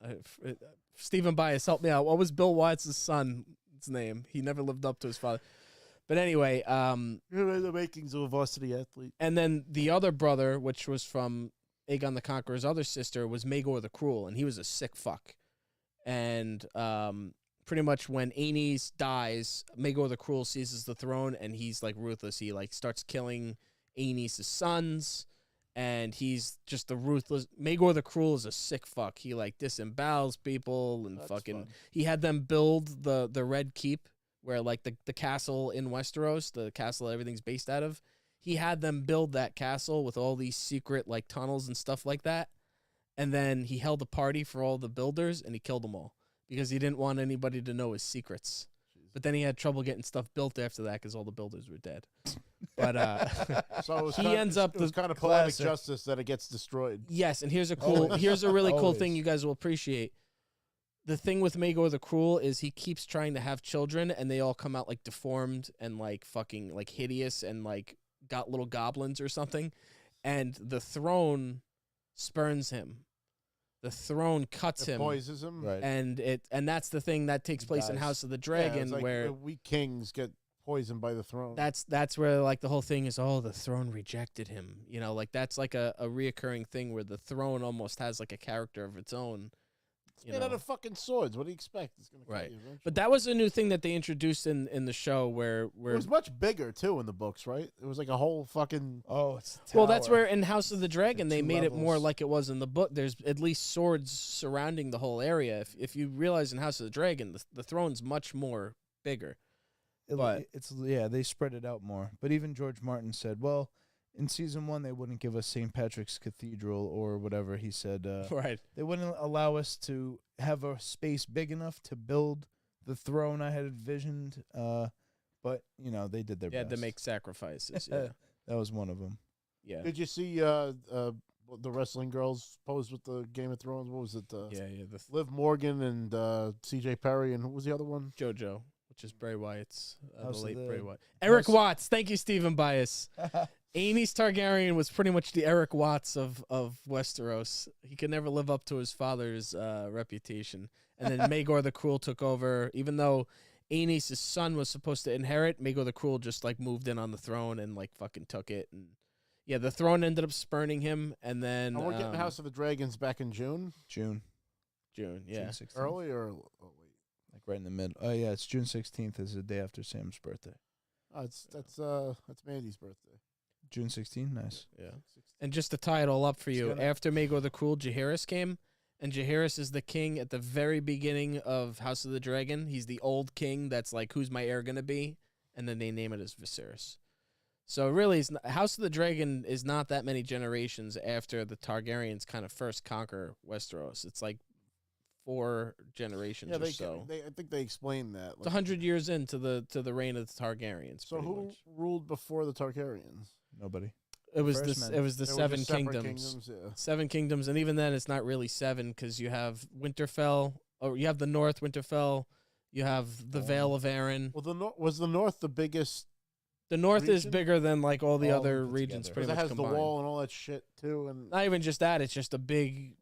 Stephen Bias, help me out. What was Bill Watts' son's name? He never lived up to his father. But anyway, The makings of a varsity athlete. and then the other brother, which was from Aegon the Conqueror's other sister, was Maegor the Cruel, and he was a sick fuck. And pretty much when Aenys dies, Maegor the Cruel seizes the throne, and he's like ruthless. He like starts killing Aenys' sons, and he's just the ruthless. Maegor the Cruel is a sick fuck. He like disembowels people and That's fucking. fun. He had them build the Red Keep, where like the castle in Westeros, the castle that everything's based out of. He had them build that castle with all these secret like tunnels and stuff like that. And then he held a party for all the builders and he killed them all because he didn't want anybody to know his secrets. But then he had trouble getting stuff built after that because all the builders were dead. But So it was He kind ends of, up it was the kind of poetic classic. justice that it gets destroyed. yes, and here's a Always. really cool Always. thing you guys will appreciate. The thing with Maegor the Cruel is he keeps trying to have children and they all come out like deformed and like fucking like hideous and like got little goblins or something. And the throne spurns him. The throne cuts It him. poisons him. Right. And that's the thing that takes He place in dies. House of the Yeah, Dragon it's like where weak kings get poisoned by the throne. that's where like the whole thing is, oh, the throne rejected him. You know, like that's like a reoccurring thing where the throne almost has like a character of its own. It's You made out know. of fucking swords. What do you expect? It's gonna kill Right. you eventually. But that was a new thing that they introduced in the show where It was much bigger too in the books, right? It was like a whole fucking. Oh, it's well, that's tower. where in House of the Dragon they two made it more levels. like it was in the book. There's at least swords surrounding the whole area. If you realize in House of the Dragon, the throne's much more bigger. but- It's they spread it out more. But even George Martin said, well, in season 1 they wouldn't give us St. Patrick's Cathedral or whatever. He said Right. they wouldn't allow us to have a space big enough to build the throne I had envisioned. But you know they did their They had best. to make sacrifices. Yeah. That was one of them. Yeah. Did you see the wrestling girls posed with the Game of Thrones? What was it? Yeah. The Liv Morgan and C.J. Perry, and who was the other one? JoJo, which is Bray Wyatt's the House of late the- Bray Wyatt. Eric House- Watts. Thank you, Stephen Bias. Aenys Targaryen was pretty much the Eric Watts of Westeros. He could never live up to his father's reputation. And then Maegor the Cruel took over. Even though Aenys' son was supposed to inherit, Maegor the Cruel just like moved in on the throne and like fucking took it. And yeah, the throne ended up spurning him. And then And we're getting House of the Dragons back in June. June. June. Yeah. June 16th. Early or late? Like right in the middle. Oh yeah, it's June 16th is the day after Sam's birthday. Oh, that's Mandy's birthday. June 16th, nice. Yeah. And just to tie it all up for It's you, gonna- after Maegor the Cruel, Jaehaerys came, and Jaehaerys is the king at the very beginning of House of the Dragon. He's the old king that's like, who's my heir gonna be? And then they name it as Viserys. So really, House of the Dragon is not that many generations after the Targaryens kind of first conquer Westeros. It's like 4 generations Yeah, or they, so. I think they explained that. It's 100 years into the reign of the Targaryens. So pretty who much. ruled before the Targaryens? Nobody. It was First the men. it was the They were 7 just separate kingdoms. Yeah. 7 kingdoms, and even then, it's not really 7 because you have Winterfell, or you have the North, Winterfell, You have the Vale of Arryn. Well, was the North the biggest? The North is region? bigger than like all the All other put regions, together. pretty Because it much has combined. the wall and all that shit too, and Not even just that; it's just a big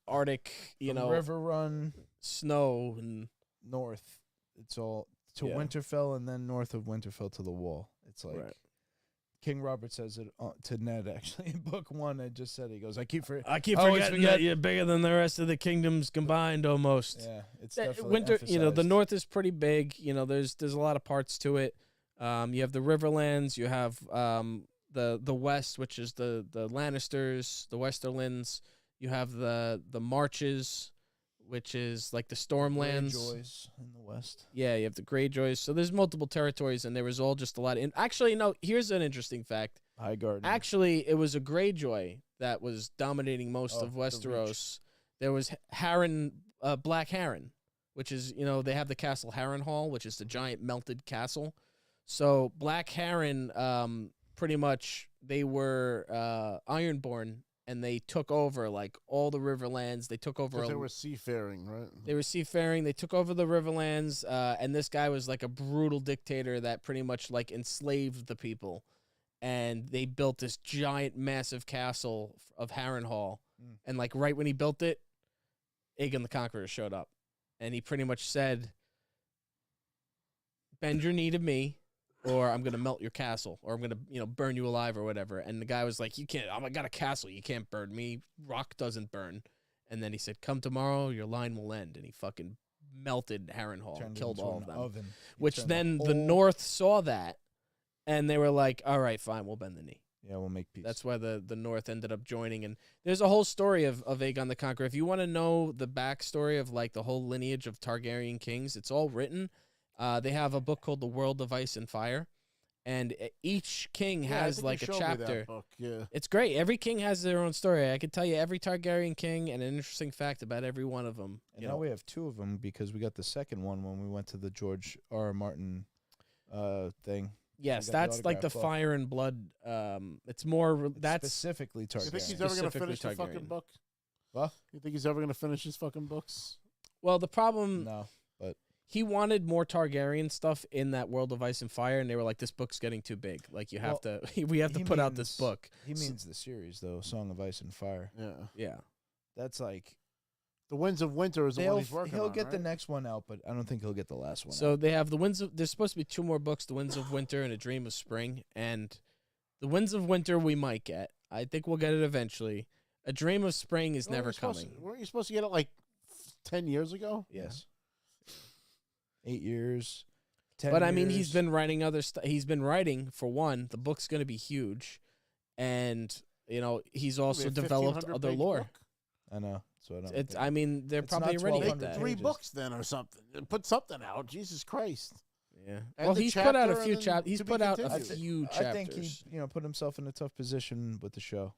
Arctic, From River Run snow and north. It's all to Yeah. Winterfell, and then north of Winterfell to the wall. It's like Right. King Robert says it to Ned actually in book 1. I just said he goes, I keep I always forgetting forget- that you're bigger than the rest of the kingdoms combined, almost. Yeah, it's That- definitely Winter, the emphasized. North is pretty big. There's a lot of parts to it. You have the Riverlands. You have the West, which is the Lannisters, the Westerlands. You have the Marches, which is like the Stormlands. Greyjoys in the west. Yeah, you have the Greyjoys. So there's multiple territories, and there was all just a lot. Actually, no. Here's an interesting fact. Highgarden. Actually, it was a Greyjoy that was dominating most Oh, of the Westeros. There was Harren, Black Harren, which is, they have the castle Harrenhal, which is the giant melted castle. So Black Harren, pretty much, they were Ironborn, and they took over like all the Riverlands. They took over. because they were seafaring, right? They were seafaring. They took over the Riverlands, and this guy was like a brutal dictator that pretty much like enslaved the people. And they built this giant, massive castle of Harrenhal. Mm. And like right when he built it, Aegon the Conqueror showed up, and he pretty much said, "Bend your knee to me, or I'm gonna melt your castle, or I'm gonna burn you alive, or whatever." And the guy was like, "You can't. I got a castle. You can't burn me. Rock doesn't burn." And then he said, "Come tomorrow, your line will end." And he fucking melted Harrenhal, Turned and killed into all an of them. Oven. He Which turned then the whole- North saw that, and they were like, "All right, fine, we'll bend the knee." Yeah, we'll make peace. That's why the North ended up joining. And there's a whole story of Aegon the Conqueror. If you want to know the backstory of like the whole lineage of Targaryen kings, it's all written. They have a book called The World of Ice and Fire, and each king Yeah, I has think you like a showed me that chapter. book, yeah. It's great. Every king has their own story. I could tell you every Targaryen king and an interesting fact about every one of them. And now we have 2 of them because we got the second one when we went to the George R. R. Martin thing. Yes, got the that's like the autograph book. Fire and Blood. It's more It's that's specifically You Targaryen. think he's ever going to Specifically finish the fucking Targaryen. book? What? You think he's ever going to finish his fucking books? well the problem. No. He wanted more Targaryen stuff in that World of Ice and Fire, and they were like, "This book's getting too big. Like, you have to, we have to he put out this means- book." He means the series, though, Song of Ice and Fire. Yeah. Yeah, That's like... The Winds of Winter is the one he's working he'll on, get the right? next one out, but I don't think he'll get the last one so out. they have the Winds of. There's supposed to be 2 more books: The Winds of Winter and A Dream of Spring. And the Winds of Winter we might get. I think we'll get it eventually. A Dream of Spring is never coming. Weren't you supposed to get it like 10 years ago? Yes. 8 years. 10 But I mean, he's years. been writing other stuff. He's been writing for one. The book's going to be huge, and he's also Maybe a developed 1,500 other page lore. book? I know. So I don't. It's. think- I mean, they're It's probably not already 1,200 hit that. Make 3 pages. books then or something. Put something out. Jesus Christ. Yeah. And Well, the he's put out a chapter few and then chapters. He's to be put out a continued. few I think he, chapters. put himself in a tough position with the show.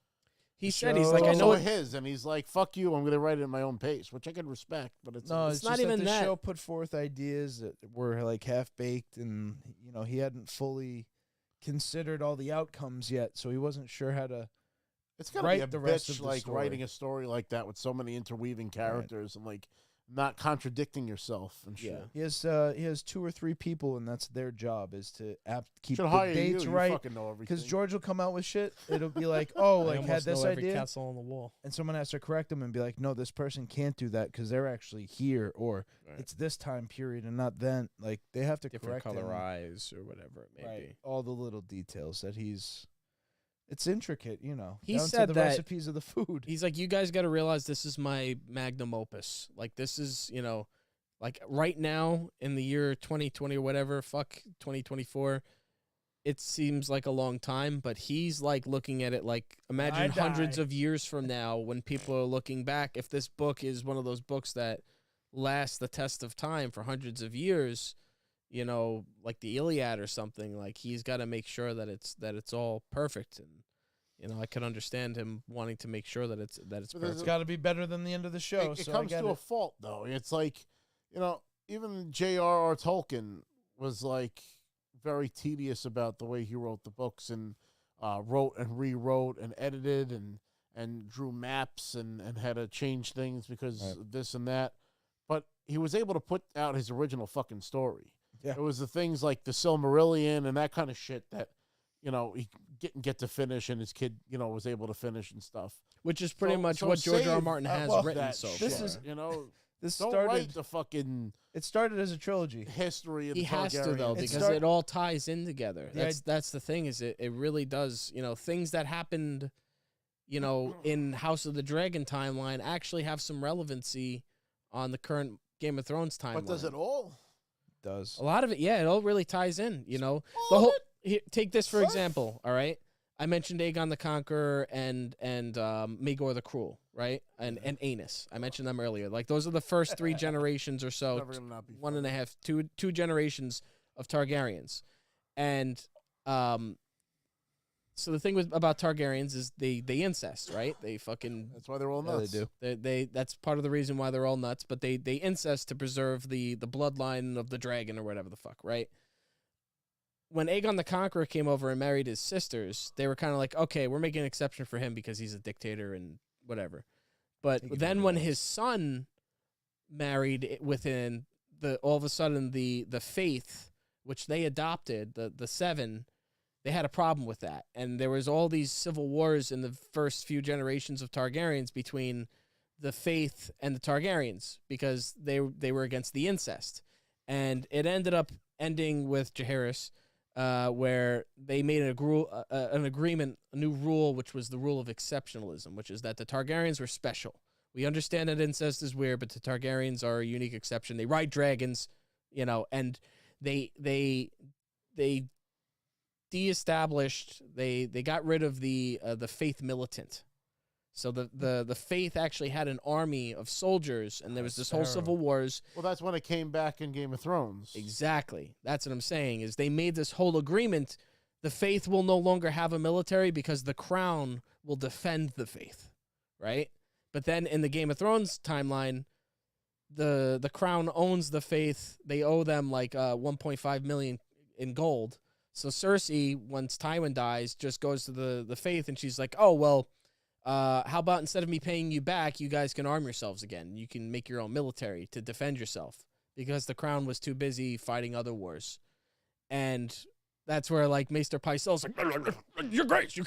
He the said he's show- like, I It's know also it, his, and he's like, "Fuck you! I'm going to write it at my own pace," which I can respect. But it's No, It's it's, not just even that the that. show put forth ideas that were like half baked, and he hadn't fully considered all the outcomes yet, so he wasn't sure how to. it's got to write be a the rest bitch of the like story. writing a story like that with so many interweaving characters and like not contradicting yourself and shit. Yeah. He has 2 or 3 people, and that's their job is to keep Should the hire you. dates You right. fucking know everything. Because George will come out with shit. It'll be like, oh, I like almost had this know every idea, castle on the wall. and someone has to correct him and be like, no, this person can't do that because they're actually here, or Right. it's this time period and not then. Like they have to Different correct color him. eyes or whatever it may Right. be. All the little details that he's. It's intricate, He down said to the that- recipes of the food. He's like, you guys got to realize this is my magnum opus. Like, this is, like right now in the year 2020 or whatever, fuck 2024, it seems like a long time, but he's like looking at it like, imagine I hundreds die. of years from now when people are looking back, if this book is one of those books that lasts the test of time for hundreds of years, like the Iliad or something, like he's got to make sure that it's all perfect. And I could understand him wanting to make sure that it's But there's perfect. It's got to be better than the end of the show. it so comes I get to a it. fault though. It's like, even J.R.R. Tolkien was like very tedious about the way he wrote the books and wrote and rewrote and edited and drew maps and had to change things because Right. of this and that. but he was able to put out his original fucking story. Yeah. It was the things like the Silmarillion and that kind of shit that, he didn't get to finish, and his kid, was able to finish and stuff. Which is pretty much what George R. R. Martin has written so far. This is this don't started. write the fucking It started as a trilogy. history of He the has to, though, Targaryens. because it all ties in together. Yeah. That's the thing, is it really does. Things that happened, in House of the Dragon timeline actually have some relevancy on the current Game of Thrones timeline. But does it all? Does A lot of it, yeah, it all really ties in. The All whole. of it? Here, take this for Sure. example. All right, I mentioned Aegon the Conqueror and Maegor the Cruel, right, and Aenys. I mentioned them earlier. Like those are the first 3 generations or so, Never gonna not be one fun. and a half, two generations of Targaryens, and so the thing about Targaryens is they incest, right? They fucking That's why they're all Yeah, nuts. they do. they that's part of the reason why they're all nuts. But they incest to preserve the bloodline of the dragon or whatever the fuck, right? When Aegon the Conqueror came over and married his sisters, they were kind of like, okay, we're making an exception for him because he's a dictator and whatever. But He can then do when what he his son married within all of a sudden the faith, which they adopted, the 7, they had a problem with that. And there was all these civil wars in the first few generations of Targaryens between the faith and the Targaryens because they were against the incest. And it ended up ending with Jaehaerys, where they made an agreement, a new rule, which was the rule of exceptionalism, which is that the Targaryens were special. We understand that incest is weird, but the Targaryens are a unique exception. They ride dragons, and they de-established. They got rid of the faith militant. So the faith actually had an army of soldiers, and there was this whole civil wars. Well, that's when it came back in Game of Thrones. Exactly. That's what I'm saying, is they made this whole agreement. The faith will no longer have a military because the crown will defend the faith, right? But then in the Game of Thrones timeline, the crown owns the faith. They owe them like 1.5 million in gold. So Cersei, once Tywin dies, just goes to the faith, and she's like, oh, well, how about instead of me paying you back, you guys can arm yourselves again. You can make your own military to defend yourself because the crown was too busy fighting other wars. And that's where like Maester Pycelle's like, Your Grace, you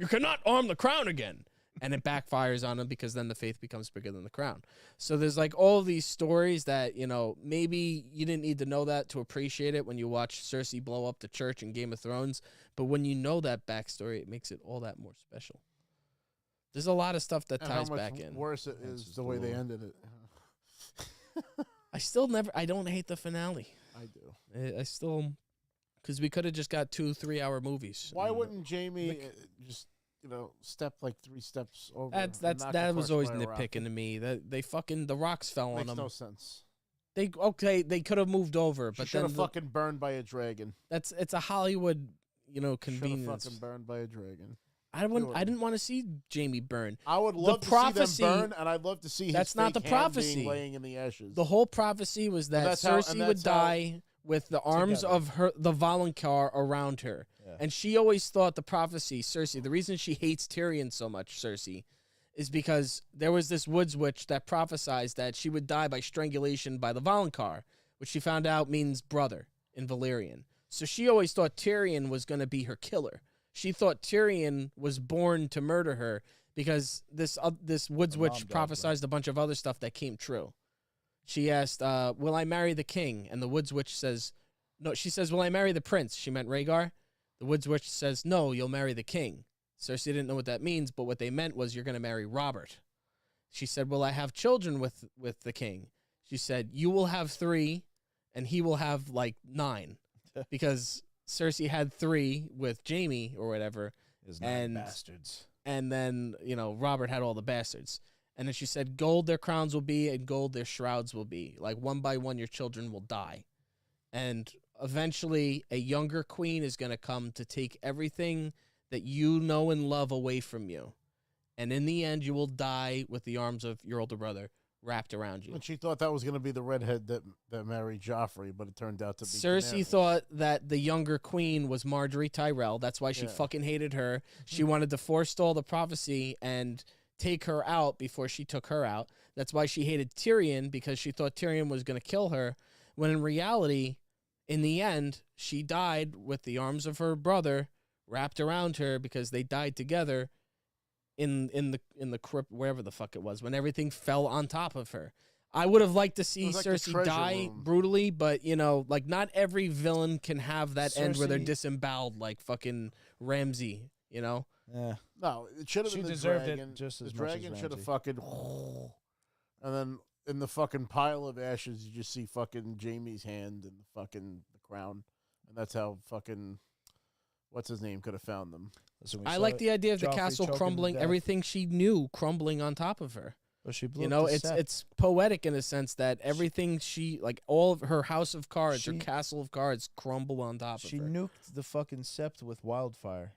cannot arm the crown again. And it backfires on him because then the faith becomes bigger than the crown. So there's like all these stories that, maybe you didn't need to know that to appreciate it when you watch Cersei blow up the church in Game of Thrones. But when you know that backstory, it makes it all that more special. There's a lot of stuff that And ties how much back in. worse it That's is just the way they brutal. ended it. I don't hate the finale. I do. I still, because we could have just got 2-3 hour movies. Why wouldn't Jamie just step like 3 steps over? That was always nitpicking to me. That the rocks fell on Makes them. no sense. They could have moved over, She but should then have fucking burned by a dragon. it's a Hollywood, Should have convenience. fucking burned by a dragon. I didn't want to see Jamie burn. I would love to prophecy- see them burn, and I'd love to see his That's not fake the hand prophecy. being laying in the ashes. The whole prophecy was that that's how- Cersei and would that's how- die with the arms Together. of the Valonqar around her. Yeah. And she always thought the prophecy, Cersei, the reason she hates Tyrion so much, Cersei, is because there was this woods witch that prophesied that she would die by strangulation by the Valonqar, which she found out means brother in Valyrian. So she always thought Tyrion was going to be her killer. She thought Tyrion was born to murder her because this woods Her witch mom died, prophesied a bunch of other stuff that came true. She asked, will I marry the king? And the woods witch says, no. She says, will I marry the prince? She meant Rhaegar. The woods witch says, no, you'll marry the king. Cersei didn't know what that means, but what they meant was you're going to marry Robert. She said, will I have children with the king? She said, you will have 3 and he will have like 9 because Cersei had 3 with Jamie or whatever. His 9 and- bastards. And then, Robert had all the bastards. And then she said, gold their crowns will be and gold their shrouds will be. Like one by one, your children will die. And eventually a younger queen is going to come to take everything that you know and love away from you. And in the end, you will die with the arms of your older brother wrapped around you. And she thought that was going to be the redhead that married Joffrey, but it turned out to be Cersei Daenerys. thought that the younger queen was Marjorie Tyrell. That's why she Yeah. fucking hated her. She wanted to forestall the prophecy and take her out before she took her out. That's why she hated Tyrion, because she thought Tyrion was going to kill her, when in reality, in the end, she died with the arms of her brother wrapped around her because they died together in the crypt, wherever the fuck it was, when everything fell on top of her. I would have liked to see like the Cersei treasure die room. brutally, but, you know, like, not every villain can have that end where they're Cersei- disemboweled like fucking Ramsay, you know? Yeah. No, it should have She been the deserved it dragon. just as the much as dragon should have Ramsay. fucking, and then in the fucking pile of ashes, you just see fucking Jamie's hand and the crown, and that's how fucking what's his name could have found them. Listen, we I saw like the idea of the Joffrey castle choking to crumbling, death. everything she knew crumbling on top of her. But she blew You up know, the it's set. it's poetic in a sense that everything she, like, all of her house of cards, her She- castle of cards, crumble on top She of her. nuked the fucking sept with wildfire.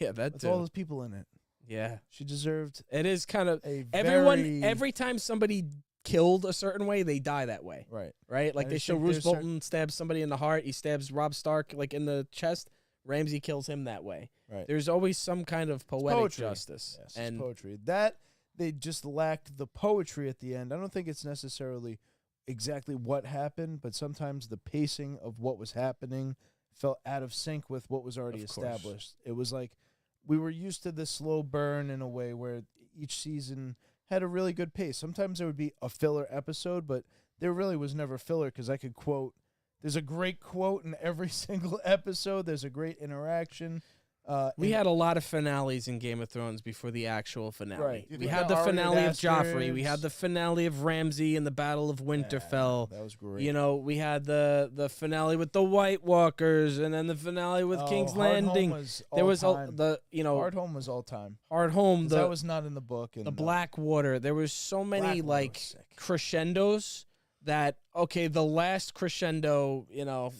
Yeah, that That's too. all those people in it. Yeah, She deserved it is kind of a everyone. very- Every time somebody killed a certain way, they die that way, right. right? Like I they just show think Roose there's Bolton stabs somebody in the heart. He stabs Robb Stark like in the chest. Ramsay kills him that way. Right. There's always some kind of poetic poetry. justice, Yes, and it's poetry. That they just lacked the poetry at the end. I don't think it's necessarily exactly what happened, but sometimes the pacing of what was happening felt out of sync with what was already Of course. established. It was like we were used to this slow burn in a way where each season had a really good pace. Sometimes there would be a filler episode, but there really was never filler because I could quote. There's a great quote in every single episode. There's a great interaction. we and- had a lot of finales in Game of Thrones before the actual finale. Right. You We think had that the Arya finale of Joffrey. We Bastards- had the finale of Ramsay in the Battle of Winterfell. That was great. You know, we had the finale with the White Walkers, and then the finale with King's Landing. There was the Hard Home was all time. Hard Home, That was not in the book. And the Blackwater. There was so many Blackwater like was sick. crescendos that the last crescendo,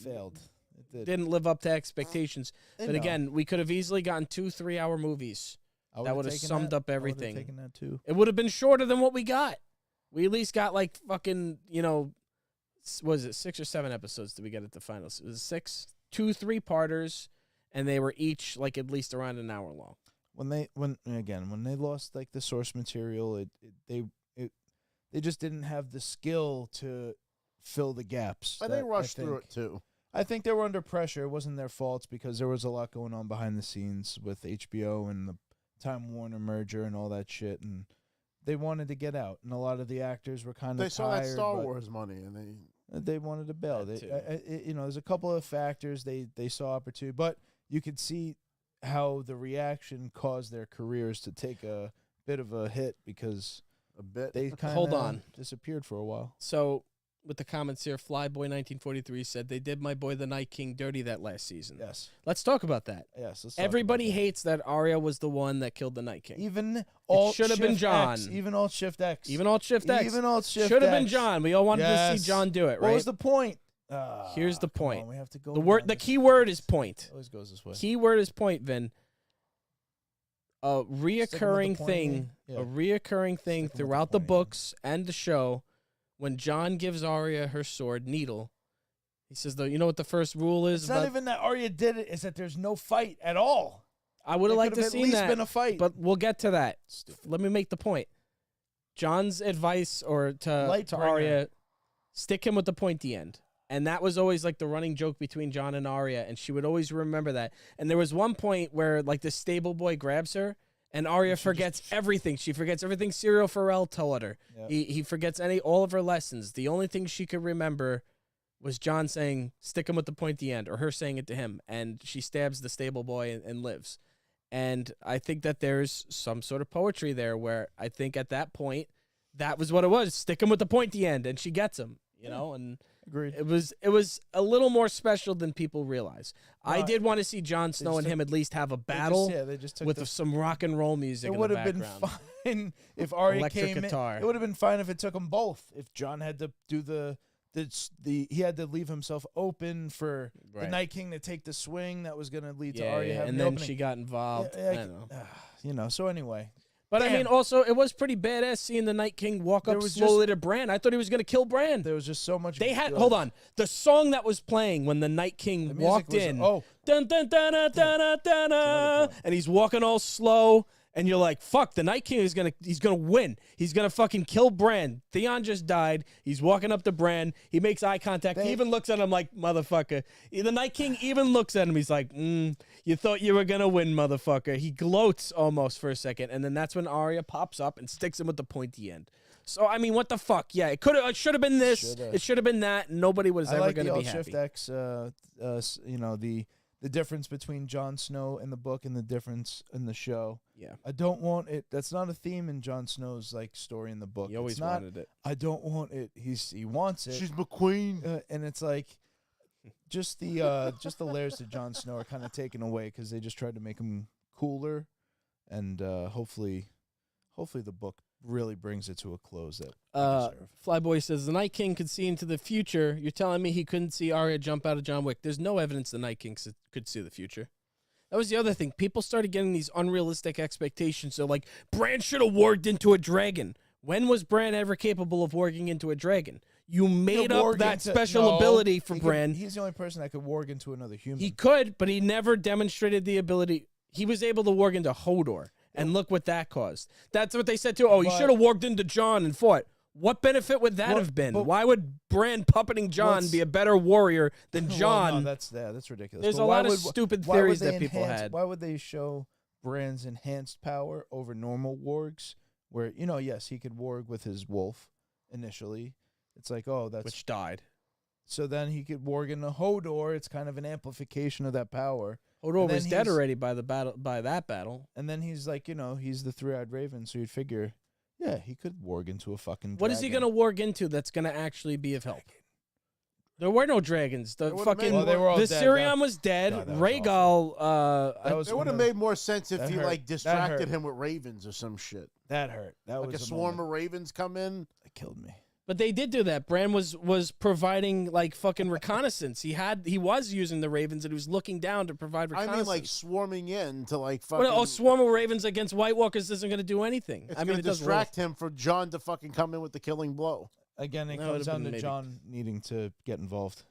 failed. It did. didn't live up to expectations. I But know. again, we could have easily gotten 2 3-hour movies. I that would've would've taken summed that. up I would've everything. taken that too. It would have been shorter than what we got. We at least got like fucking, was it 6 or 7 episodes did we get at the finals? It was 6, 2 3-parters, and they were each like at least around an hour long. When they lost like the source material, they just didn't have the skill to fill the gaps. And they that rushed I through think- it too. I think they were under pressure. It wasn't their fault because there was a lot going on behind the scenes with HBO and the Time Warner merger and all that shit, and they wanted to get out. And a lot of the actors were kind of They saw that Star but Wars money, and they wanted to bail. That They, there's a couple of factors they saw opportunity, but you could see how the reaction caused their careers to take a bit of a hit because a bit. they kind of Hold on. disappeared for a while. So with the comments here, Flyboy1943 said they did my boy the Night King dirty that last season. Yes, Let's talk about that. yes. Let's talk Everybody about that. hates that Arya was the one that killed the Night King. Even Alt should have been Shift John. X, even Alt Shift X. Even Alt Shift X. Even Alt Shift should have been X. John. We all wanted to Yes. see John do it, What right? was the point? Here's the come point. on, we have to go. The key word is point. Always goes this way. Key word is point, Vin. A Sticking with the reoccurring point thing, game? Yeah. a reoccurring thing Sticking with the throughout the point game. books and the show. When John gives Arya her sword, Needle, he says, you know what the first rule is? It's not even that Arya did it; it's that there's no fight at all. I would have There liked to could've see at least that, been a fight. but we'll get to that. Stupid. Let me make the point. John's advice to Lightbringer. Arya, stick him with the pointy end. And that was always like the running joke between John and Arya, and she would always remember that. And there was one point where like the stable boy grabs her, and Arya forgets everything. She forgets everything Serial Pharrell taught her. Yeah. He forgets all of her lessons. The only thing she could remember was John saying, stick him with the pointy end, or her saying it to him. And she stabs the stable boy and lives. And I think that there's some sort of poetry there where I think at that point, that was what it was. Stick him with the pointy end, and she gets him, you know? And Agreed. it was a little more special than people realize. I No, did want to see Jon Snow just and him took- at least have a They just- battle they just took with the some rock and roll music It in would the have been background. fine if Arya Electric came guitar. in. It would have been fine if it took them both. If John had to do the he had to leave himself open for the Right. Night King to take the swing that was going to lead to Yeah, Arya yeah, having and the then opening. she got involved. Yeah, I don't know. So anyway, But I Damn. mean, also, it was pretty badass seeing the Night King walk There up was slowly to Bran. I thought he was going to kill Bran. there was just so much. They had, good. hold on, the song that was playing when the Night The King music walked was- in. Oh, Dun, dun, dun, dun, dun, dun, dun, another point. and he's walking all slow, And you're like, fuck, the Night King he's gonna win. He's gonna fucking kill Bran. Theon just died. He's walking up to Bran. He makes eye contact. He even looks at him like, motherfucker. The Night King even looks at him. He's like, you thought you were gonna win, motherfucker. He gloats almost for a second, and then that's when Arya pops up and sticks him with the pointy end. So I mean, what the fuck? Yeah, it should have been this. It should have been that. Nobody was ever gonna be happy. Shift X, the difference between Jon Snow in the book and the difference in the show. Yeah. I don't want it. That's not a theme in Jon Snow's story in the book. He always wanted it. I don't want it. He wants it. She's McQueen. And it's like just the layers to Jon Snow are kind of taken away because they just tried to make him cooler, and hopefully the book really brings it to a close that Flyboy says the Night King could see into the future. You're telling me he couldn't see Arya jump out of John Wick? There's no evidence the Night King could see the future. That was the other thing. People started getting these unrealistic expectations. So like, Bran should have warged into a dragon. When was Bran ever capable of warging into a dragon? You made up that special ability for Bran. He's the only person that could warg into another human. He could, but he never demonstrated the ability. He was able to warg into Hodor. And look what that caused. That's what they said too. Oh, he should have walked into Jon and fought. What benefit would that have been? Why would Bran puppeting Jon be a better warrior than Jon? Well, no, that's ridiculous. There's a lot of stupid theories that people had. Why would they show Bran's enhanced power over normal wargs? Where, yes, he could warg with his wolf initially. It's like, which died. So then he could warg into Hodor. It's kind of an amplification of that power. Hodor was dead already by that battle. And then he's like, he's the three-eyed raven, so you'd figure, yeah, he could warg into a fucking dragon. What is he going to warg into that's going to actually be of help? There were no dragons. The fucking they were all dead. Viserion was dead. Rhaegal. It would have made more sense if he distracted him with ravens or some shit. That hurt. That was a swarm of ravens come in. That killed me. But they did do that. Bran was providing fucking reconnaissance. He was using the ravens and he was looking down to provide reconnaissance. I mean swarming in to fucking. Well, a swarm of ravens against White Walkers isn't going to do anything. It's going to distract him for Jon to fucking come in with the killing blow. Again, it comes down to Jon needing to get involved.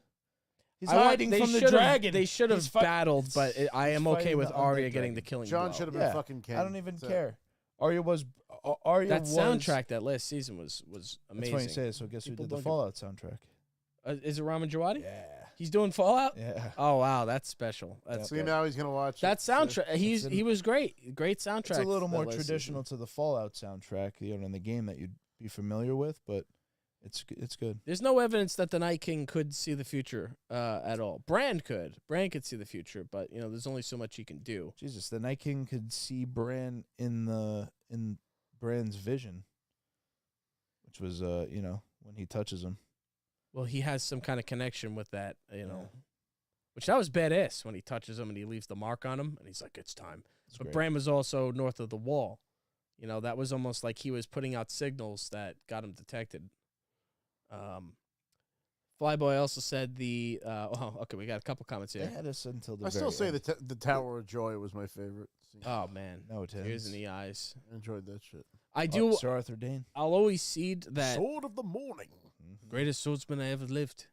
He's hiding from the dragon. They should have battled, but I am okay with Arya getting the killing blow. Jon should have been fucking king. I don't even care. That soundtrack that last season was amazing. That's what you say. So guess who did the Fallout soundtrack? Is it Ramin Djawadi? Yeah. He's doing Fallout? Yeah. Oh, wow. That's special. See, now he's going to watch that soundtrack. He was great. Great soundtrack. It's a little more traditional to the Fallout soundtrack, in the game that you'd be familiar with, but it's good. There's no evidence that the Night King could see the future at all. Bran could. Bran could see the future, but, there's only so much he can do. Jesus, the Night King could see Bran in Bran's vision, which was, when he touches him. Well, he has some kind of connection with that, which that was badass when he touches him and he leaves the mark on him and he's like, it's time. But great. Bran was also north of the wall. That was almost like he was putting out signals that got him detected. Flyboy also said we got a couple comments here. They had us until the I still say the Tower of Joy was my favorite scene. Oh, man. No, Tears in the eyes. I enjoyed that shit. I do. Sir Arthur Dane. I'll always cede that. Sword of the Morning. Greatest swordsman I ever lived.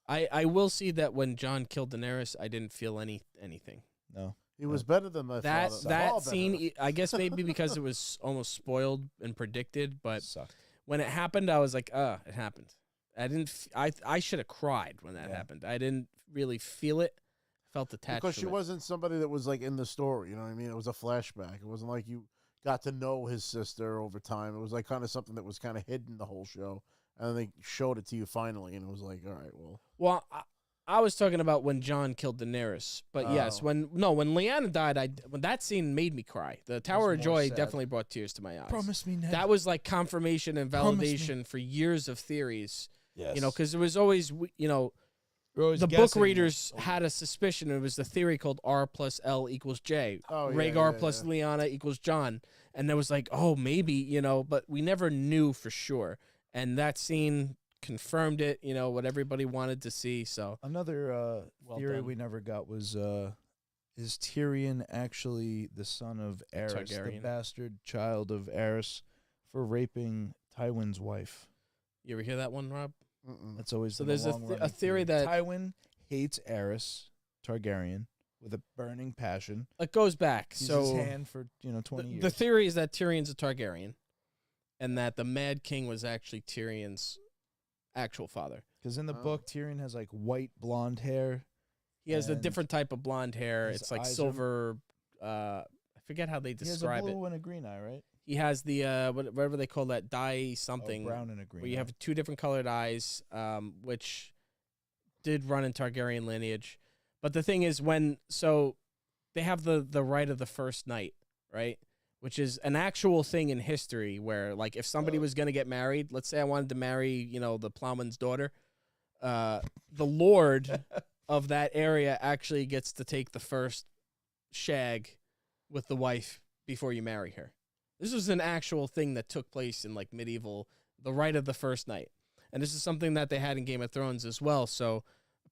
I will see that when Jon killed Daenerys, I didn't feel anything. No. He was better than my father. That scene, I guess maybe because it was almost spoiled and predicted, but when it happened, I was like, it happened. I should have cried when that happened. I didn't really feel it. I felt attached because she wasn't somebody that was in the story. You know what I mean? It was a flashback. It wasn't like you got to know his sister over time. It was kind of something that was kind of hidden the whole show. And they showed it to you finally, and it was like, all right, well. Well, I was talking about when Jon killed Daenerys, but yes, when Lyanna died, when that scene made me cry. The Tower of Joy definitely brought tears to my eyes. Promise me, Ned. That was like confirmation and validation for years of theories. Yes. Because it was always, the book readers had a suspicion. It was the theory called R plus L equals J. Rhaegar plus Lyanna equals Jon. And there was like, oh, maybe, but we never knew for sure. And that scene confirmed it, what everybody wanted to see. So another theory we never got was, is Tyrion actually the son of Aerys, the bastard child of Aerys, for raping Tywin's wife? You ever hear that one, Rob? That's always so. There's a theory that Tywin hates Aerys Targaryen with a burning passion. It goes back. He's So his hand for 20 years. the theory is that Tyrion's a Targaryen, and that the Mad King was actually Tyrion's actual father. Because in the book, Tyrion has like white blonde hair. He has a And different type of blonde hair. his It's like eyes are- silver. I forget how they He has a describe it. blue and a green eye, right? He has the whatever they call that dye something, brown and a green. where you eye. have 2 different colored eyes, which did run in Targaryen lineage. But the thing is, so they have the right of the first night, right? Which is an actual thing in history where, like, if somebody was going to get married, let's say I wanted to marry, the plowman's daughter, the lord of that area actually gets to take the first shag with the wife before you marry her. This was an actual thing that took place in like medieval, the right of the first night. And this is something that they had in Game of Thrones as well. So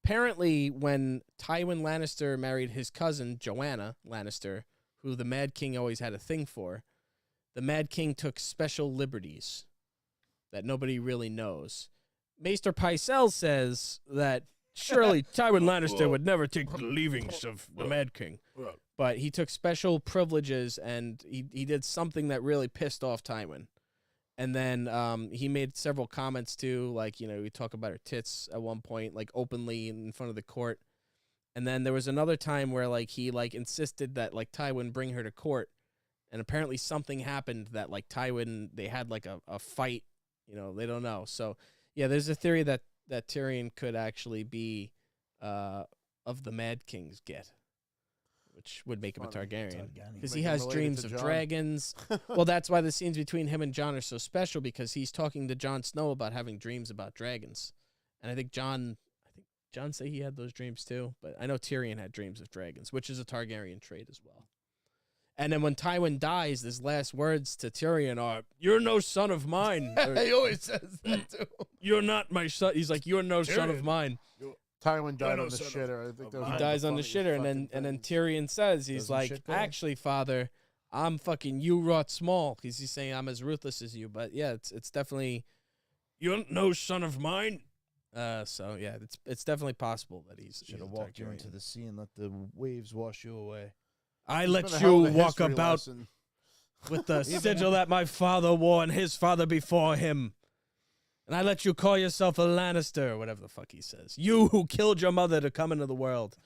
apparently when Tywin Lannister married his cousin, Joanna Lannister, who the Mad King always had a thing for, the Mad King took special liberties that nobody really knows. Maester Pycelle says that surely Tywin Lannister would never take the leavings of the Mad King. But he took special privileges, and he did something that really pissed off Tywin. And then he made several comments, too, like, we talk about her tits at one point, like, openly in front of the court. And then there was another time where, like, he, like, insisted that, like, Tywin bring her to court. And apparently something happened that, like, Tywin, they had, like, a fight. They don't know. So, yeah, there's a theory that Tyrion could actually be of the Mad King's get, which would make him a Targaryen. Because he Make him has related dreams to of Jon. dragons. Well, that's why the scenes between him and Jon are so special, because he's talking to Jon Snow about having dreams about dragons. And I think Jon said he had those dreams too, but I know Tyrion had dreams of dragons, which is a Targaryen trait as well. And then when Tywin dies, his last words to Tyrion are, "You're no son of mine." Or, He always says that too. "You're not my son." He's like, "You're no son of mine." Tywin died no on the son of- shitter. I think that was He one of dies on the funniest shitter, fucking and then things. Tyrion says, he's Doesn't like, shit go? "Actually, father, I'm fucking you rot small," because he's saying I'm as ruthless as you. But yeah, it's definitely, "You're no son of mine." So yeah, it's definitely possible that he's Should a have walked you Targaryen. into the sea and let the waves wash you away. I It's let been a hell you of a walk history about lesson. with the sigil that my father wore and his father before him. And I let you call yourself a Lannister, or whatever the fuck he says. You who killed your mother to come into the world.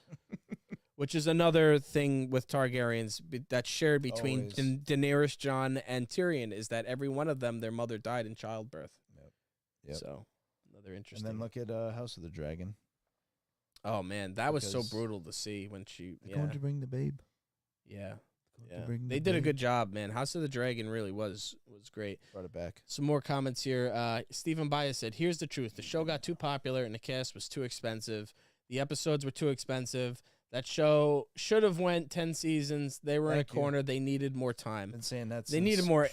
Which is another thing with Targaryens that's shared between Always. Daenerys, Jon, and Tyrion, is that every one of them, their mother died in childbirth. Yep. So, another And interesting. then look at House of the Dragon. Oh, man, that was so Because brutal to see when she... They're Yeah, going to bring the babe. yeah. Going to Yeah. bring They the did a babe. good job, man. House of the Dragon really was great. Brought it back. Some more comments here. Stephen Bias said, "Here's the truth. The show got too popular and the cast was too expensive. The episodes were too expensive. That show should have went 10 seasons. They were Thank in you. a corner. They needed more time. I've been saying that. They needed more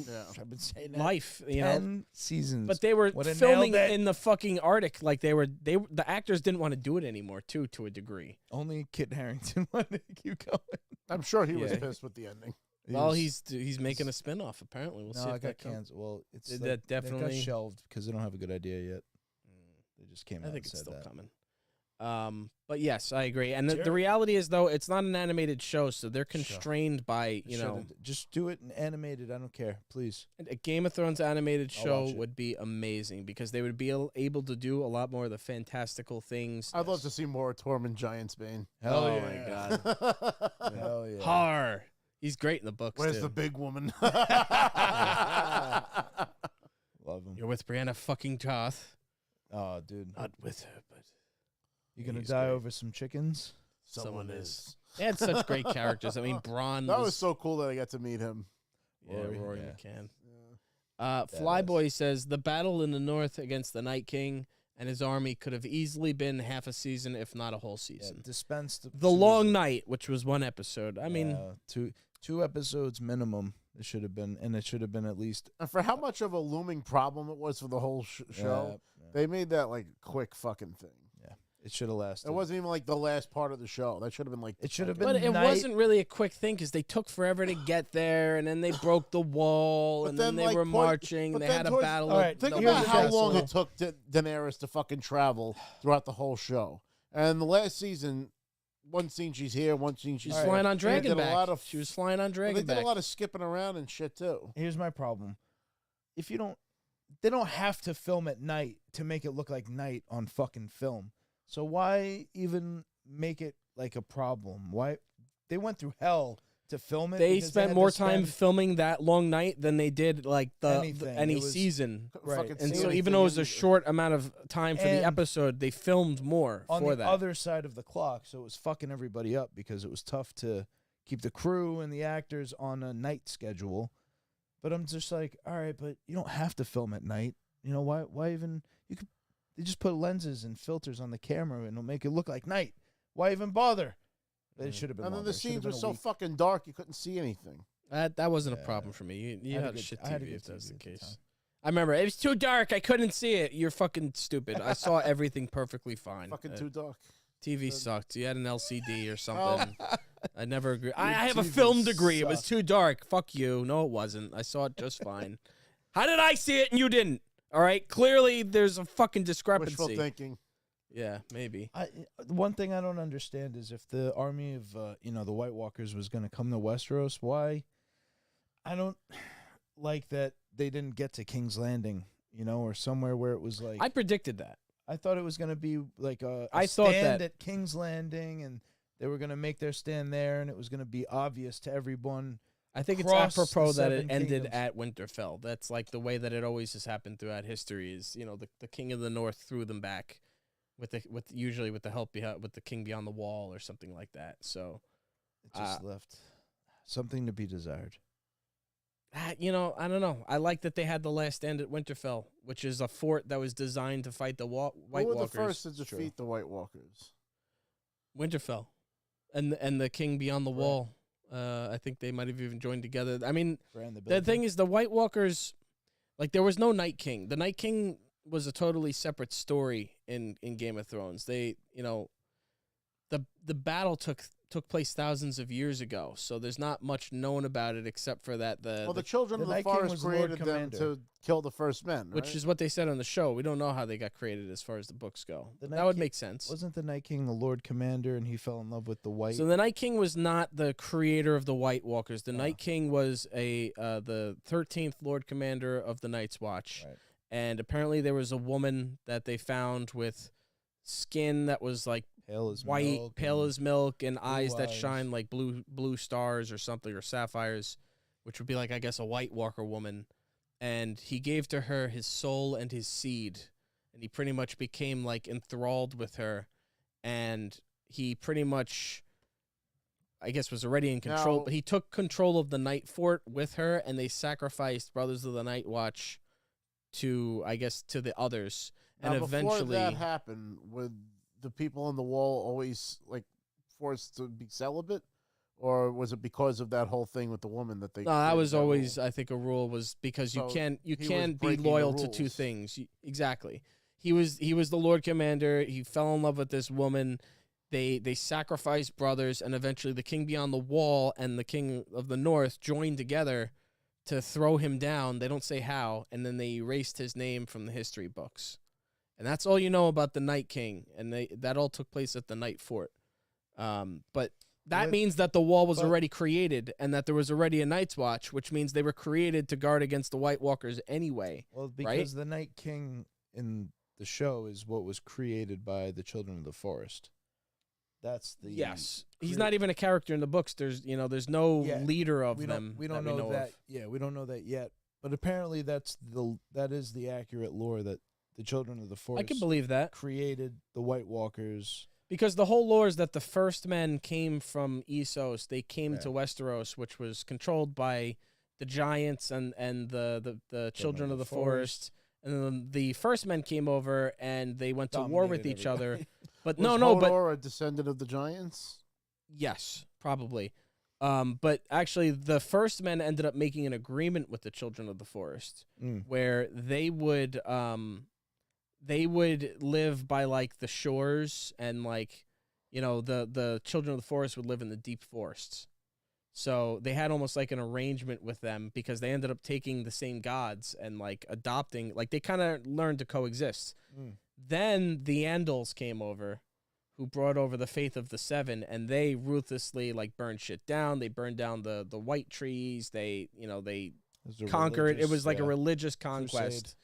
Yeah. I've been saying that. life, 10 seasons. But they were Would've filming nailed it. in the fucking Arctic. Like the actors didn't want to do it anymore, too, to a degree. Only Kit Harington wanted to keep going. I'm sure he was Yeah. pissed with the ending. Well, was- he's making a spin-off, apparently. We'll see No, if I that got comes. canceled. Well, it's Did like, that They definitely- got shelved because they don't have a good idea yet. They just came out I think and it's said still that. coming. But yes, I agree. And the Sure. reality is, though, it's not an animated show, so they're constrained by, Just do it and animated. I don't care, please. a Game of Thrones animated I'll show watch it. would be amazing because they would be able to do a lot more of the fantastical things. I'd love to see more Tormund Giantsbane. Hell Oh, yeah. my God. Hell yeah. Har. He's great in the books, Where's too. the big woman? Love him. You're with Brianna fucking Toth. Oh, dude. Not with her, but You gonna he's die great. over some chickens? Someone is. They had such great characters. I mean, Bronn That was so cool that I got to meet him. yeah, Rory yeah. McCann. Yeah. Flyboy says the battle in the north against the Night King and his army could have easily been half a season, if not a whole Yeah, season. dispensed The Long Night, which was one episode. I mean, two episodes minimum. It should have been, and it should have been at least. And for how much of a looming problem it was for the whole show, Yeah, they made that like a quick fucking thing. it should have lasted. It wasn't even like the last part of the show. That should have been like. It should have but been it night- wasn't really a quick thing because they took forever to get there, and then they broke the wall, But and then then, they like, were point- marching. but They then had a towards- battle. all at right, the Think Here's about the how castle. long it took Daenerys to fucking travel throughout the whole show. And the last season, one scene she's here, one scene she's She's flying on They did a lot Dragonback. of- She was flying on Well, they Dragonback. did a lot of skipping around and shit too. Here's my problem. If you don't, they don't have to film at night to make it look like night on fucking film. So why even make it like a problem? Why they went through hell to film it? They because spent had more to time spend filming that long night than they did like Anything. any It was- season. Right. Fucking And see so anything even though it was a in- short amount of time for the And episode, they filmed more on for the that. other side of the clock. So it was fucking everybody up because it was tough to keep the crew and the actors on a night schedule. But I'm just like, all right, but you don't have to film at night. You know, why even you could they just put lenses and filters on the camera and it'll make it look like night. Why even bother? It should have been And then longer. the It should have scenes been were a so week. fucking dark you couldn't see anything. That wasn't a Yeah. problem for me. You I had had a a good- shit I had a TV good if that's the TV at the case. time. I remember it was too dark. I couldn't see it. You're fucking stupid. I saw everything perfectly fine. Fucking too dark. TV sucked. You had an LCD or something. Oh. I never agree. Your I have a TV film degree. It was sucked. too dark. Fuck you. No, it wasn't. I saw it just fine. How did I see it and you didn't? All right. Clearly, there's a fucking Wishful discrepancy. thinking. Yeah, maybe. One thing I don't understand is if the army of the White Walkers was going to come to Westeros, why? I don't like that they didn't get to King's Landing, or somewhere where it was like I predicted that. I thought it was going to be like a I thought stand that- at King's Landing, and they were going to make their stand there, and it was going to be obvious to everyone. I think it's Across the apropos that it 7 ended kingdoms. at Winterfell. That's like the way that it always has happened throughout history. Is the king of the north threw them back, usually with the help with the king beyond the wall or something like that. So It just left something to be desired. I don't know. I like that they had the last stand at Winterfell, which is a fort that was designed to fight the White Who were Walkers. the first to defeat the White Walkers? Winterfell, and the king beyond the Right. wall. I think they might have even joined together. I mean, Brand the building. thing is, the White Walkers, like there was no Night King. The Night King was a totally separate story in Game of Thrones. They, the battle took place thousands of years ago, so there's not much known about it except for that The children the of the Night King forest was Lord created them Commander. to kill the first men, right? which is what they said on the show. We don't know how they got created as far as the books go. The That Night would King- make sense. Wasn't the Night King the Lord Commander, and he fell in love with the White? So the Night King was not the creator of the White Walkers. The Oh. Night King was the 13th Lord Commander of the Night's Watch. Right. And apparently there was a woman that they found with skin that was like Pale as white, milk pale and as milk, and eyes that eyes. shine like blue stars or something, or sapphires, which would be like, I guess, a White Walker woman. And he gave to her his soul and his seed, and he pretty much became like enthralled with her, and he pretty much, I guess, was already in control. Now- But he took control of the Night Fort with her, and they sacrificed Brothers of the Night Watch to the others. Now, And before eventually, that happened, would the people on the wall always forced to be celibate, or was it because of that whole thing with the woman that they? no, that created was always, rule? I think, a rule was because So you can't he was be breaking the loyal to two rules. things. Exactly. He was the Lord Commander. He fell in love with this woman. They sacrificed brothers, and eventually the King Beyond the Wall and the King of the North joined together to throw him down. They don't say how, and then they erased his name from the history books. And that's all you know about the Night King, and that all took place at the Night Fort. But that But- means that the wall was but- already created, and that there was already a Night's Watch, which means they were created to guard against the White Walkers anyway. Well, because the Night King in the show is what was created by the Children of the Forest. That's the Yes, he's crea- not even a character in the books. There's no Yeah, leader of we them. we don't that we know that. of. Yeah, we don't know that yet. But apparently, that is the accurate lore that the Children of the I Forest can believe that, created the White Walkers. because the whole lore is that the first men came from Essos. They came Yeah. to Westeros, which was controlled by the giants and the children of the forest. And then the first men came over and they went to war with Dominated each other. everybody. But Was but Hodor a descendant of the giants? yes, probably. But actually, the first men ended up making an agreement with the children of the forest, where they would live by like the shores, and like, the children of the forest would live in the deep forests. So they had almost like an arrangement with them, because they ended up taking the same gods and like adopting, like they kind of learned to coexist. Then the Andals came over, who brought over the faith of the Seven, and they ruthlessly like burned shit down. They burned down the white trees. They conquered. It was like a religious conquest. Crusade.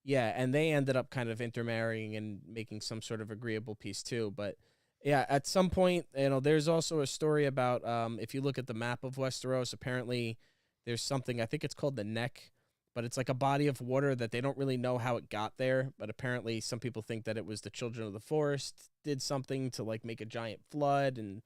Yeah, and they ended up kind of intermarrying and making some sort of agreeable peace too. But yeah, at some point, there's also a story about if you look at the map of Westeros, apparently there's something, I think it's called the Neck, but it's like a body of water that they don't really know how it got there. But apparently some people think that it was the Children of the Forest did something to like make a giant flood. And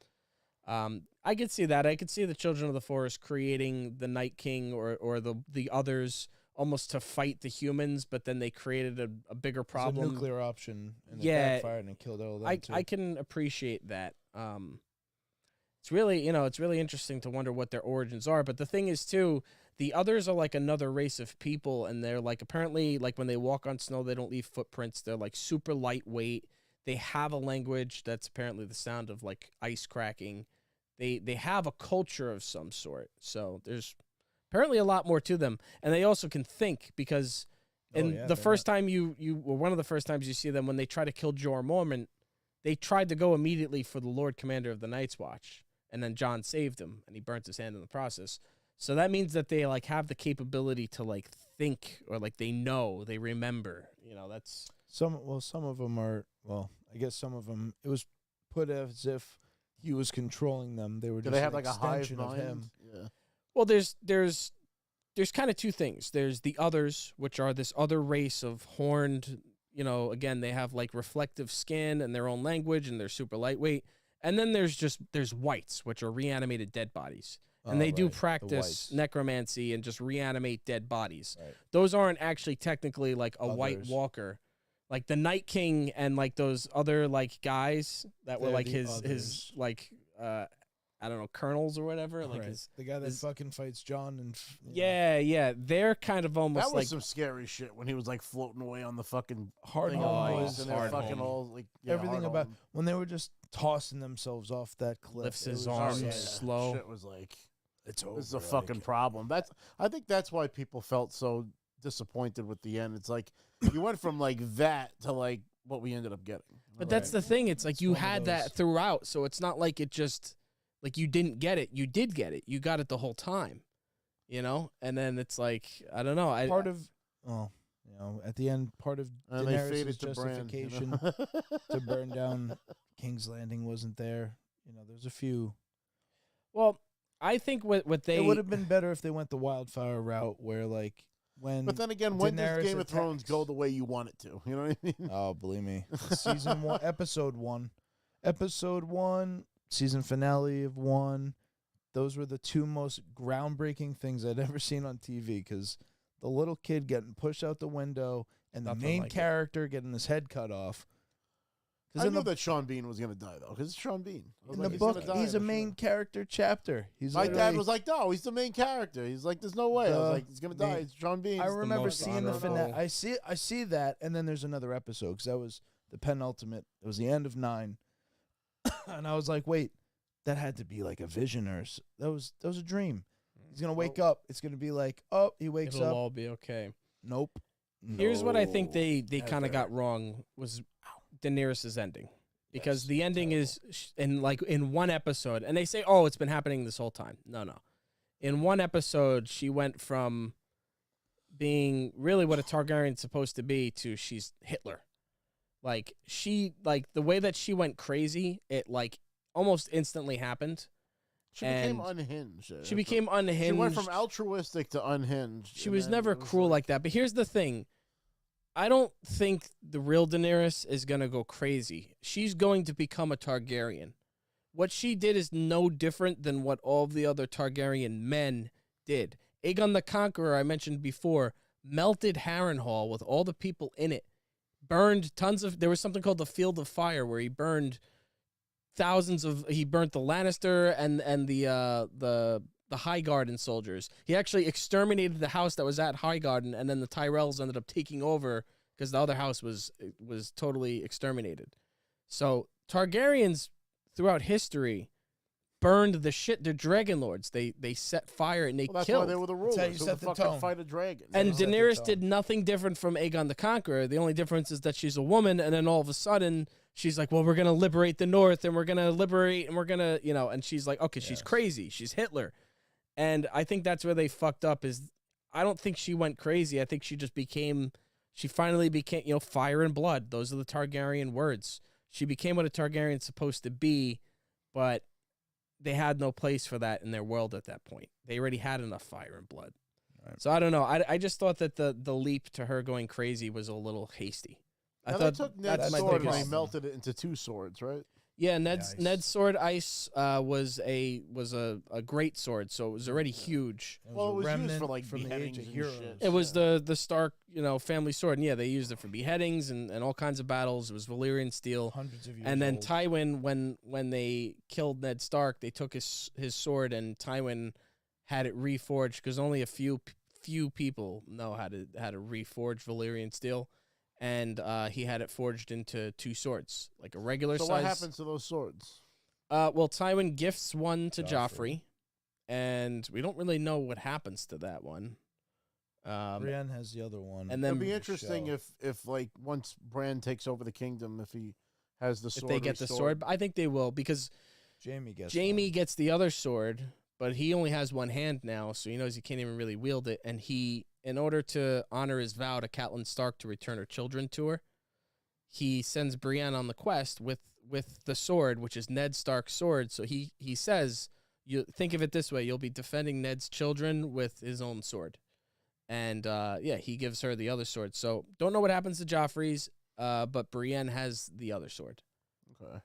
I could see that. I could see the Children of the Forest creating the Night King or the others almost to fight the humans, but then they created a bigger problem. It's a nuclear option, and it Yeah, backfired and killed all of them too. I can appreciate that. It's really, it's really interesting to wonder what their origins are. But the thing is, too, the others are like another race of people, and they're like, apparently, like when they walk on snow, they don't leave footprints. They're like super lightweight. They have a language that's apparently the sound of like ice cracking. They have a culture of some sort. So there's apparently a lot more to them, and they also can think because the first time one of the first times you see them when they try to kill Jorah Mormont, they tried to go immediately for the Lord Commander of the Night's Watch, and then Jon saved him, and he burnt his hand in the process. So that means that they like have the capability to like think, or like they know, they remember. That's some of them are, I guess some of them, it was put as if he was controlling them. They were just Do they have an like a hive extension of mind? him. Yeah. Well, there's kind of two things. There's the others, which are this other race of horned, again, they have like reflective skin and their own language, and they're super lightweight. And then there's whites, which are reanimated dead bodies. And they do practice necromancy and just reanimate dead bodies. Right. Those aren't actually technically like a White Others. Walker. Like the Night King and like those other like guys that were They're like the his others. like I don't know, colonels or whatever. Like Right. his The guy that his- fucking fights John and yeah, they're kind of almost That was like some scary shit when he was like floating away on the fucking hard thing Oh, of home ice, was and they're hard fucking home. all like everything hard about home. when they were just tossing themselves off that cliff. Lifts it his was arms just- slow. Shit was like, It's this is a fucking problem. I think that's why people felt so disappointed with the end. It's like you went from like that to like what we ended up getting. But that's the thing. It's like It's you one of had those. that throughout, so it's not like it just like you didn't get it. You did get it. You got it the whole time, And then it's like I don't know. part of at the end, part of And they Daenerys' faded to Bran. justification to burn down King's Landing wasn't there. There's a few. Well, I think what they It would have been better if they went the wildfire route, where like when. But then again, when does Daenerys Game of Thrones attacks- go the way you want it to? You know what I mean? Oh, believe me, season 1, episode 1, season finale of 1. Those were the two most groundbreaking things I'd ever seen on TV. Because the little kid getting pushed out the window and the Nothing main like it. character getting his head cut off. I Because knew in the that Sean Bean was going to die, though, because it's Sean Bean. I was in like, the he's book, gonna die he's in a the main show. character chapter. He's My dad literally- was like, no, he's the main character. He's like, there's no way. I was The like, he's going to die. main- It's Sean Bean. I remember most seeing the honorable- finale. I see that, and then there's another episode because that was the penultimate. It was the end of 9, and I was like, wait, that had to be like a vision that was a dream. He's gonna wake up. It's gonna be like, oh, he wakes it'll up. all be okay. Nope. Here's what I think No. they kind of got Never. wrong was Daenerys' ending. Because Yes, the ending terrible. is in one episode, and they say, oh, it's been happening this whole time. No. In one episode, she went from being really what a Targaryen's supposed to be to she's Hitler. Like, the way that she went crazy, it, like, almost instantly happened. She became and unhinged. She became unhinged. She went from altruistic to unhinged. She and was then never it was cruel like that. But here's the thing. I don't think the real Daenerys is going to go crazy. She's going to become a Targaryen. What she did is no different than what all of the other Targaryen men did. Aegon the Conqueror, I mentioned before, melted Harrenhal with all the people in it. Burned tons of... There was something called the Field of Fire where he burned he burnt the Lannister and the Highgarden soldiers. He actually exterminated the house that was at Highgarden, and then the Tyrells ended up taking over because the other house was totally exterminated. So Targaryens throughout history, burned the shit. They're dragon lords. They set fire and they Well, that's killed. why they were the rulers. how you Who set the the fuck could tone. fight a dragon? And Yeah. Set the Daenerys tone. did nothing different from Aegon the Conqueror. The only difference is that she's a woman, and then all of a sudden she's like, "Well, we're gonna liberate the North, and we're gonna liberate, and we're gonna, and she's like, okay, she's Yes. crazy. She's Hitler." And I think that's where they fucked up. Is I don't think she went crazy. I think she just became. She finally became, fire and blood. Those are the Targaryen words. She became what a Targaryen's supposed to be, but they had no place for that in their world at that point. They already had enough fire and blood. Right. So I don't know. I just thought that the leap to her going crazy was a little hasty. I Now, thought they took that's Ned's my sword and biggest. they melted it into 2 swords, right? Yeah, Nice. Ned's sword ice was a great sword, so it was already huge. Well, a it was used remnant for, like, from the beheadings Age of and Heroes. shit. It was the Stark, family sword, and yeah, they used it for beheadings and all kinds of battles. It was Valyrian steel. Hundreds of years And then old. Tywin, when they killed Ned Stark, they took his sword, and Tywin had it reforged because only a few people know how to reforge Valyrian steel, and he had it forged into 2 swords, like a regular So size. what happens to those swords? Well, Tywin gifts one to Joffrey. Joffrey, and we don't really know what happens to that one. Brienne has the other one. and It'd then be the interesting show. if like once Bran takes over the kingdom, if he has the if sword they get the restored. sword, I think they will because Jamie gets Jamie one. gets the other sword, but he only has one hand now, so he knows he can't even really wield it. And in order to honor his vow to Catelyn Stark to return her children to her, he sends Brienne on the quest with the sword, which is Ned Stark's sword. So he says, you think of it this way, you'll be defending Ned's children with his own sword. And he gives her the other sword. So don't know what happens to Joffrey's, but Brienne has the other sword. Okay.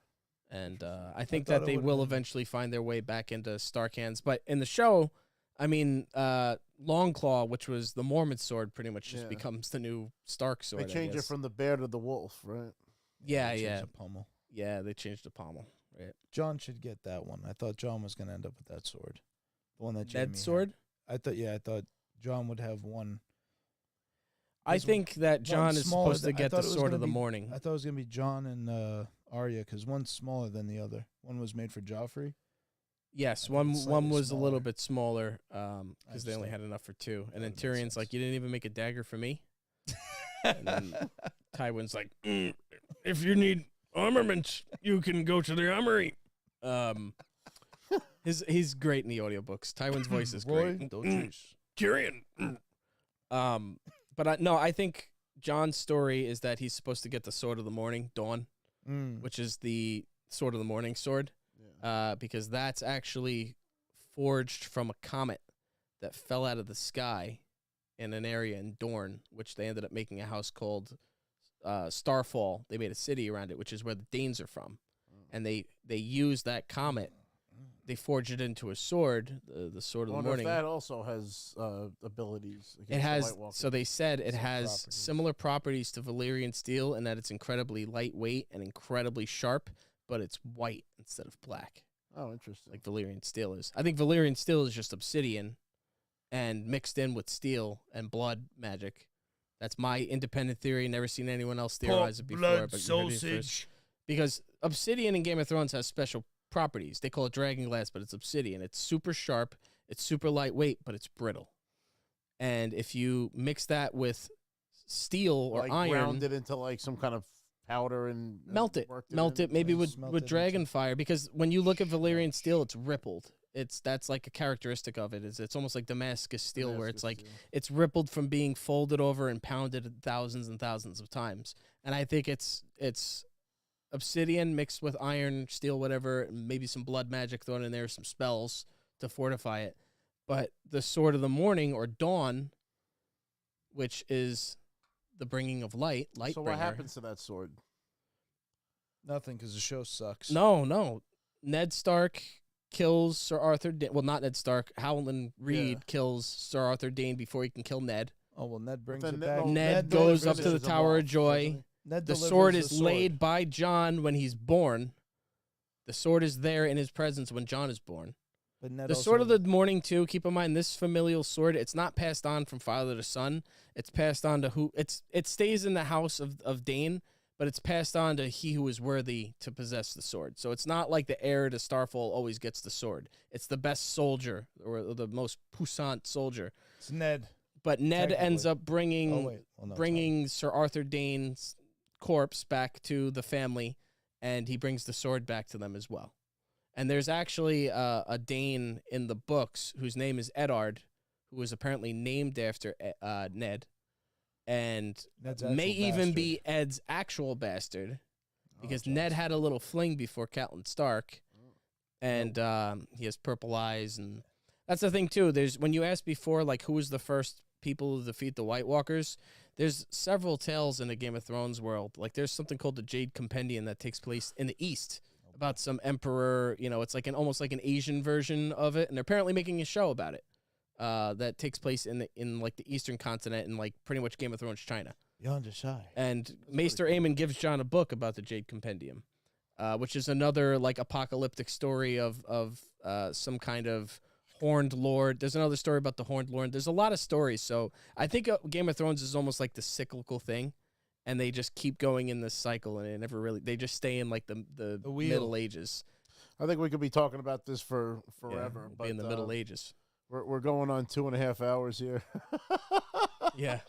And I think thought that it they would've will been- eventually find their way back into Stark hands. But in the show, I mean, Longclaw, which was the Mormon sword, pretty much just Yeah. becomes the new Stark sword. They change I it guess. from the bear to the wolf, right? Yeah, They changed yeah, the pommel. yeah. They changed the pommel. Right. John should get that one. I thought John was going to end up with that sword. The one that Jamie Ned had. sword. I thought John would have one. I This think that John one's is smaller supposed to than- I get the thought it was sword gonna of the be- morning. I thought it was going to be John and Arya because one's smaller than the other. One was made for Joffrey. Yes, I think one it's one slightly was a little smaller. bit smaller because they just only thought had enough for 2. And then that would make Tyrion's like, sense. "You didn't even make a dagger for me." And then Tywin's like, "If you need armaments, you can go to the armory." He's great in the audiobooks. Tywin's voice is Roy, great. don't chase. Tyrion. But I think John's story is that he's supposed to get the sword of the morning, Dawn, which is the sword of the morning sword, Yeah. because that's actually forged from a comet that fell out of the sky in an area in Dorne, which they ended up making a house called Starfall. They made a city around it, which is where the Danes are from. And they used that comet. They forged it into a sword, the sword I of the wonder morning. if that also has abilities. Against It the has. White Walkers. So they said it Some has properties. similar properties to Valyrian steel in that it's incredibly lightweight and incredibly sharp, but it's white instead of black, Oh, interesting. like Valyrian steel is. I think Valyrian steel is just obsidian and mixed in with steel and blood magic. That's my independent theory. Never seen anyone else theorize it before. But you heard it first. Because obsidian in Game of Thrones has special properties. They call it dragon glass, but it's obsidian. It's super sharp, it's super lightweight, but it's brittle. And if you mix that with steel or like iron, ground it into like some kind of powder and melt it, worked maybe Just with melt it dragon into- fire. Because when you look at Valyrian steel, it's rippled. That's like a characteristic of it. It's almost like Damascus steel, where it's like it's rippled from being folded over and pounded thousands and thousands of times. And I think it's obsidian mixed with iron, steel, whatever, maybe some blood magic thrown in there, some spells to fortify it. But the sword of the morning, or dawn, which is the bringing of light, light So bringer. what happens to that sword? Nothing because the show sucks. No. Ned Stark kills Sir Arthur Dayne. Well, not Ned Stark. Howland Reed Yeah. kills Sir Arthur Dayne before he can kill Ned. Oh well, Ned brings then it Ned- back. no, Ned delivers goes up to the his Tower of off, Joy. doesn't he? Ned The delivers sword the is sword. laid by John when he's born. The sword is there in his presence when John is born. But Ned The also- sword of the morning, too, keep in mind, this familial sword, it's not passed on from father to son. It's passed on to who... It stays in the house of Dane, but it's passed on to he who is worthy to possess the sword. So it's not like the heir to Starfall always gets the sword. It's the best soldier or the most puissant soldier. It's Ned. But Ned ends up bringing bringing Sir Arthur Dane's corpse back to the family, and he brings the sword back to them as well. And there's actually a Dane in the books whose name is Eddard, who was apparently named after Ned, and may even be Ed's actual bastard, because Ned had a little fling before Catelyn Stark, and he has purple eyes, and that's the thing too. There's when you asked before, like who was the first people to defeat the White Walkers, there's several tales in the Game of Thrones world. Like there's something called the Jade Compendium that takes place in the East about some emperor. You know, it's like almost like an Asian version of it, and they're apparently making a show about it that takes place in like the Eastern continent and like pretty much Game of Thrones China. Yonder shy. And Maester Aemon gives Jon a book about the Jade Compendium, which is another like apocalyptic story of some kind of Horned Lord. There's another story about the Horned Lord. There's a lot of stories. So I think Game of Thrones is almost like the cyclical thing, and they just keep going in this cycle, and it never really. They just stay in like the Middle Ages. I think we could be talking about this for forever. Yeah, but in the Middle Ages. We're going on 2.5 hours here. Yeah.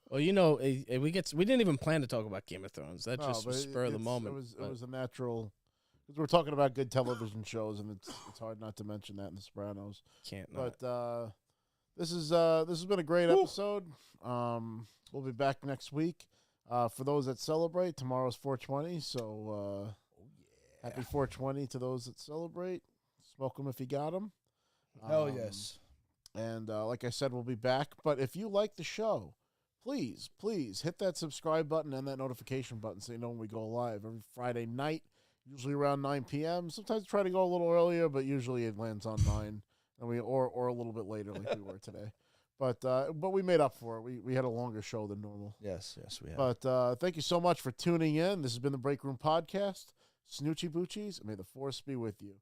Well, you know, we didn't even plan to talk about Game of Thrones. That just was spur of the moment. It was a natural. Because we're talking about good television shows, and it's hard not to mention that in The Sopranos. Can't not. But this has been a great episode. We'll be back next week. For those that celebrate, tomorrow's 420, so happy 420 to those that celebrate. Smoke them if you got them. Hell yes. And like I said, we'll be back. But if you like the show, please hit that subscribe button and that notification button so you know when we go live every Friday night. Usually around 9 p.m. Sometimes try to go a little earlier, but usually it lands on 9, and or a little bit later like we were today. But we made up for it. We had a longer show than normal. Yes, we have. But thank you so much for tuning in. This has been the Break Room Podcast. Snoochie Boochies, and may the force be with you.